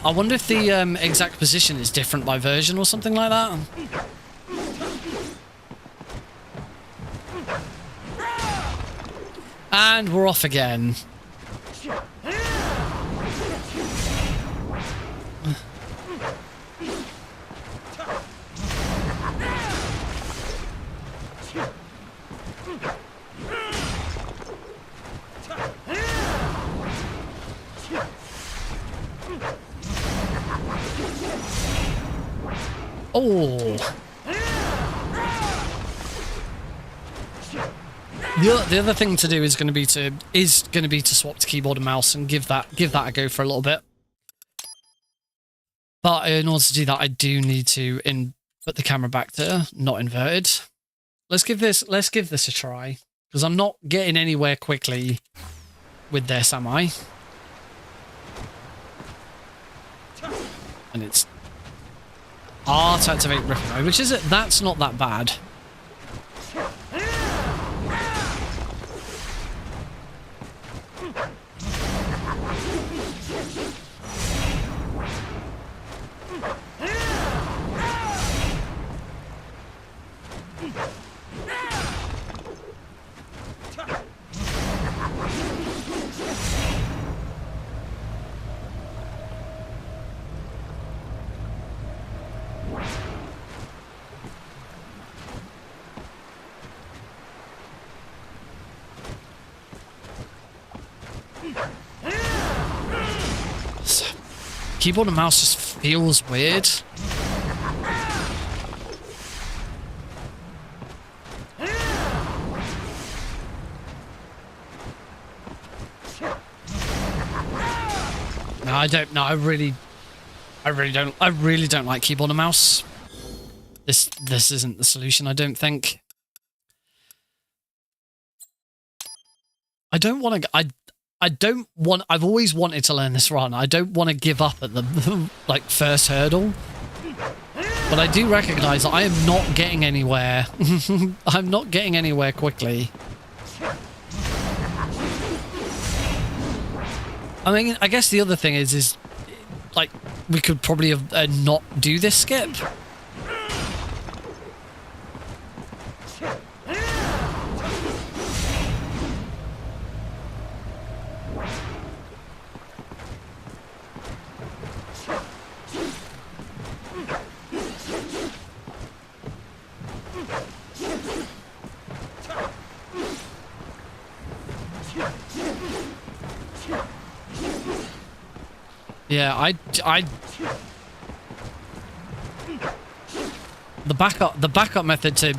I wonder if the exact position is different by version or something like that. And we're off again. Oh. The other thing to do is going to be to swap to keyboard and mouse and give that a go for a little bit. But in order to do that, I do need to put the camera back to not inverted. Let's give this a try, because I'm not getting anywhere quickly with this, am I? And it's R to activate Ripple Mode, which is it? That's not that bad. Keyboard and mouse just feels weird. No, I don't. No, I really don't like keyboard and mouse. This isn't the solution, I don't think. I don't want to. I don't want. I've always wanted to learn this run. I don't want to give up at the like first hurdle. But I do recognize that I am not getting anywhere. I'm not getting anywhere quickly. I mean, I guess the other thing is like we could probably have not do this skip. Yeah, the backup method to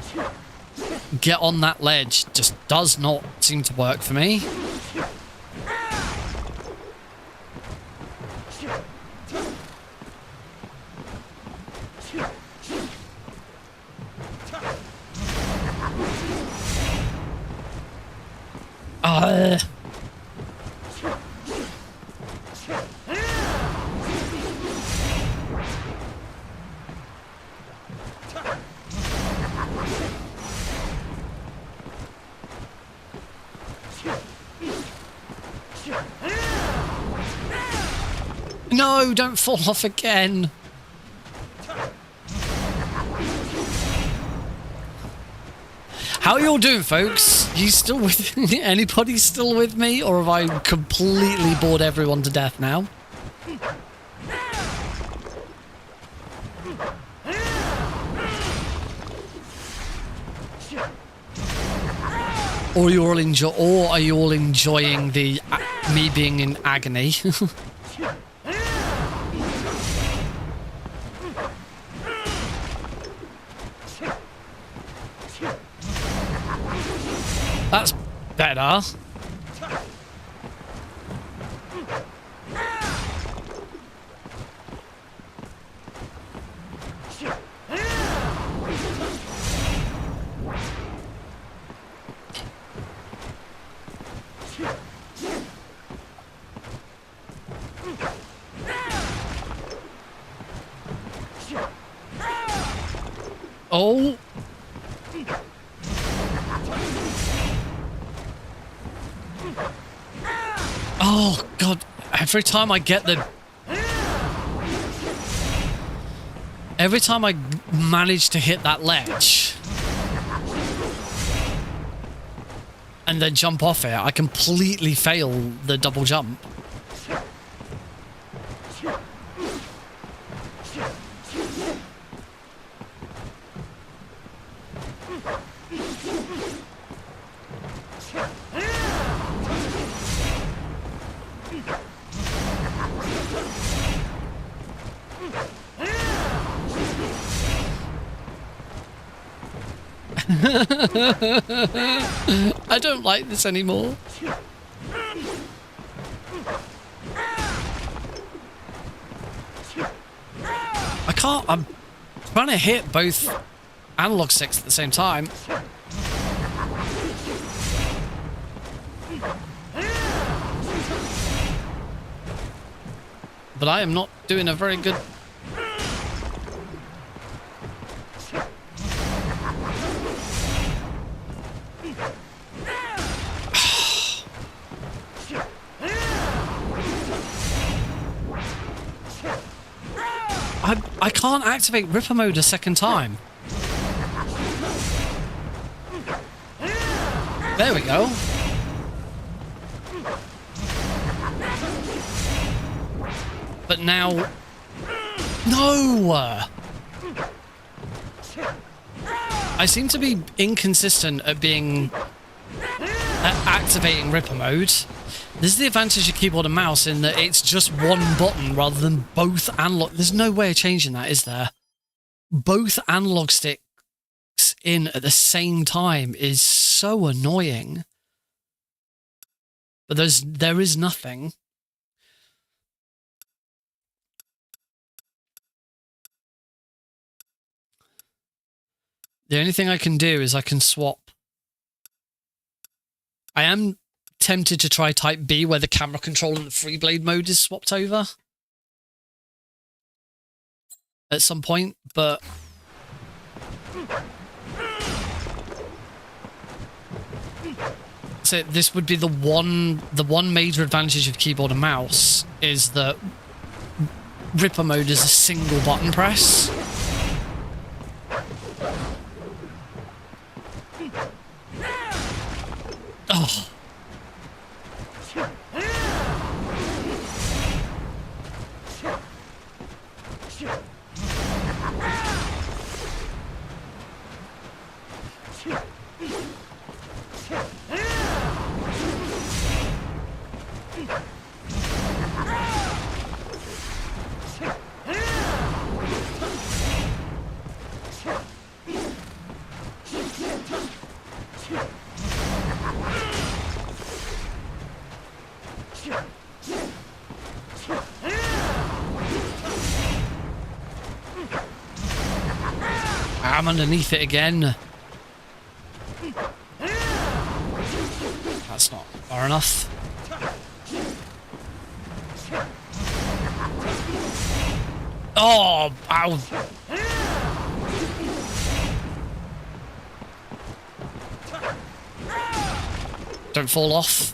get on that ledge just does not seem to work for me. No, don't fall off again. How are you all doing, folks? You still with me? Anybody still with me? Or have I completely bored everyone to death now? Or are you all enjoying the me being in agony? That's better. Oh. Oh, God. Every time I get the... Every time I manage to hit that ledge and then jump off it, I completely fail the double jump. I don't like this anymore. I can't. I'm trying to hit both analog sticks at the same time. But I am not doing a very good I can't activate Ripper mode a second time. There we go. But now... No! I seem to be inconsistent at being... at activating Ripper mode. This is the advantage of keyboard and mouse in that it's just one button rather than both analog... There's no way of changing that, is there? Both analog sticks in at the same time is so annoying. But there is nothing. The only thing I can do is I can swap. I am tempted to try type B where the camera control and the free blade mode is swapped over at some point, but so this would be the one major advantage of keyboard and mouse is that Ripper mode is a single button press. Oh. I'm underneath it again. That's not far enough. Oh, ow. Don't fall off.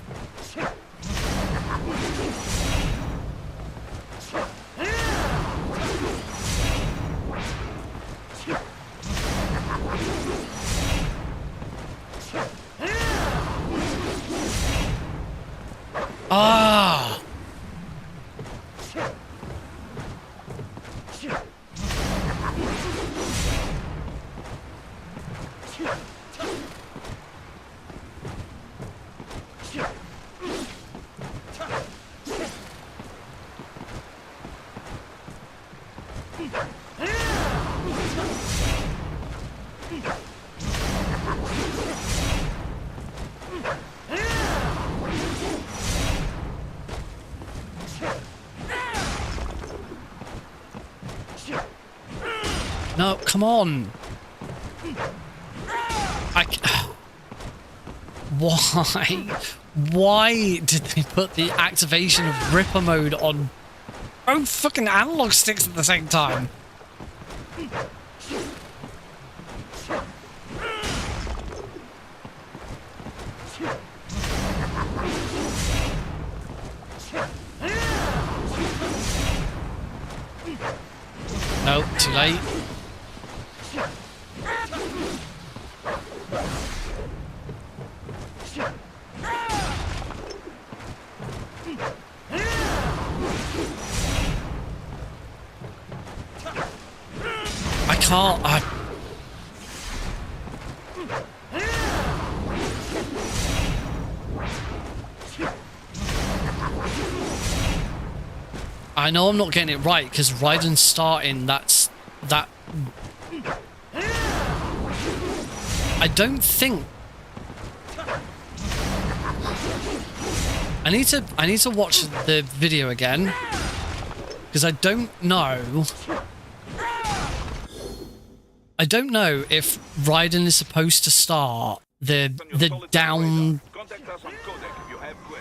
Ah! No, come on. Why? Why did they put the activation of Ripper mode on both fucking analog sticks at the same time? Nope, too late. I can't. I know I'm not getting it right because Raiden's starting. That. I don't think. I need to watch the video again because I don't know. I don't know if Raiden is supposed to start the down.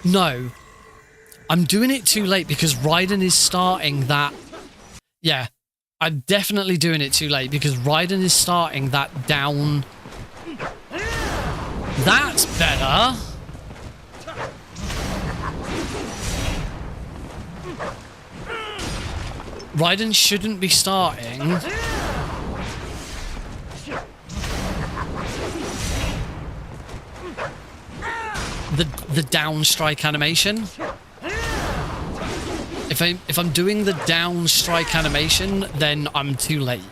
No. I'm doing it too late because Raiden is starting that. Yeah. I'm definitely doing it too late because Raiden is starting that down. That's better. Raiden shouldn't be starting the down strike animation. If I'm doing the down strike animation, then I'm too late.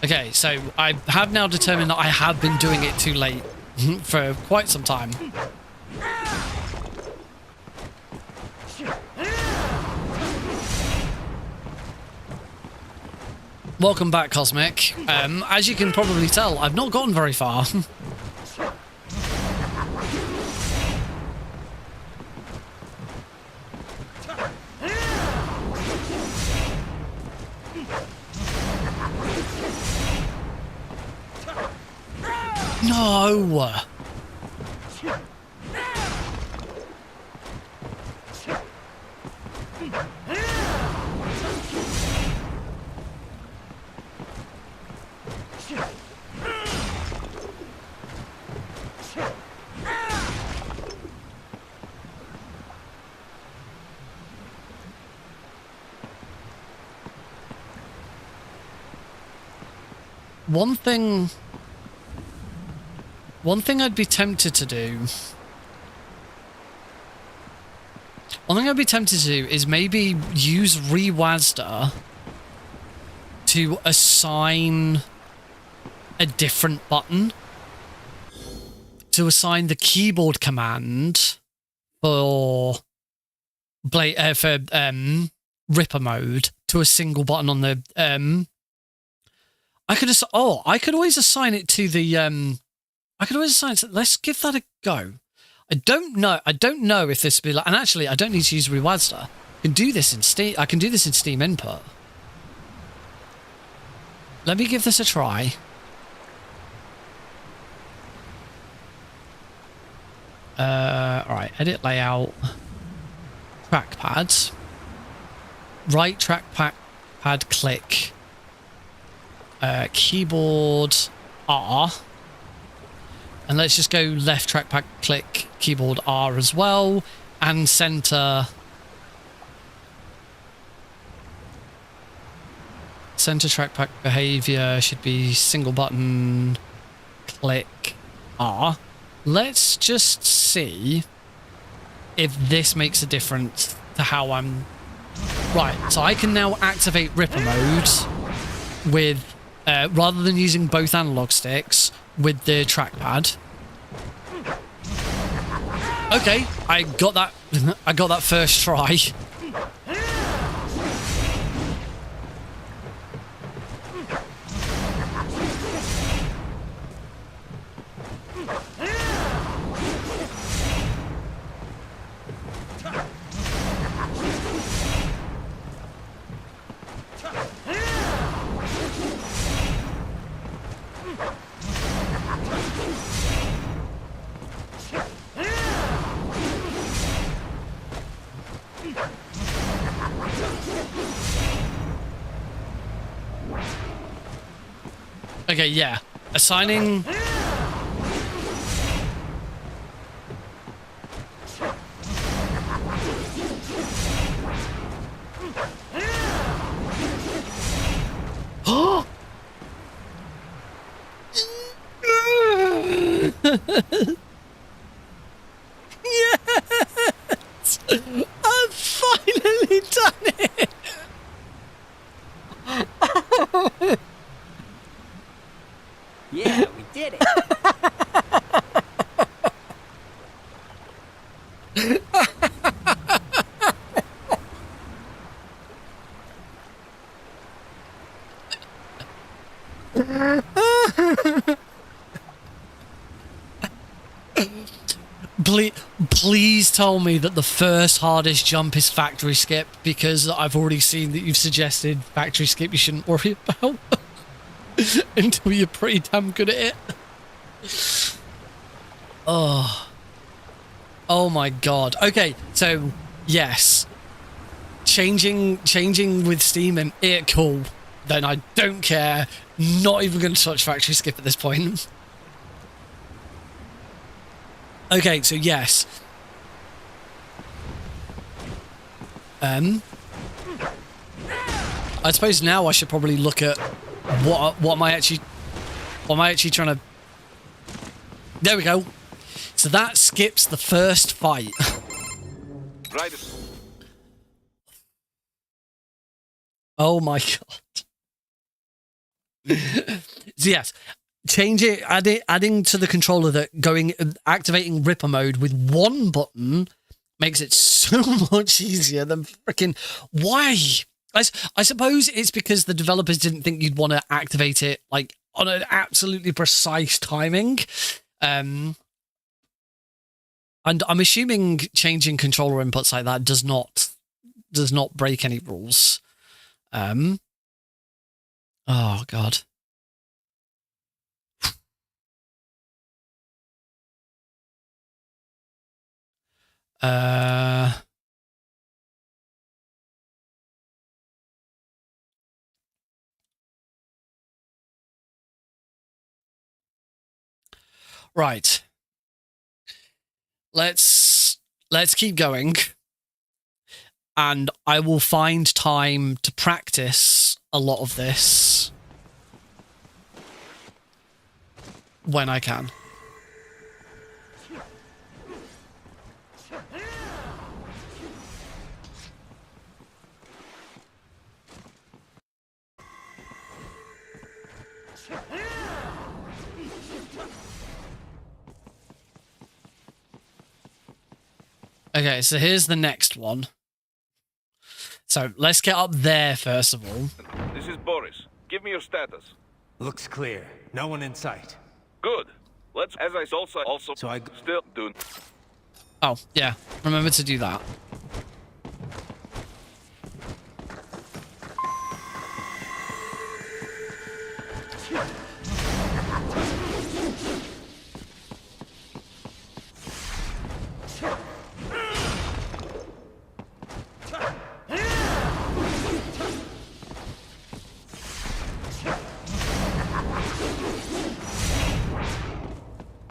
Okay, so I have now determined that I have been doing it too late for quite some time. Welcome back, Cosmic. As you can probably tell, I've not gotten very far. No! One thing I'd be tempted to do... One thing I'd be tempted to do is maybe use Rewazda to assign a different button. To assign the keyboard command for Ripper mode to a single button on the... I could always assign it to the... I could always assign it to... Let's give that a go. I don't know if this would be like... And actually, I don't need to use Rewazda. I can do this in Steam. I can do this in Steam Input. Let me give this a try. Alright, edit layout. Trackpad. Right trackpad click. Keyboard R. And let's just go left trackpad click, keyboard R as well. And center. Center trackpad behavior should be single button click R. Let's just see if this makes a difference to how I'm... Right, so I can now activate Ripper mode with, rather than using both analog sticks, with the trackpad. Okay, I got that first try. Okay, yeah. Assigning... Oh! Yes! I've finally done it! Yeah, we did it. Please tell me that the first hardest jump is factory skip, because I've already seen that you've suggested factory skip you shouldn't worry about until you're pretty damn good at it. Oh my god. Okay, so yes, changing with Steam and cool. Then I don't care. Not even going to touch factory skip at this point. Okay, so yes. I suppose now I should probably look at what am I actually trying to... There we go. So that skips the first fight. Right. Oh my god. So yes, change it, adding to the controller that activating Ripper mode with one button makes it so much easier than freaking... Why? I suppose it's because the developers didn't think you'd want to activate it like on an absolutely precise timing. And I'm assuming changing controller inputs like that does not break any rules. Oh god. Right. Let's keep going. And I will find time to practice a lot of this when I can. Okay, so here's the next one. So let's get up there first of all. This is Boris. Give me your status. Looks clear. No one in sight. Good. Let's, as I also So I still do. Oh, yeah. Remember to do that.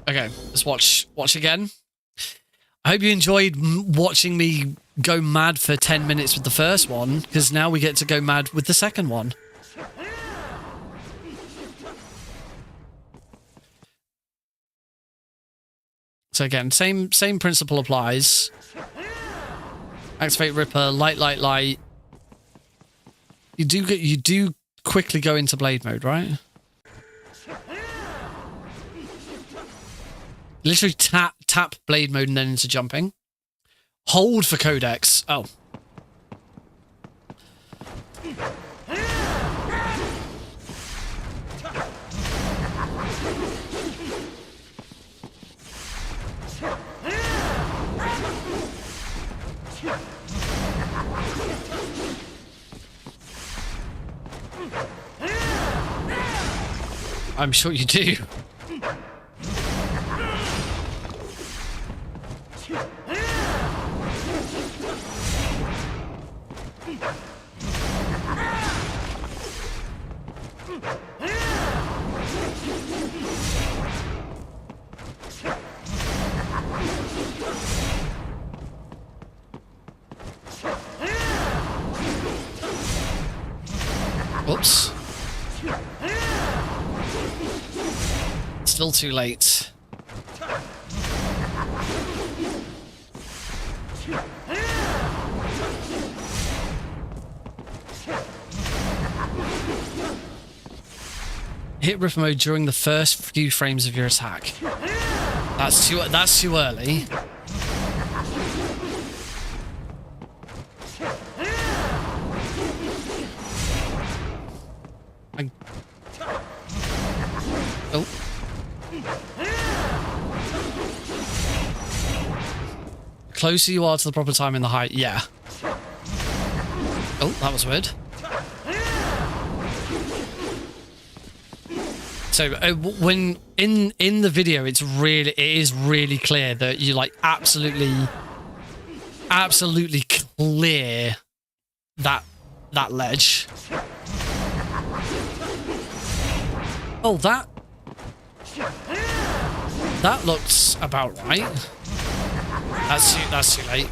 Okay, let's watch again. I hope you enjoyed watching me go mad for 10 minutes with the first one, because now we get to go mad with the second one. So again, same principle applies. Activate Ripper, light. You do quickly go into blade mode, right? Literally tap blade mode and then into jumping. Hold for codex. Oh. I'm sure you do. Oops. Still too late. Hit Ripper mode during the first few frames of your attack. That's too early. Oh. The closer you are to the proper time in the height, yeah. Oh, that was weird. So when in the video, it is really clear that you like absolutely clear that ledge. Oh, that. That looks about right. That's too late.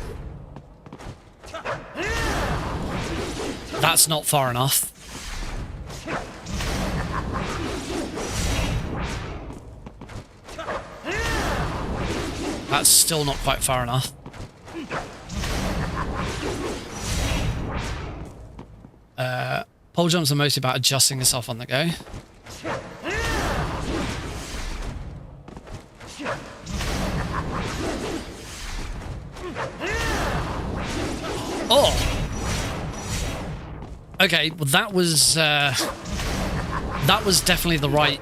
That's not far enough. That's still not quite far enough. Pole jumps are mostly about adjusting yourself on the go. Oh! Okay, well that was definitely the right...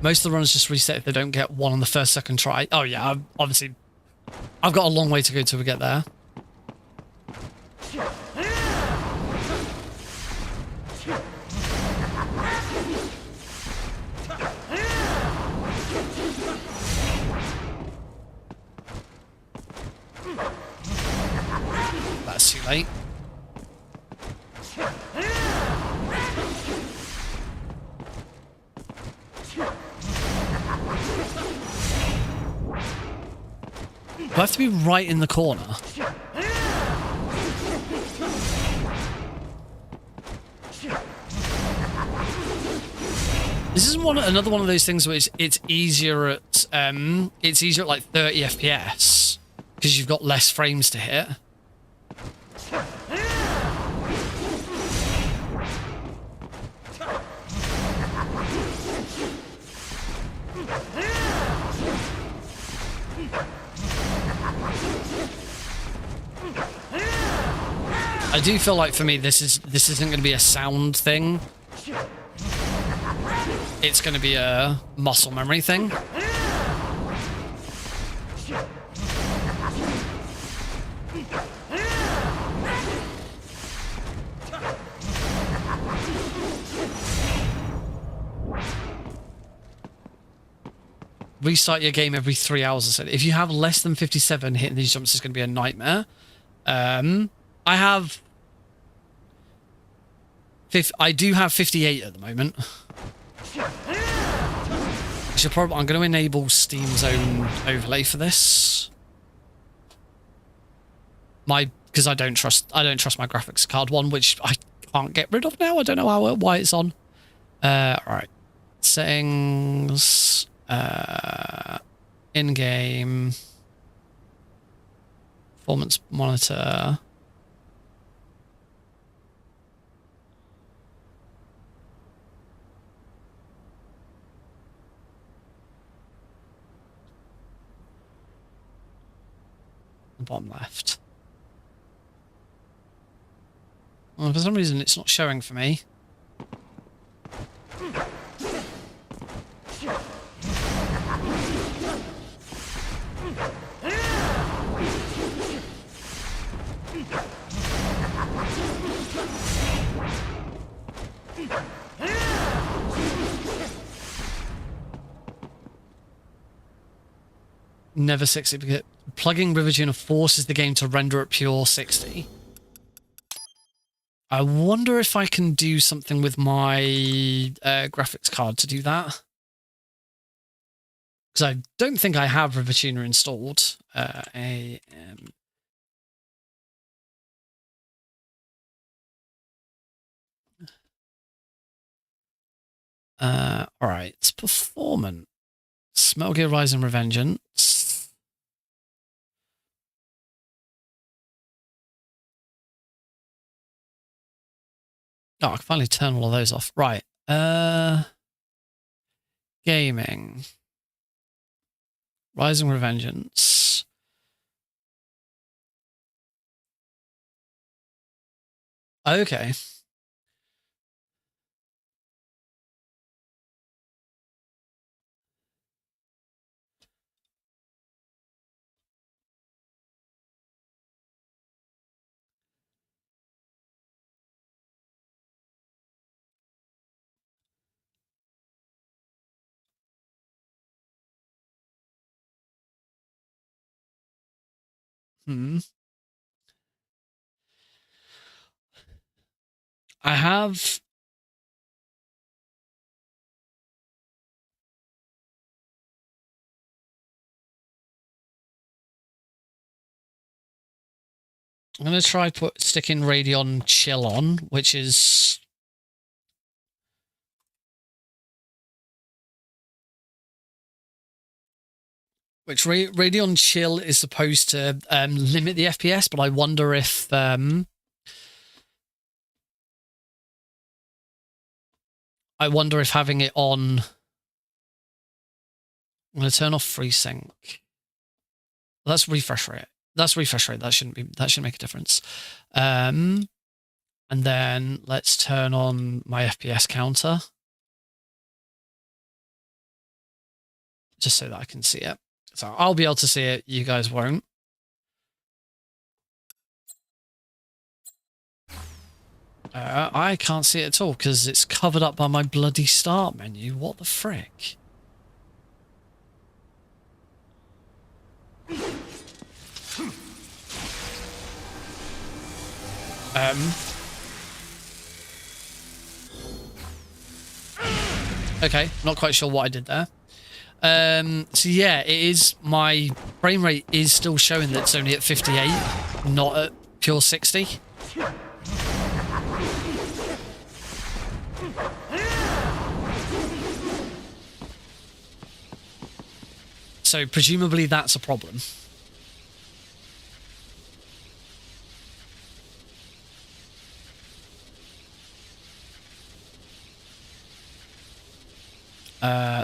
Most of the runs just reset if they don't get one on the first, second try. Oh yeah, obviously, I've got a long way to go till we get there. That's too late. Do I have to be right in the corner? This is another one of those things where it's easier at like 30 FPS because you've got less frames to hit. I do feel like for me this isn't going to be a sound thing. It's going to be a muscle memory thing. Restart your game every 3 hours or so. If you have less than 57, hitting these jumps is going to be a nightmare. I do have 58 at the moment. I'm going to enable Steam Zone overlay for this. Because I don't trust my graphics card one, which I can't get rid of now. I don't know why it's on. All right, settings, in-game, performance monitor. Bottom left. Well, for some reason it's not showing for me. Never 60 because plugging Rivertuna forces the game to render at pure 60. I wonder if I can do something with my graphics card to do that. Because I don't think I have Rivertuna installed. Alright, performance. Metal Gear Rising Revengeance. Oh, I can finally turn all of those off. Right. Gaming. Rising Revengeance. Okay. I have... I'm going to try sticking Radeon Chill on, which is... Which Radeon Chill is supposed to limit the FPS, but I wonder if... I wonder if having it on... I'm going to turn off FreeSync. That's refresh rate. That's refresh rate. That shouldn't make a difference. And then let's turn on my FPS counter. Just so that I can see it. So I'll be able to see it. You guys won't. I can't see it at all because it's covered up by my bloody start menu. What the frick? Okay, not quite sure what I did there. So yeah, it is, my frame rate is still showing that it's only at 58, not at pure 60. So presumably that's a problem.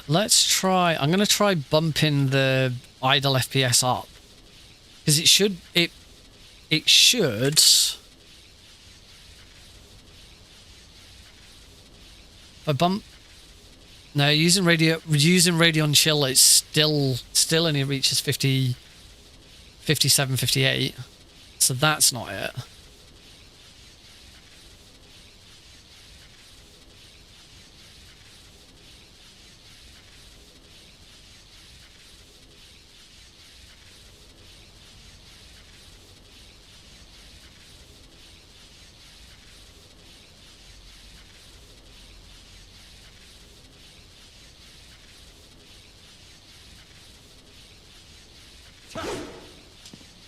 Let's try, I'm going to try bumping the idle FPS up. Because it should, if I bump, no, using Radeon Chill, it's still only reaches 50, 57, 58. So that's not it.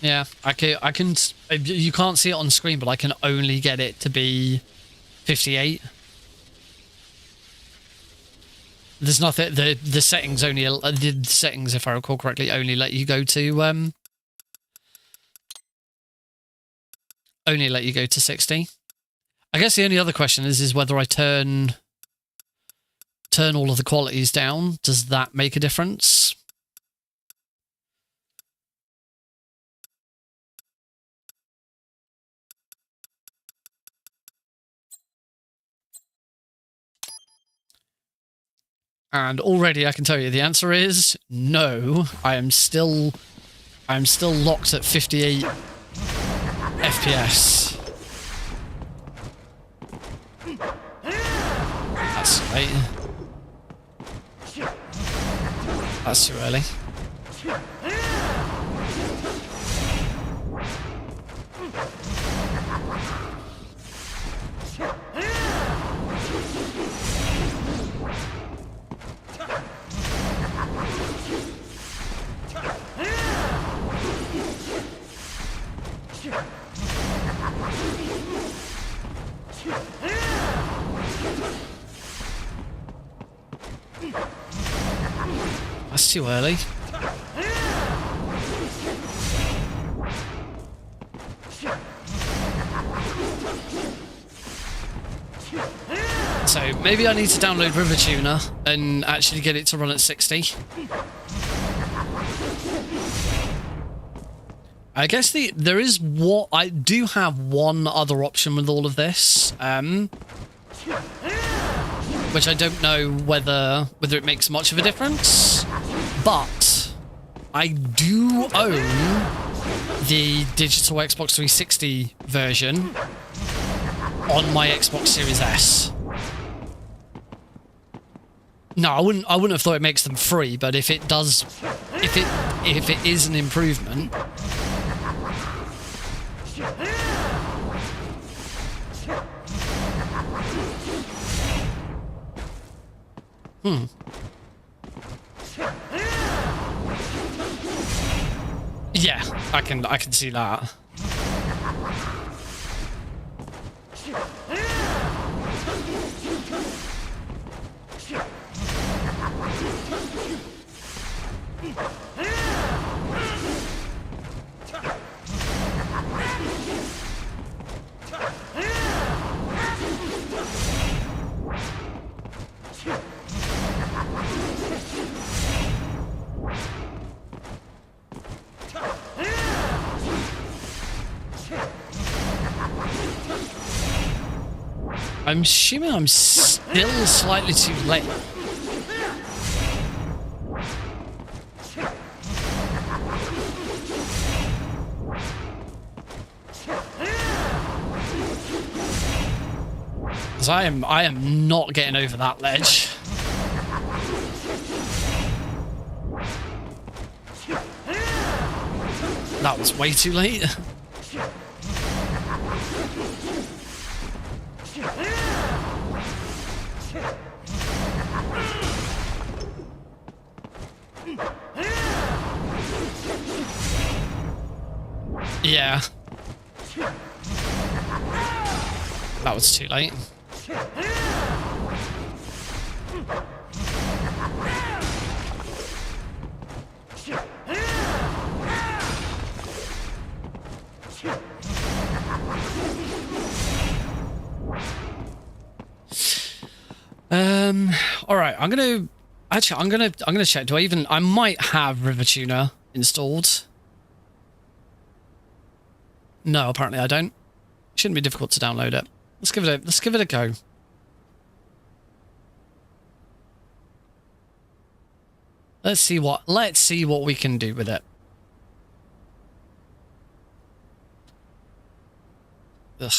Yeah, I can, you can't see it on screen, but I can only get it to be 58. There's nothing, the settings only, the settings, if I recall correctly, only let you go to, 60. I guess the only other question is whether I turn all of the qualities down. Does that make a difference? And already I can tell you the answer is no. I am still locked at 58 FPS. That's late. That's too early. That's too early. So maybe I need to download River Tuner and actually get it to run at 60. I guess there is what I do have one other option with all of this, which I don't know whether it makes much of a difference, but I do own the digital Xbox 360 version on my Xbox Series S. No, I wouldn't have thought it makes them free, but if it does, if it is an improvement. Yeah, I can see that. I'm assuming I'm still slightly too late. Because I am not getting over that ledge. That was way too late. Yeah. That was too late. All right, I'm gonna check. I might have River Tuner installed. No, apparently I don't. Shouldn't be difficult to download it. Let's give it a go. Let's see what we can do with it. Ugh.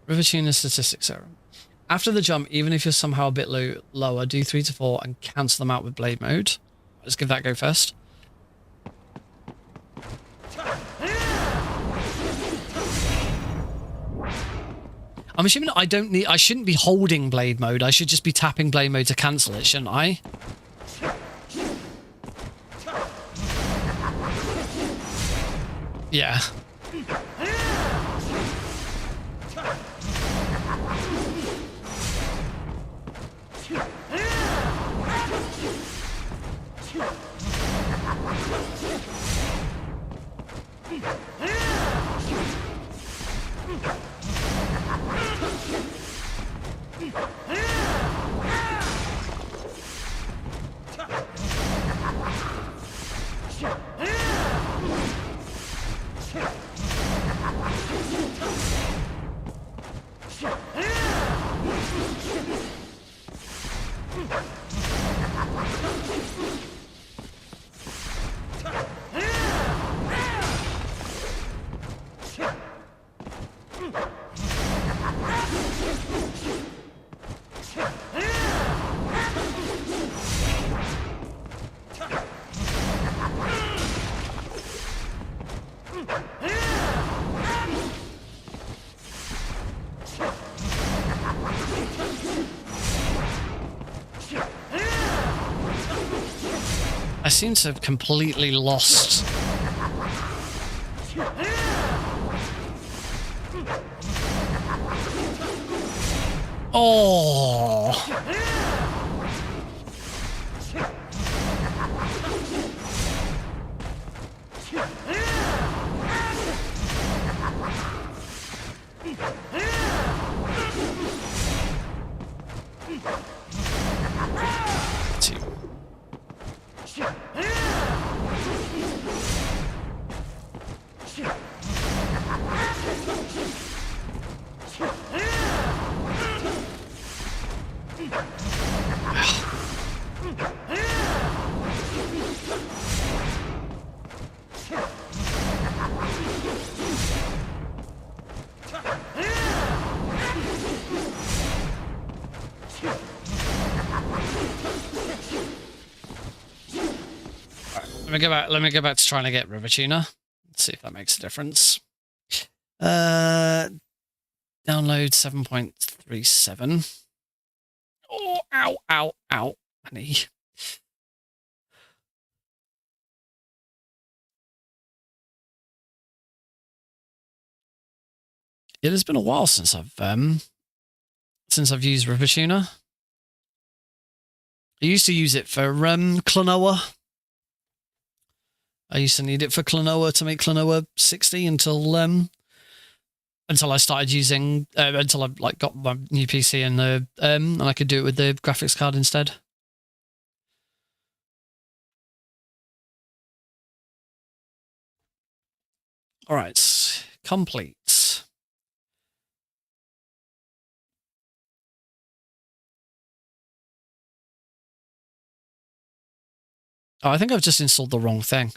River Tuner statistics error. After the jump, even if you're somehow a bit lower, do 3 to 4 and cancel them out with blade mode. Let's give that a go first. I'm assuming I shouldn't be holding blade mode. I should just be tapping blade mode to cancel it, shouldn't I? Yeah. I seem to have completely lost. Oh. Let me go back. Let me go back to trying to get River Tuner. Let's see if that makes a difference. Download 7.37. Oh, ow, ow, ow, honey. It has been a while since I've used River Tuner. I used to use it for Klonoa. I used to need it for Klonoa to make Klonoa 60 until I started using until I like got my new PC and I could do it with the graphics card instead. All right, complete. Oh, I think I've just installed the wrong thing.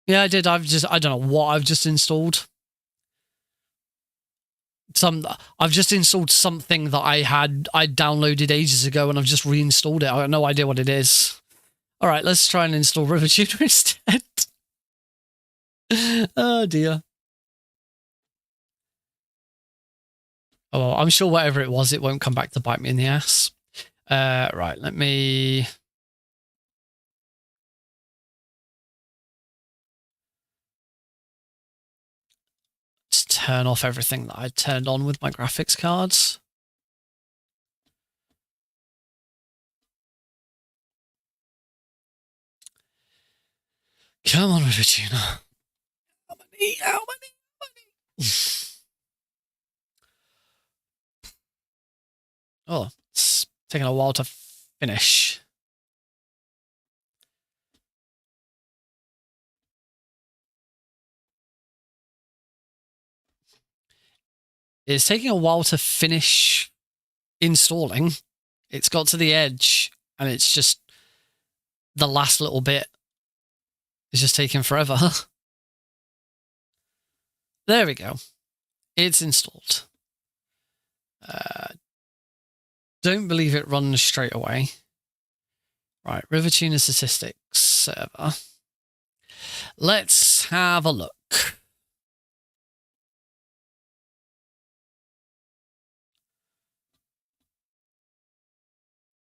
Yeah, I did. I don't know what I've just installed. I've just installed something that I downloaded ages ago and I've just reinstalled it. I have no idea what it is. All right, let's try and install River Tuner instead. Oh dear. Oh, well, I'm sure whatever it was, it won't come back to bite me in the ass. Right, let me... just turn off everything that I turned on with my graphics cards. Come on, River Tuner. How many? Oh, it's taking a while to finish. It's taking a while to finish installing. It's got to the edge and it's just the last little bit is just taking forever. There we go. It's installed. Don't believe it runs straight away. Right, River Tuner statistics server. Let's have a look.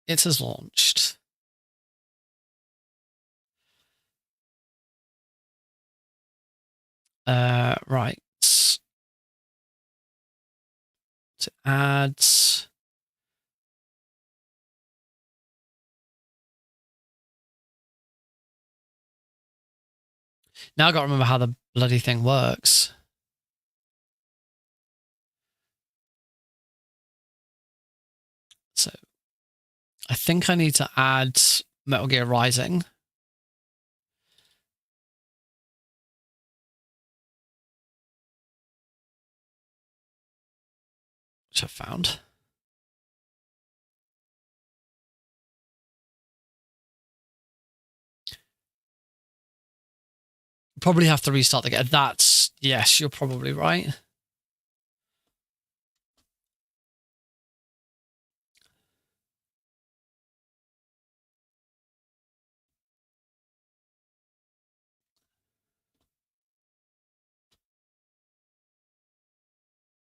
It has launched. Right. To add. Now I've got to remember how the bloody thing works. So I think I need to add Metal Gear Rising. Which I found. Probably have to restart the game. That's, yes, you're probably right.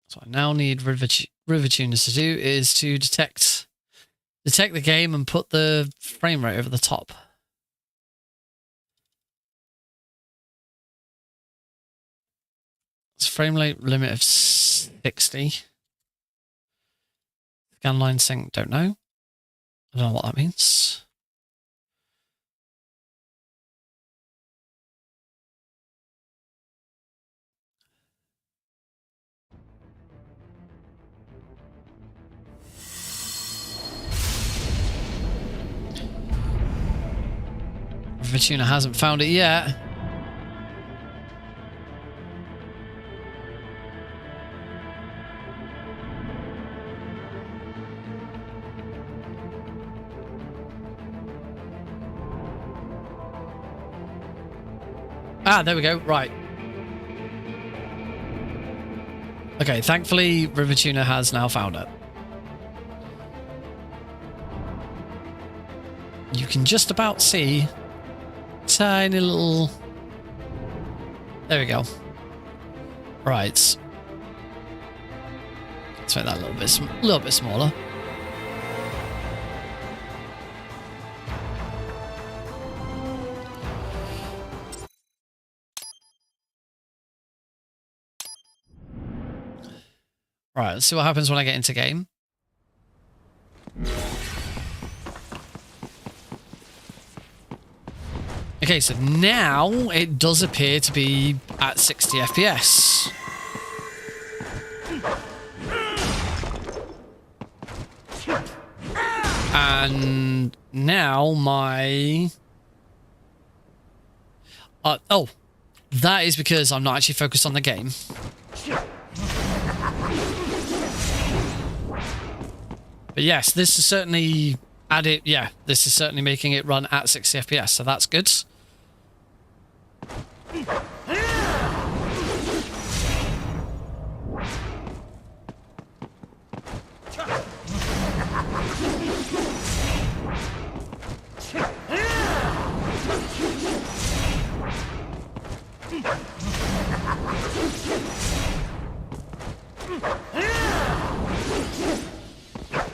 So I now need River Tuners to do is to detect the game and put the frame rate over the top. It's frame rate limit of 60. Scanline sync, don't know. I don't know what that means. River Tuner hasn't found it yet. Ah, there we go. Right. Okay, thankfully, River Tuner has now found it. you can just about see tiny little... There we go. Right. Let's make that a little bit smaller. Right, let's see what happens when I get into game. Okay, so now it does appear to be at 60 FPS. And now my... oh, that is because I'm not actually focused on the game. But yes, this is certainly added. Yeah, this is certainly making it run at 60 FPS, so that's good.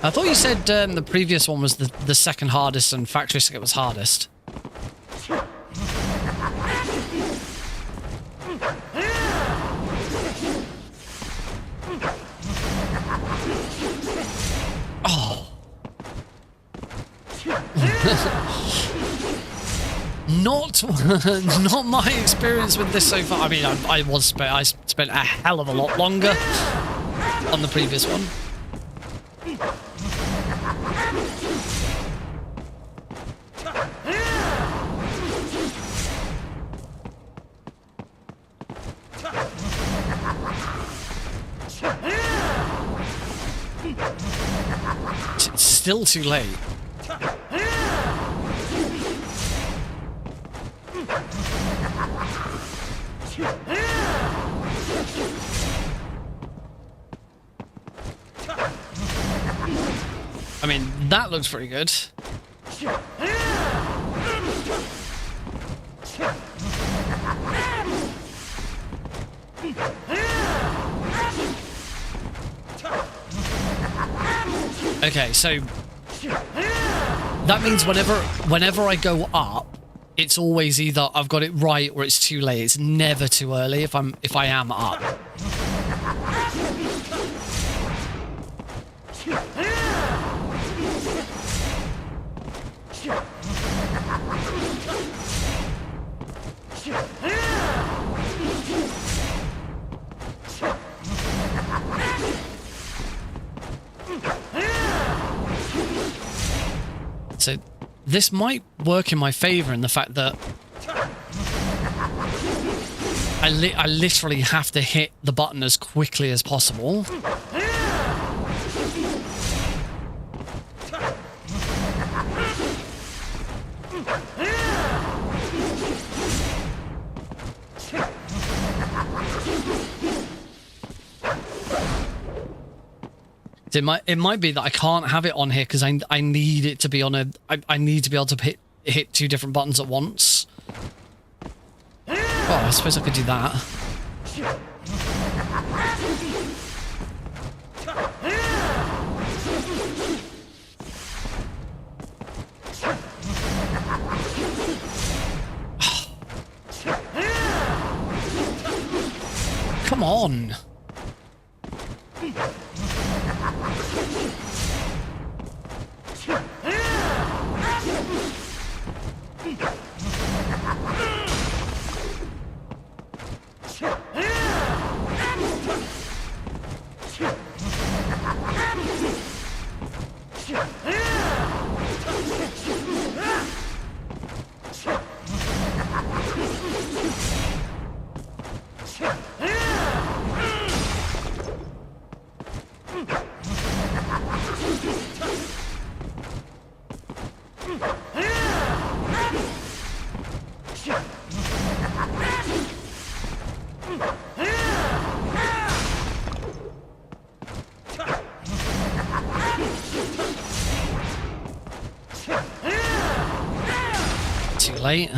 I thought you said the previous one was the second hardest and Factory Circuit was hardest. Oh. Not my experience with this so far. I mean, I spent a hell of a lot longer on the previous one. It's still too late. I mean, that looks pretty good. Okay, so that means whenever I go up, it's always either I've got it right or it's too late. It's never too early if I am up. So this might work in my favor in the fact that I literally have to hit the button as quickly as possible. It might be that I can't have it on here because I need it to be on I need to be able to hit two different buttons at once. Oh, I suppose I could do that. Come on. late.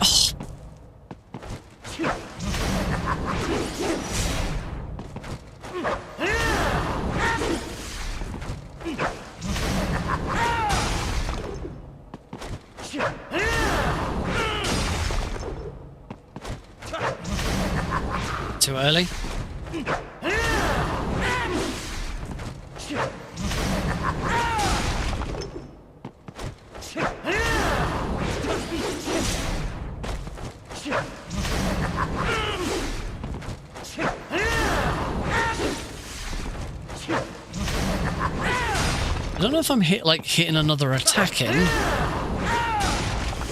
Oh. Too early. I don't know if I'm hitting another attack in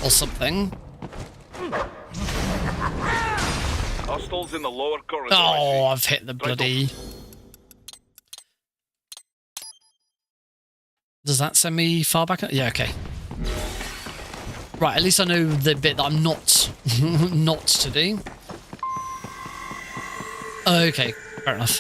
or something. Hostiles in the lower corridor. Oh, I've hit the bloody. Does that send me far back? Yeah, okay. Right, at least I know the bit that I'm not not to do. Okay, fair enough.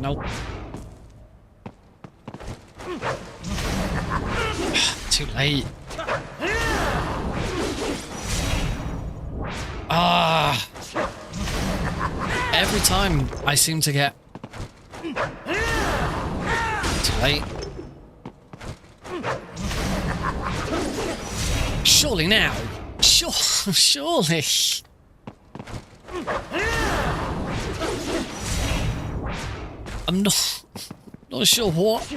Nope. Too late. Ah. Every time I seem to get too late. Surely now. Surely. I'm not sure what.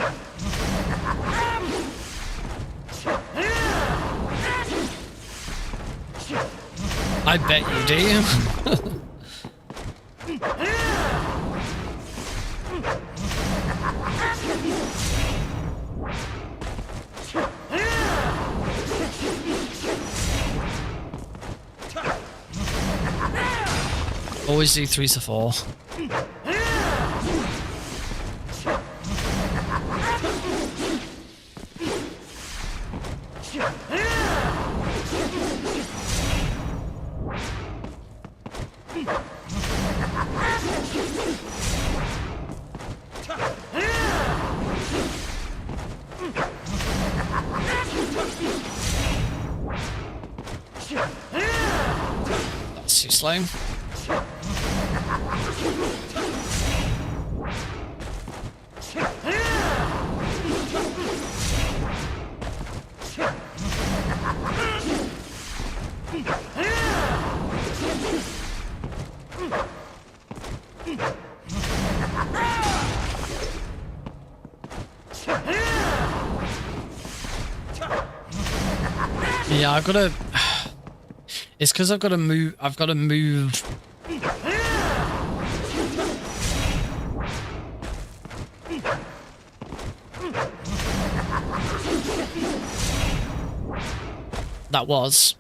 I bet you do. Always do 3 to 4. That's too slow. Yeah, I've got to. It's because I've got to move. I've got to move. That was.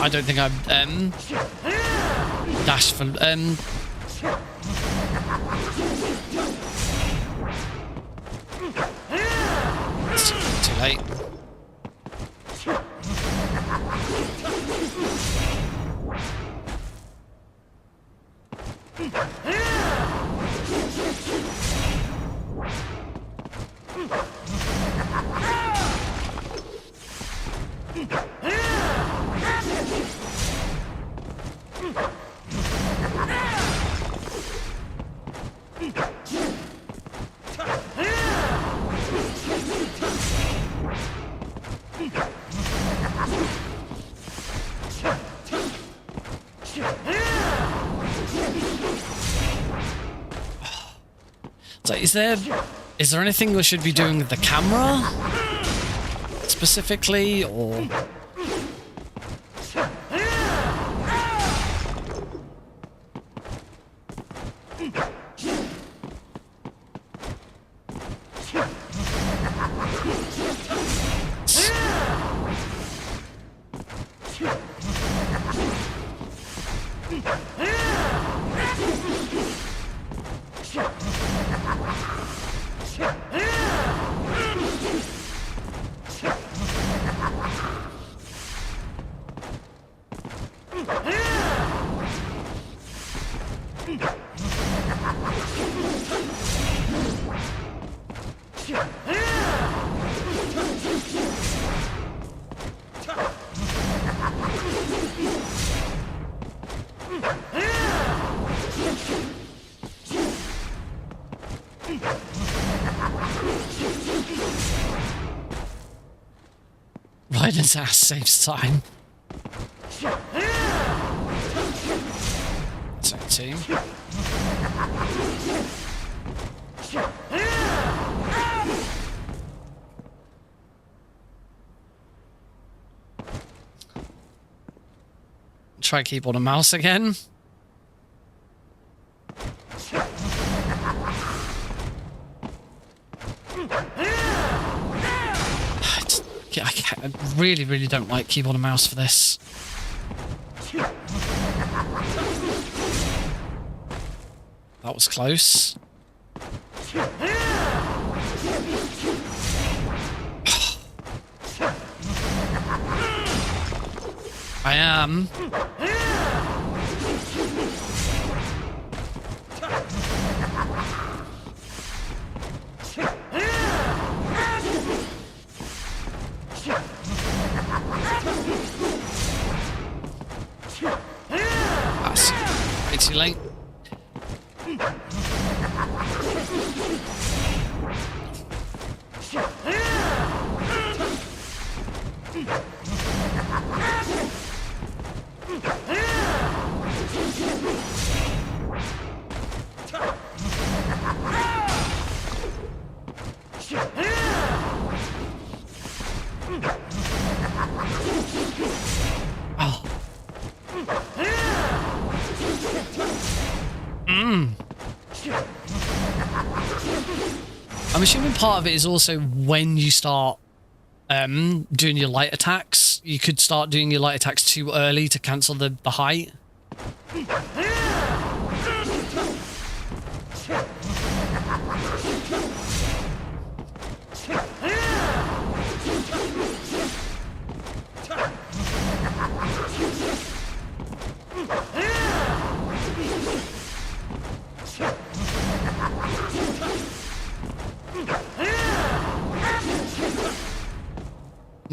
I don't think I dashed for it's too late. So is there anything we should be doing with the camera specifically, or? Raiden's ass saves time. So team. Try keyboard and mouse again. I really, really don't like keyboard and mouse for this. That was close. I am. That's way too late. I'm assuming part of it is also when you start doing your light attacks. You could start doing your light attacks too early to cancel the height.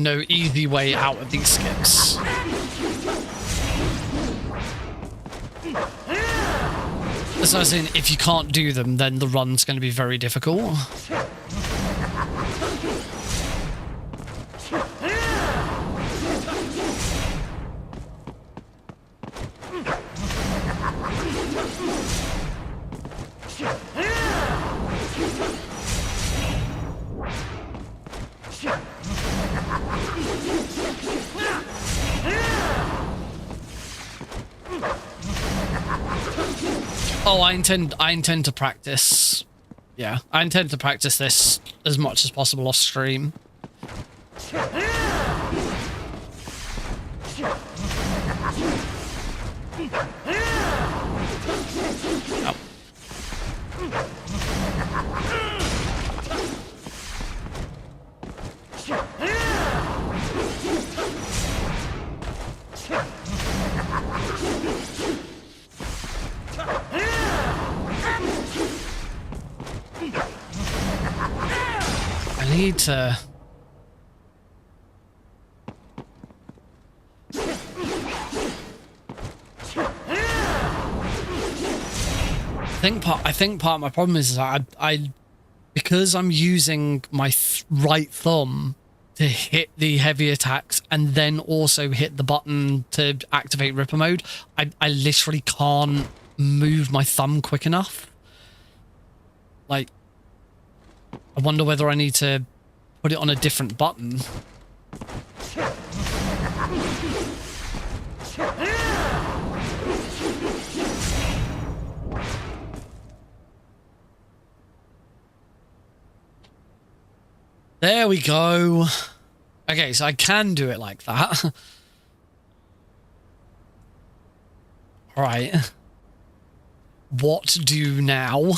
No easy way out of these skips. As I was saying, if you can't do them, then the run's going to be very difficult. Oh, I intend to practice. Yeah, I intend to practice this as much as possible off stream. Oh. I need to... think part of my problem is that I because I'm using my right thumb to hit the heavy attacks and then also hit the button to activate Ripper mode, I literally can't move my thumb quick enough. Like, I wonder whether I need to put it on a different button. There we go. Okay, so I can do it like that. All right. What do now?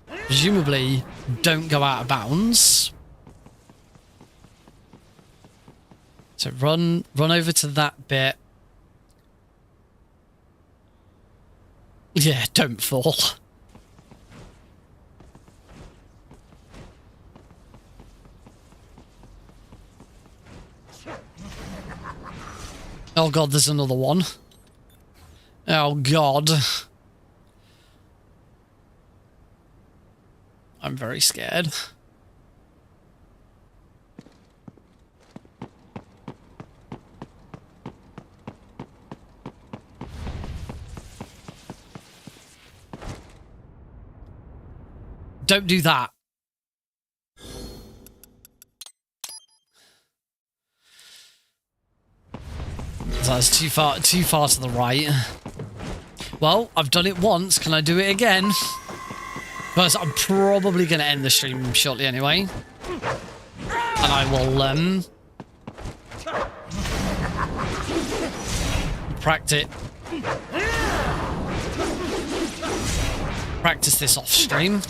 Presumably, don't go out of bounds. So run over to that bit. Yeah, don't fall. Oh god, there's another one. Oh god. I'm very scared. Don't do that. That's too far to the right. Well, I've done it once. Can I do it again? First, I'm probably going to end the stream shortly anyway. And I will, practice this off stream.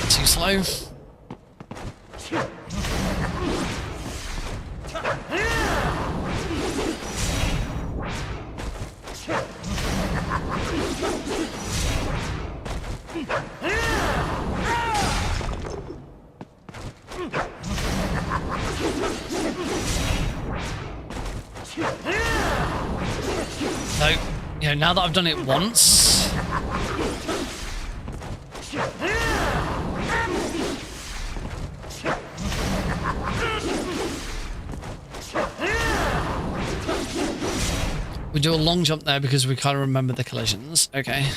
Too slow. So, you know, now that I've done it once, we do a long jump there because we kind of remember the collisions. Okay.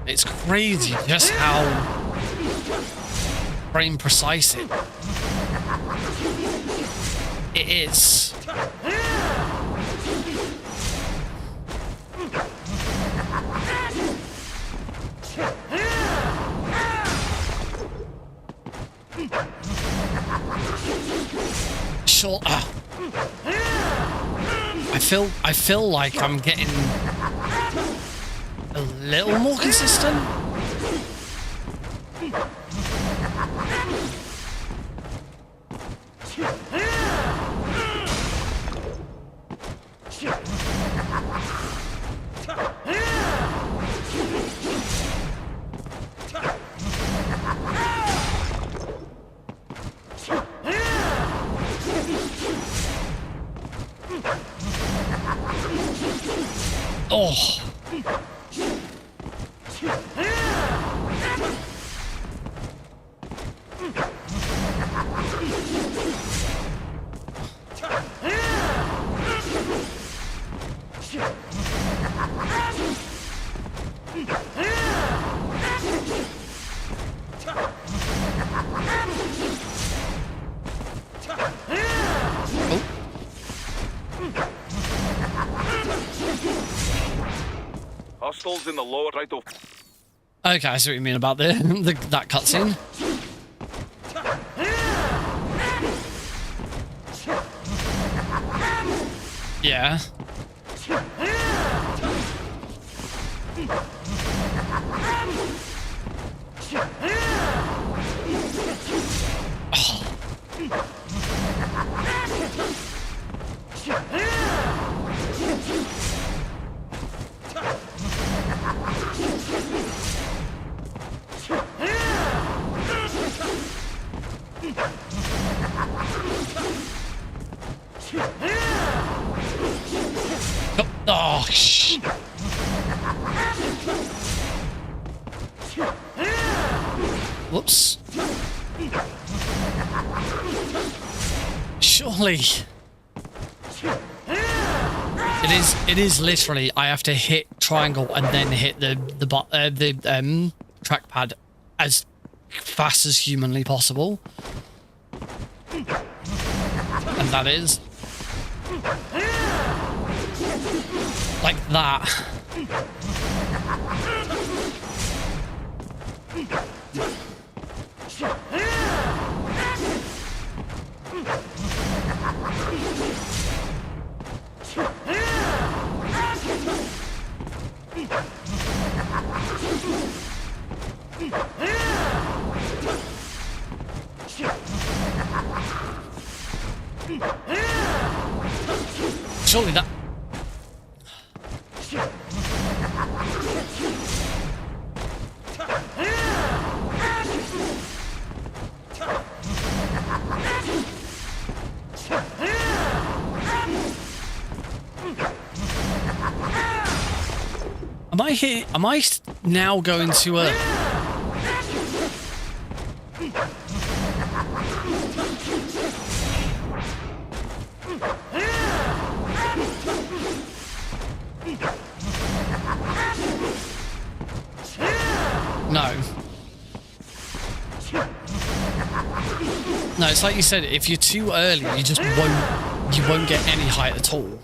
It's crazy just how frame precise it is. Sure. I feel like I'm getting a little more consistent. Oh. Missiles in the lower right of... Okay, I see what you mean about that cutscene. Yeah. Oh. Oh, shh. Whoops. Surely. It is literally, I have to hit triangle and then hit the trackpad as fast as humanly possible. And that is like that. Surely that... Am I here? Am I now going to a... No. No, it's like you said, if you're too early, you just won't get any height at all.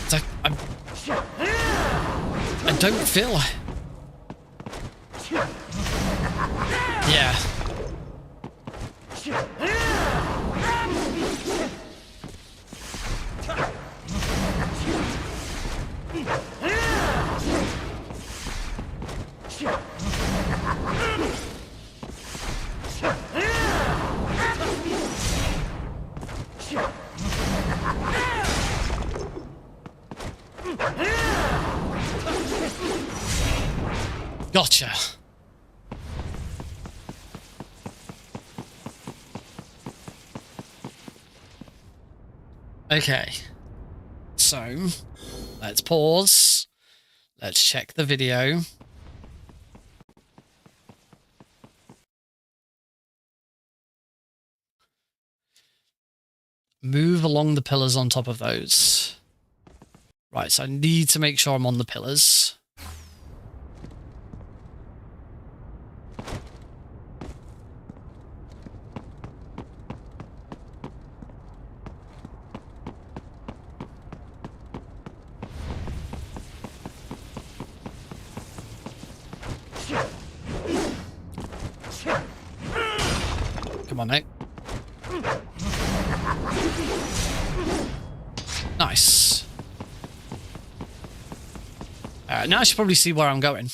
It's like, I don't feel... Yeah. Gotcha. Okay. So, let's pause. Let's check the video. Move along the pillars on top of those. Right, so I need to make sure I'm on the pillars. Come on, Nick. Nice. Now I should probably see where I'm going.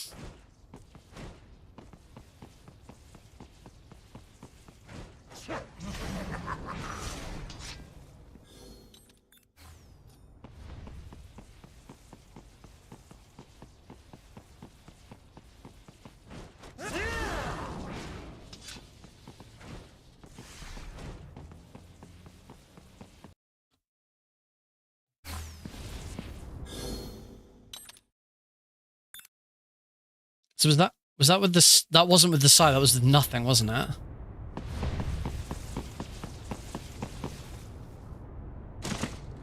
So was that with the... That wasn't with the side, that was with nothing, wasn't it?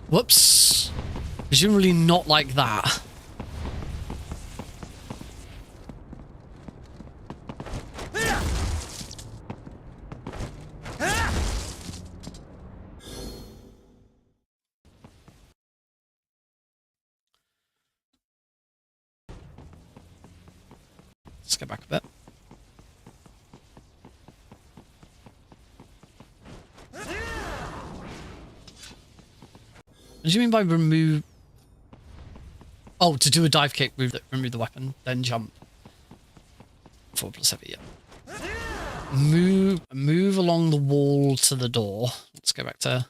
Whoops. Presumably not like that. Let's go back a bit. What do you mean by remove? Oh, to do a dive kick, remove the weapon, then jump. 4+ heavy, yeah. Move along the wall to the door. Let's go back to...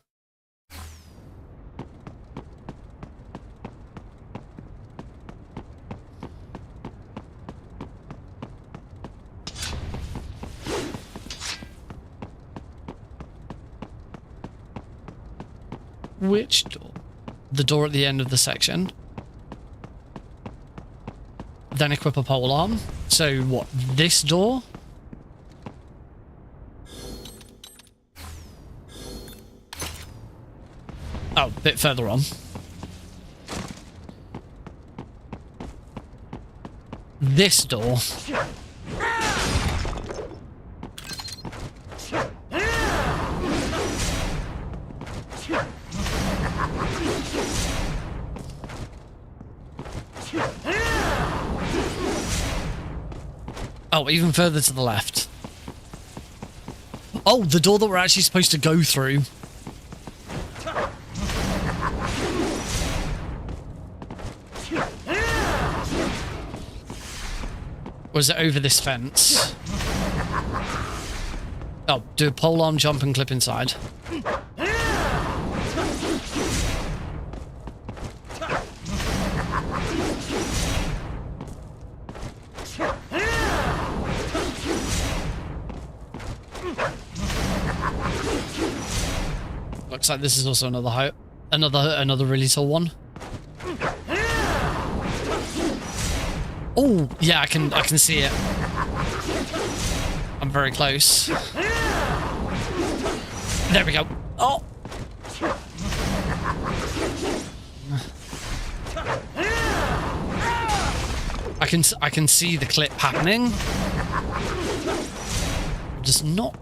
Which door? The door at the end of the section. Then equip a pole arm. So what, this door? Oh, a bit further on. This door. Oh, even further to the left. Oh, the door that we're actually supposed to go through. Or is it over this fence? Oh, do a pole arm jump and clip inside. Looks like this is also another height, another really tall one. Oh, yeah, I can see it. I'm very close. There we go. Oh. I can see the clip happening. Just not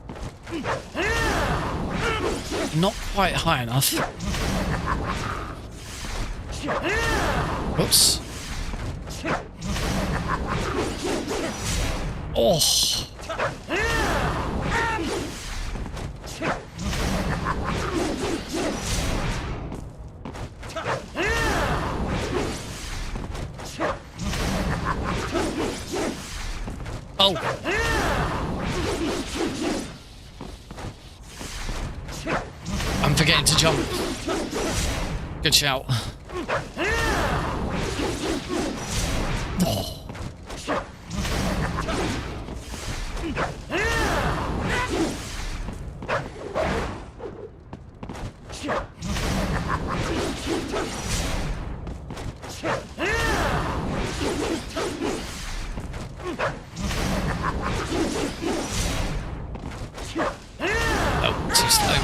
quite high enough. Whoops. Oh. Oh. I'm forgetting to jump. Good shout. Oh. Oh, too slow.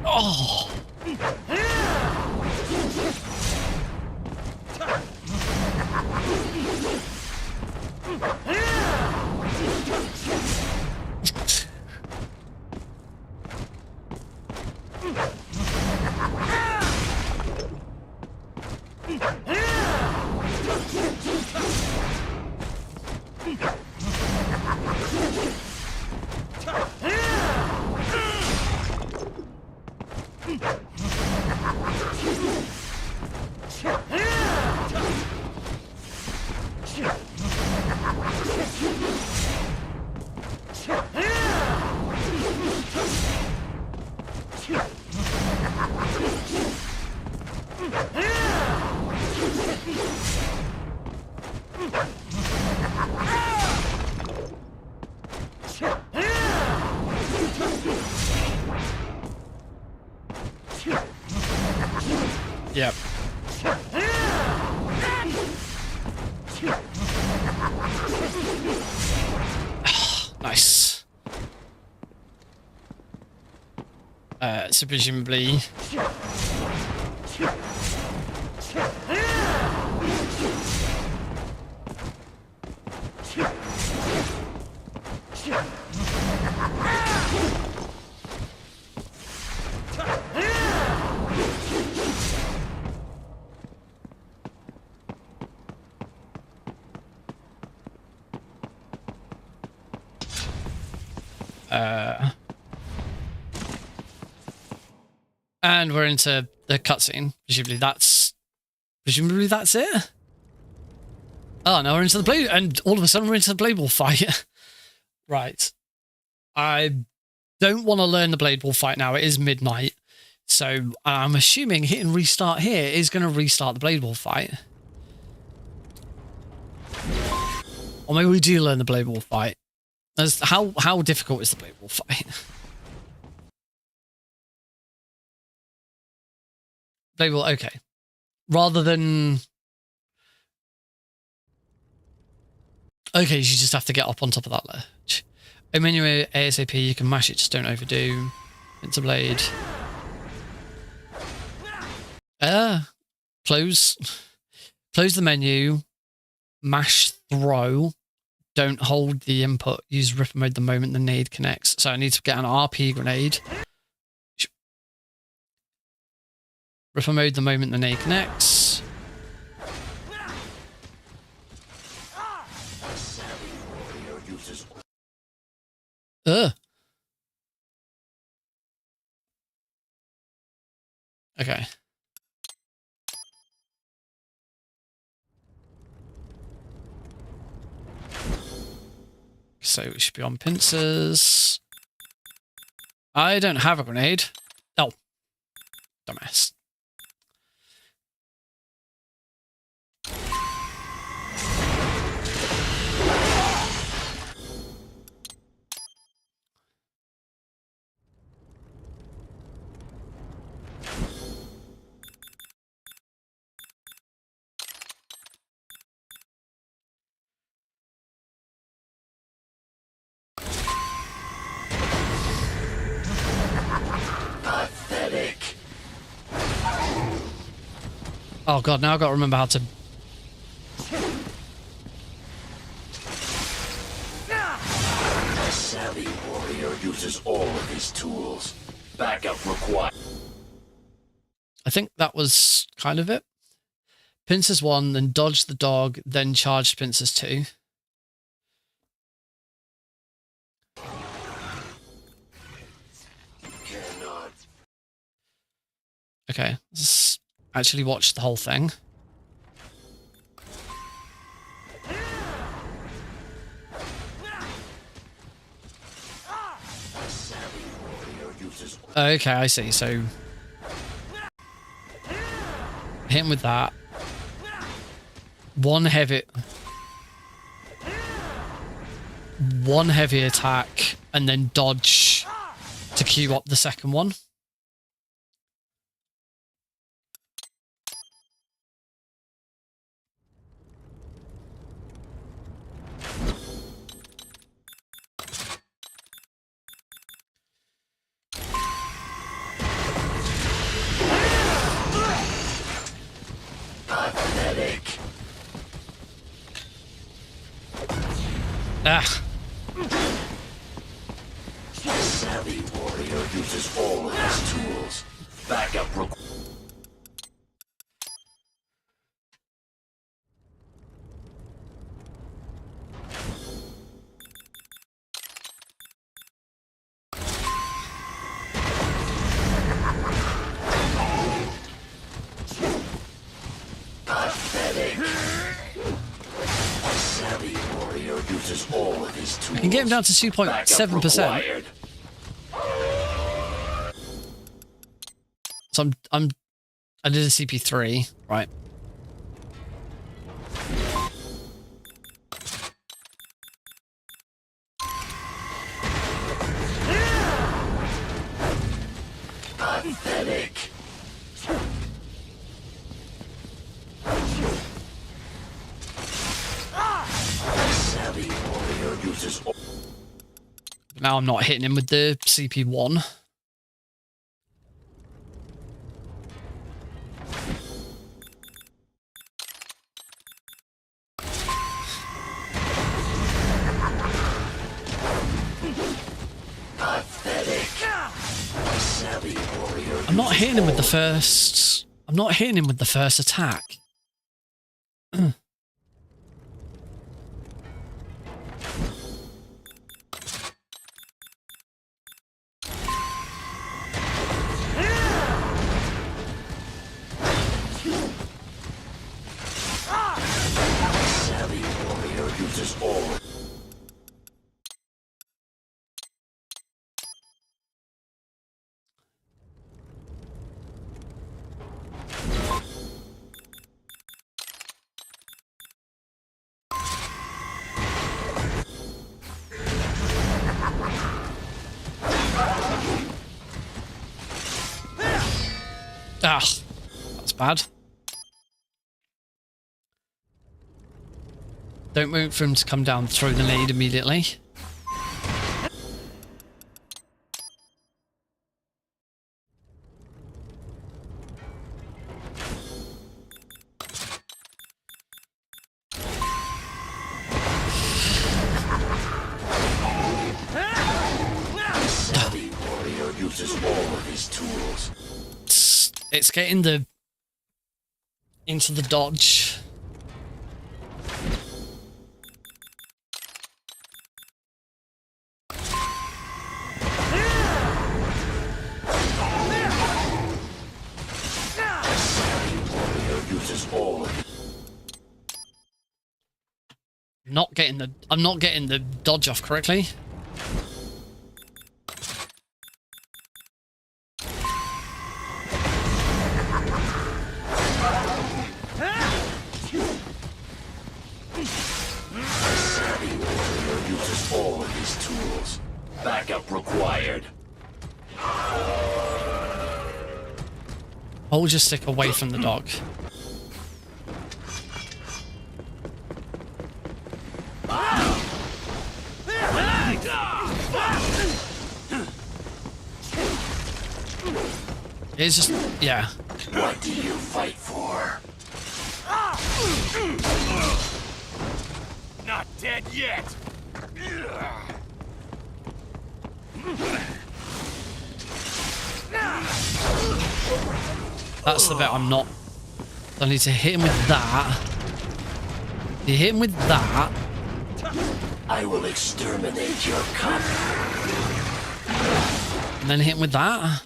Oh. Yep. Nice. So presumably... And we're into the cutscene. Presumably that's it. Oh, now we're into the blade, and all of a sudden we're into the Blade Ball fight. Right. I don't want to learn the Blade Ball fight now. It is midnight. So I'm assuming hitting restart here is going to restart the Blade Ball fight. Or maybe we do learn the Blade Ball fight. How difficult is the Blade Ball fight? Blade Ball, okay. Rather than... Okay, you just have to get up on top of that ledge. A menu ASAP, you can mash it, just don't overdo. It's a blade. Close the menu, mash throw, don't hold the input, use ripper mode the moment the nade connects. So I need to get an RP grenade. Ripper mode the moment the nade connects. Okay. So we should be on pincers. I don't have a grenade. Oh. Dumbass. Oh god, now I've got to remember how to... A savvy warrior uses all of his tools. Backup required. I think that was kind of it. Pincers 1, then dodge the dog, then charged pincers 2. Okay, let's actually watch the whole thing. Okay, I see. So hit him with that. One heavy attack, and then dodge to queue up the second one. Ah. Savvy warrior uses all of his tools. Backup required. I can get him down to 2.7%. So I did a CP3, right? Pathetic. Savvy warrior uses all. Now I'm not hitting him with the CP1. I'm not hitting him with the first... I'm not hitting him with the first attack. Ah, that's bad. Don't wait for him to come down, throw the nade immediately. Savvy warrior uses all of his tools. It's getting into the dodge. I'm not getting the dodge off correctly. Savvy warrior uses all of his tools. Backup required. Hold your stick away from the dog. It's just, yeah. What do you fight for? Not dead yet. That's the bit I'm not. I need to hit him with that. You hit him with that. I will exterminate your copy. And then hit him with that.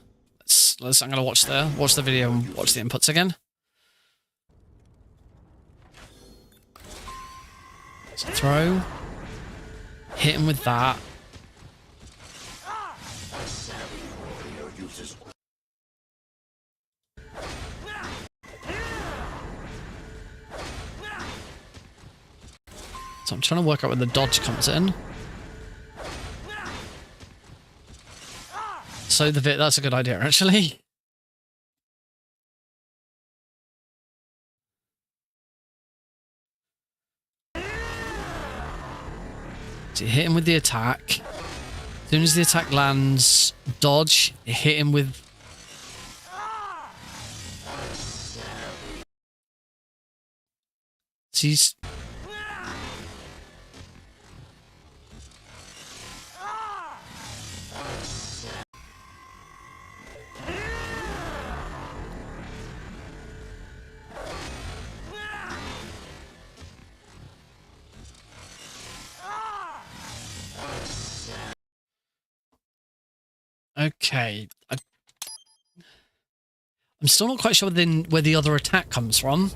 I'm gonna watch the video and watch the inputs again. So throw. Hit him with that. So I'm trying to work out where the dodge comes in. So the bit, that's a good idea, actually. So you hit him with the attack. As soon as the attack lands, dodge, hit him with... So he's... Okay. I'm still not quite sure where the other attack comes from.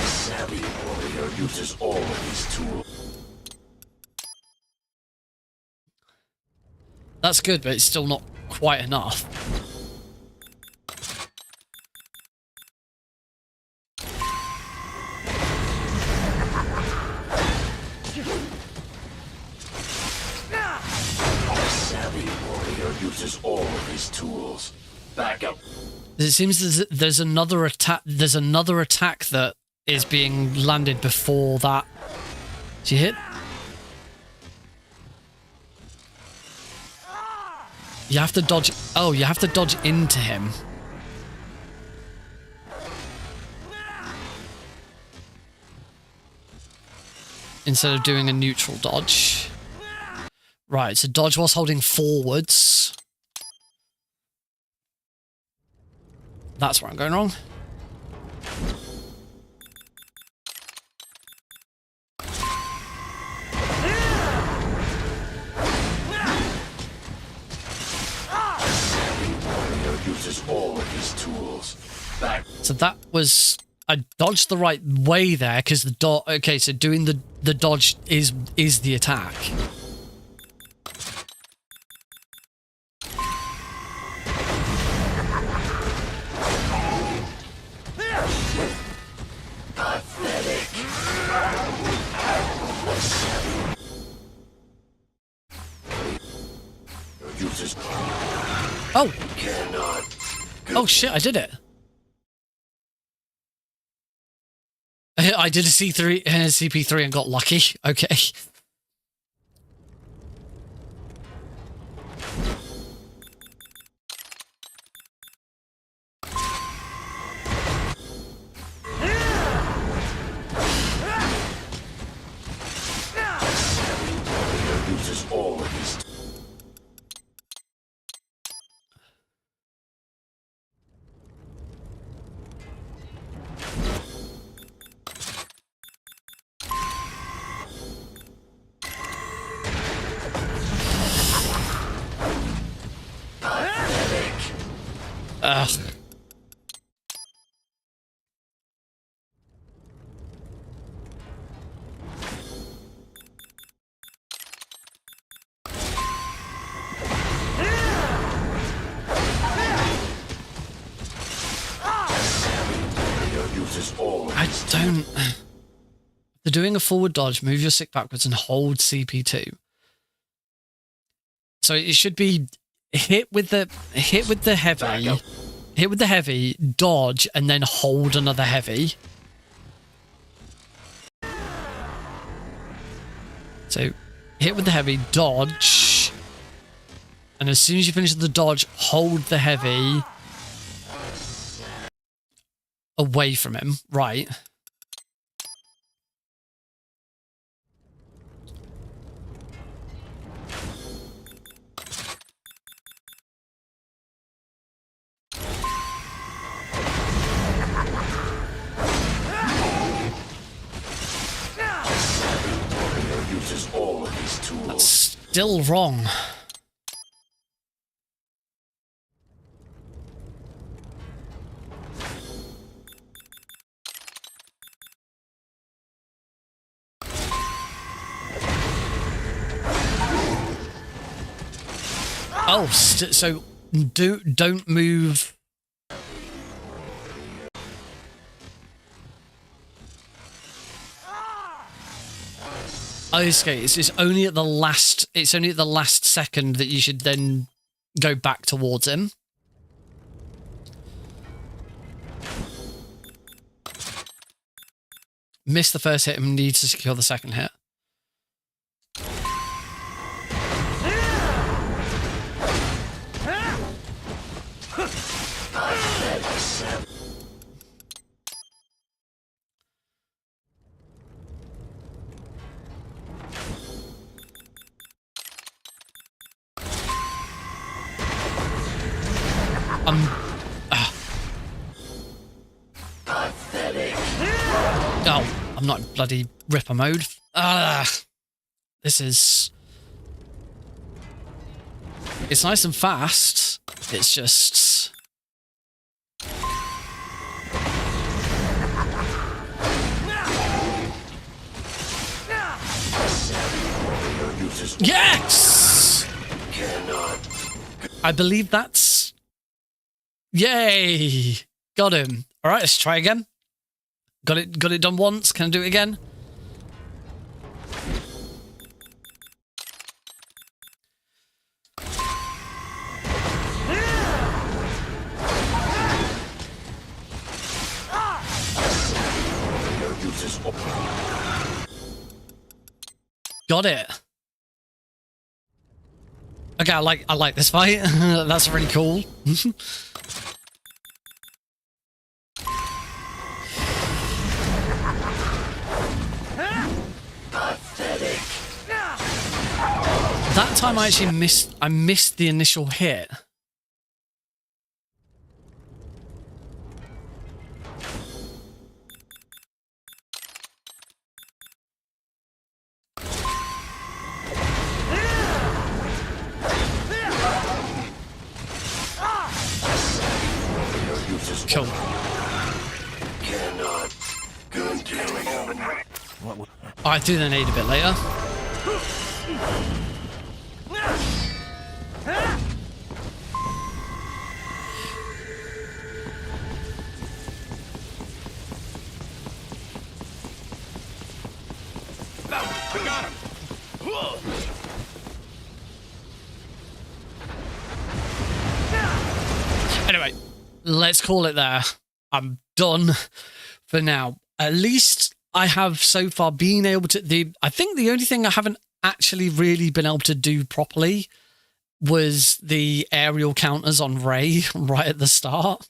Savvy warrior uses all of his tools. That's good, but it's still not quite enough. Savvy warrior uses all of his tools. Backup. It seems there's another attack. There's another attack that is being landed before that. Do you hit? You have to dodge. Oh, you have to dodge into him. Instead of doing a neutral dodge. Right, so dodge whilst holding forwards. That's where I'm going wrong. Uses all of his tools. Back. So that was... I dodged the right way there because the dodge... Okay, so doing the dodge is the attack. Oh! Oh shit, I did it. I did a CP3 and got lucky. Okay. Uses all of his. Ugh. I don't... They're doing a forward dodge, move your stick backwards and hold CP2. So it should be hit with the heavy, dodge, and then hold another heavy. So hit with the heavy, dodge, and as soon as you finish the dodge, hold the heavy away from him. Right. That's still wrong. Oh, so don't move. Okay, it's only at the last. It's only at the last second that you should then go back towards him. Miss the first hit and need to secure the second hit. Oh, I'm not in bloody Ripper mode. This is... It's nice and fast. It's just... Yes! I believe that's... Yay! Got him. All right, let's try again. Got it done once. Can I do it again? Got it. Okay, I like this fight. That's really cool. That time I actually missed the initial hit. Cool. I do the need a bit later. We got him. Anyway, let's call it there. I'm done for now. At least I have so far been able to... I think the only thing I haven't actually really been able to do properly was the aerial counters on Ray right at the start.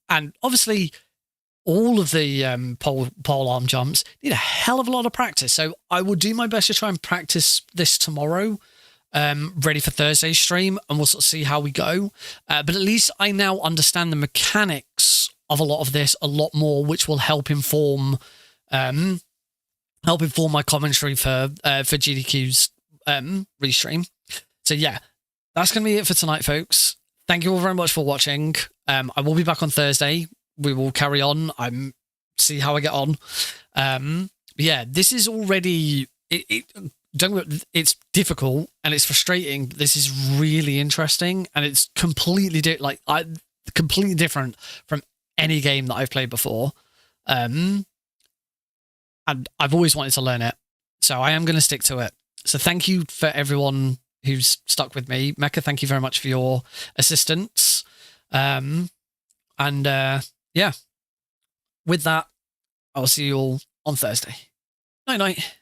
And obviously, all of the pole arm jumps need a hell of a lot of practice. So I will do my best to try and practice this tomorrow, ready for Thursday's stream, and we'll sort of see how we go. But at least I now understand the mechanics of a lot of this a lot more, which will help inform my commentary for GDQ's restream. So yeah, that's going to be it for tonight, folks. Thank you all very much for watching. I will be back on Thursday. We will carry on. See how I get on. Yeah, this is already... It's difficult and it's frustrating. But this is really interesting, and it's completely completely different from any game that I've played before. And I've always wanted to learn it, so I am going to stick to it. So thank you for everyone who's stuck with me. Mecha, thank you very much for your assistance. Yeah, with that, I'll see you all on Thursday. Night night.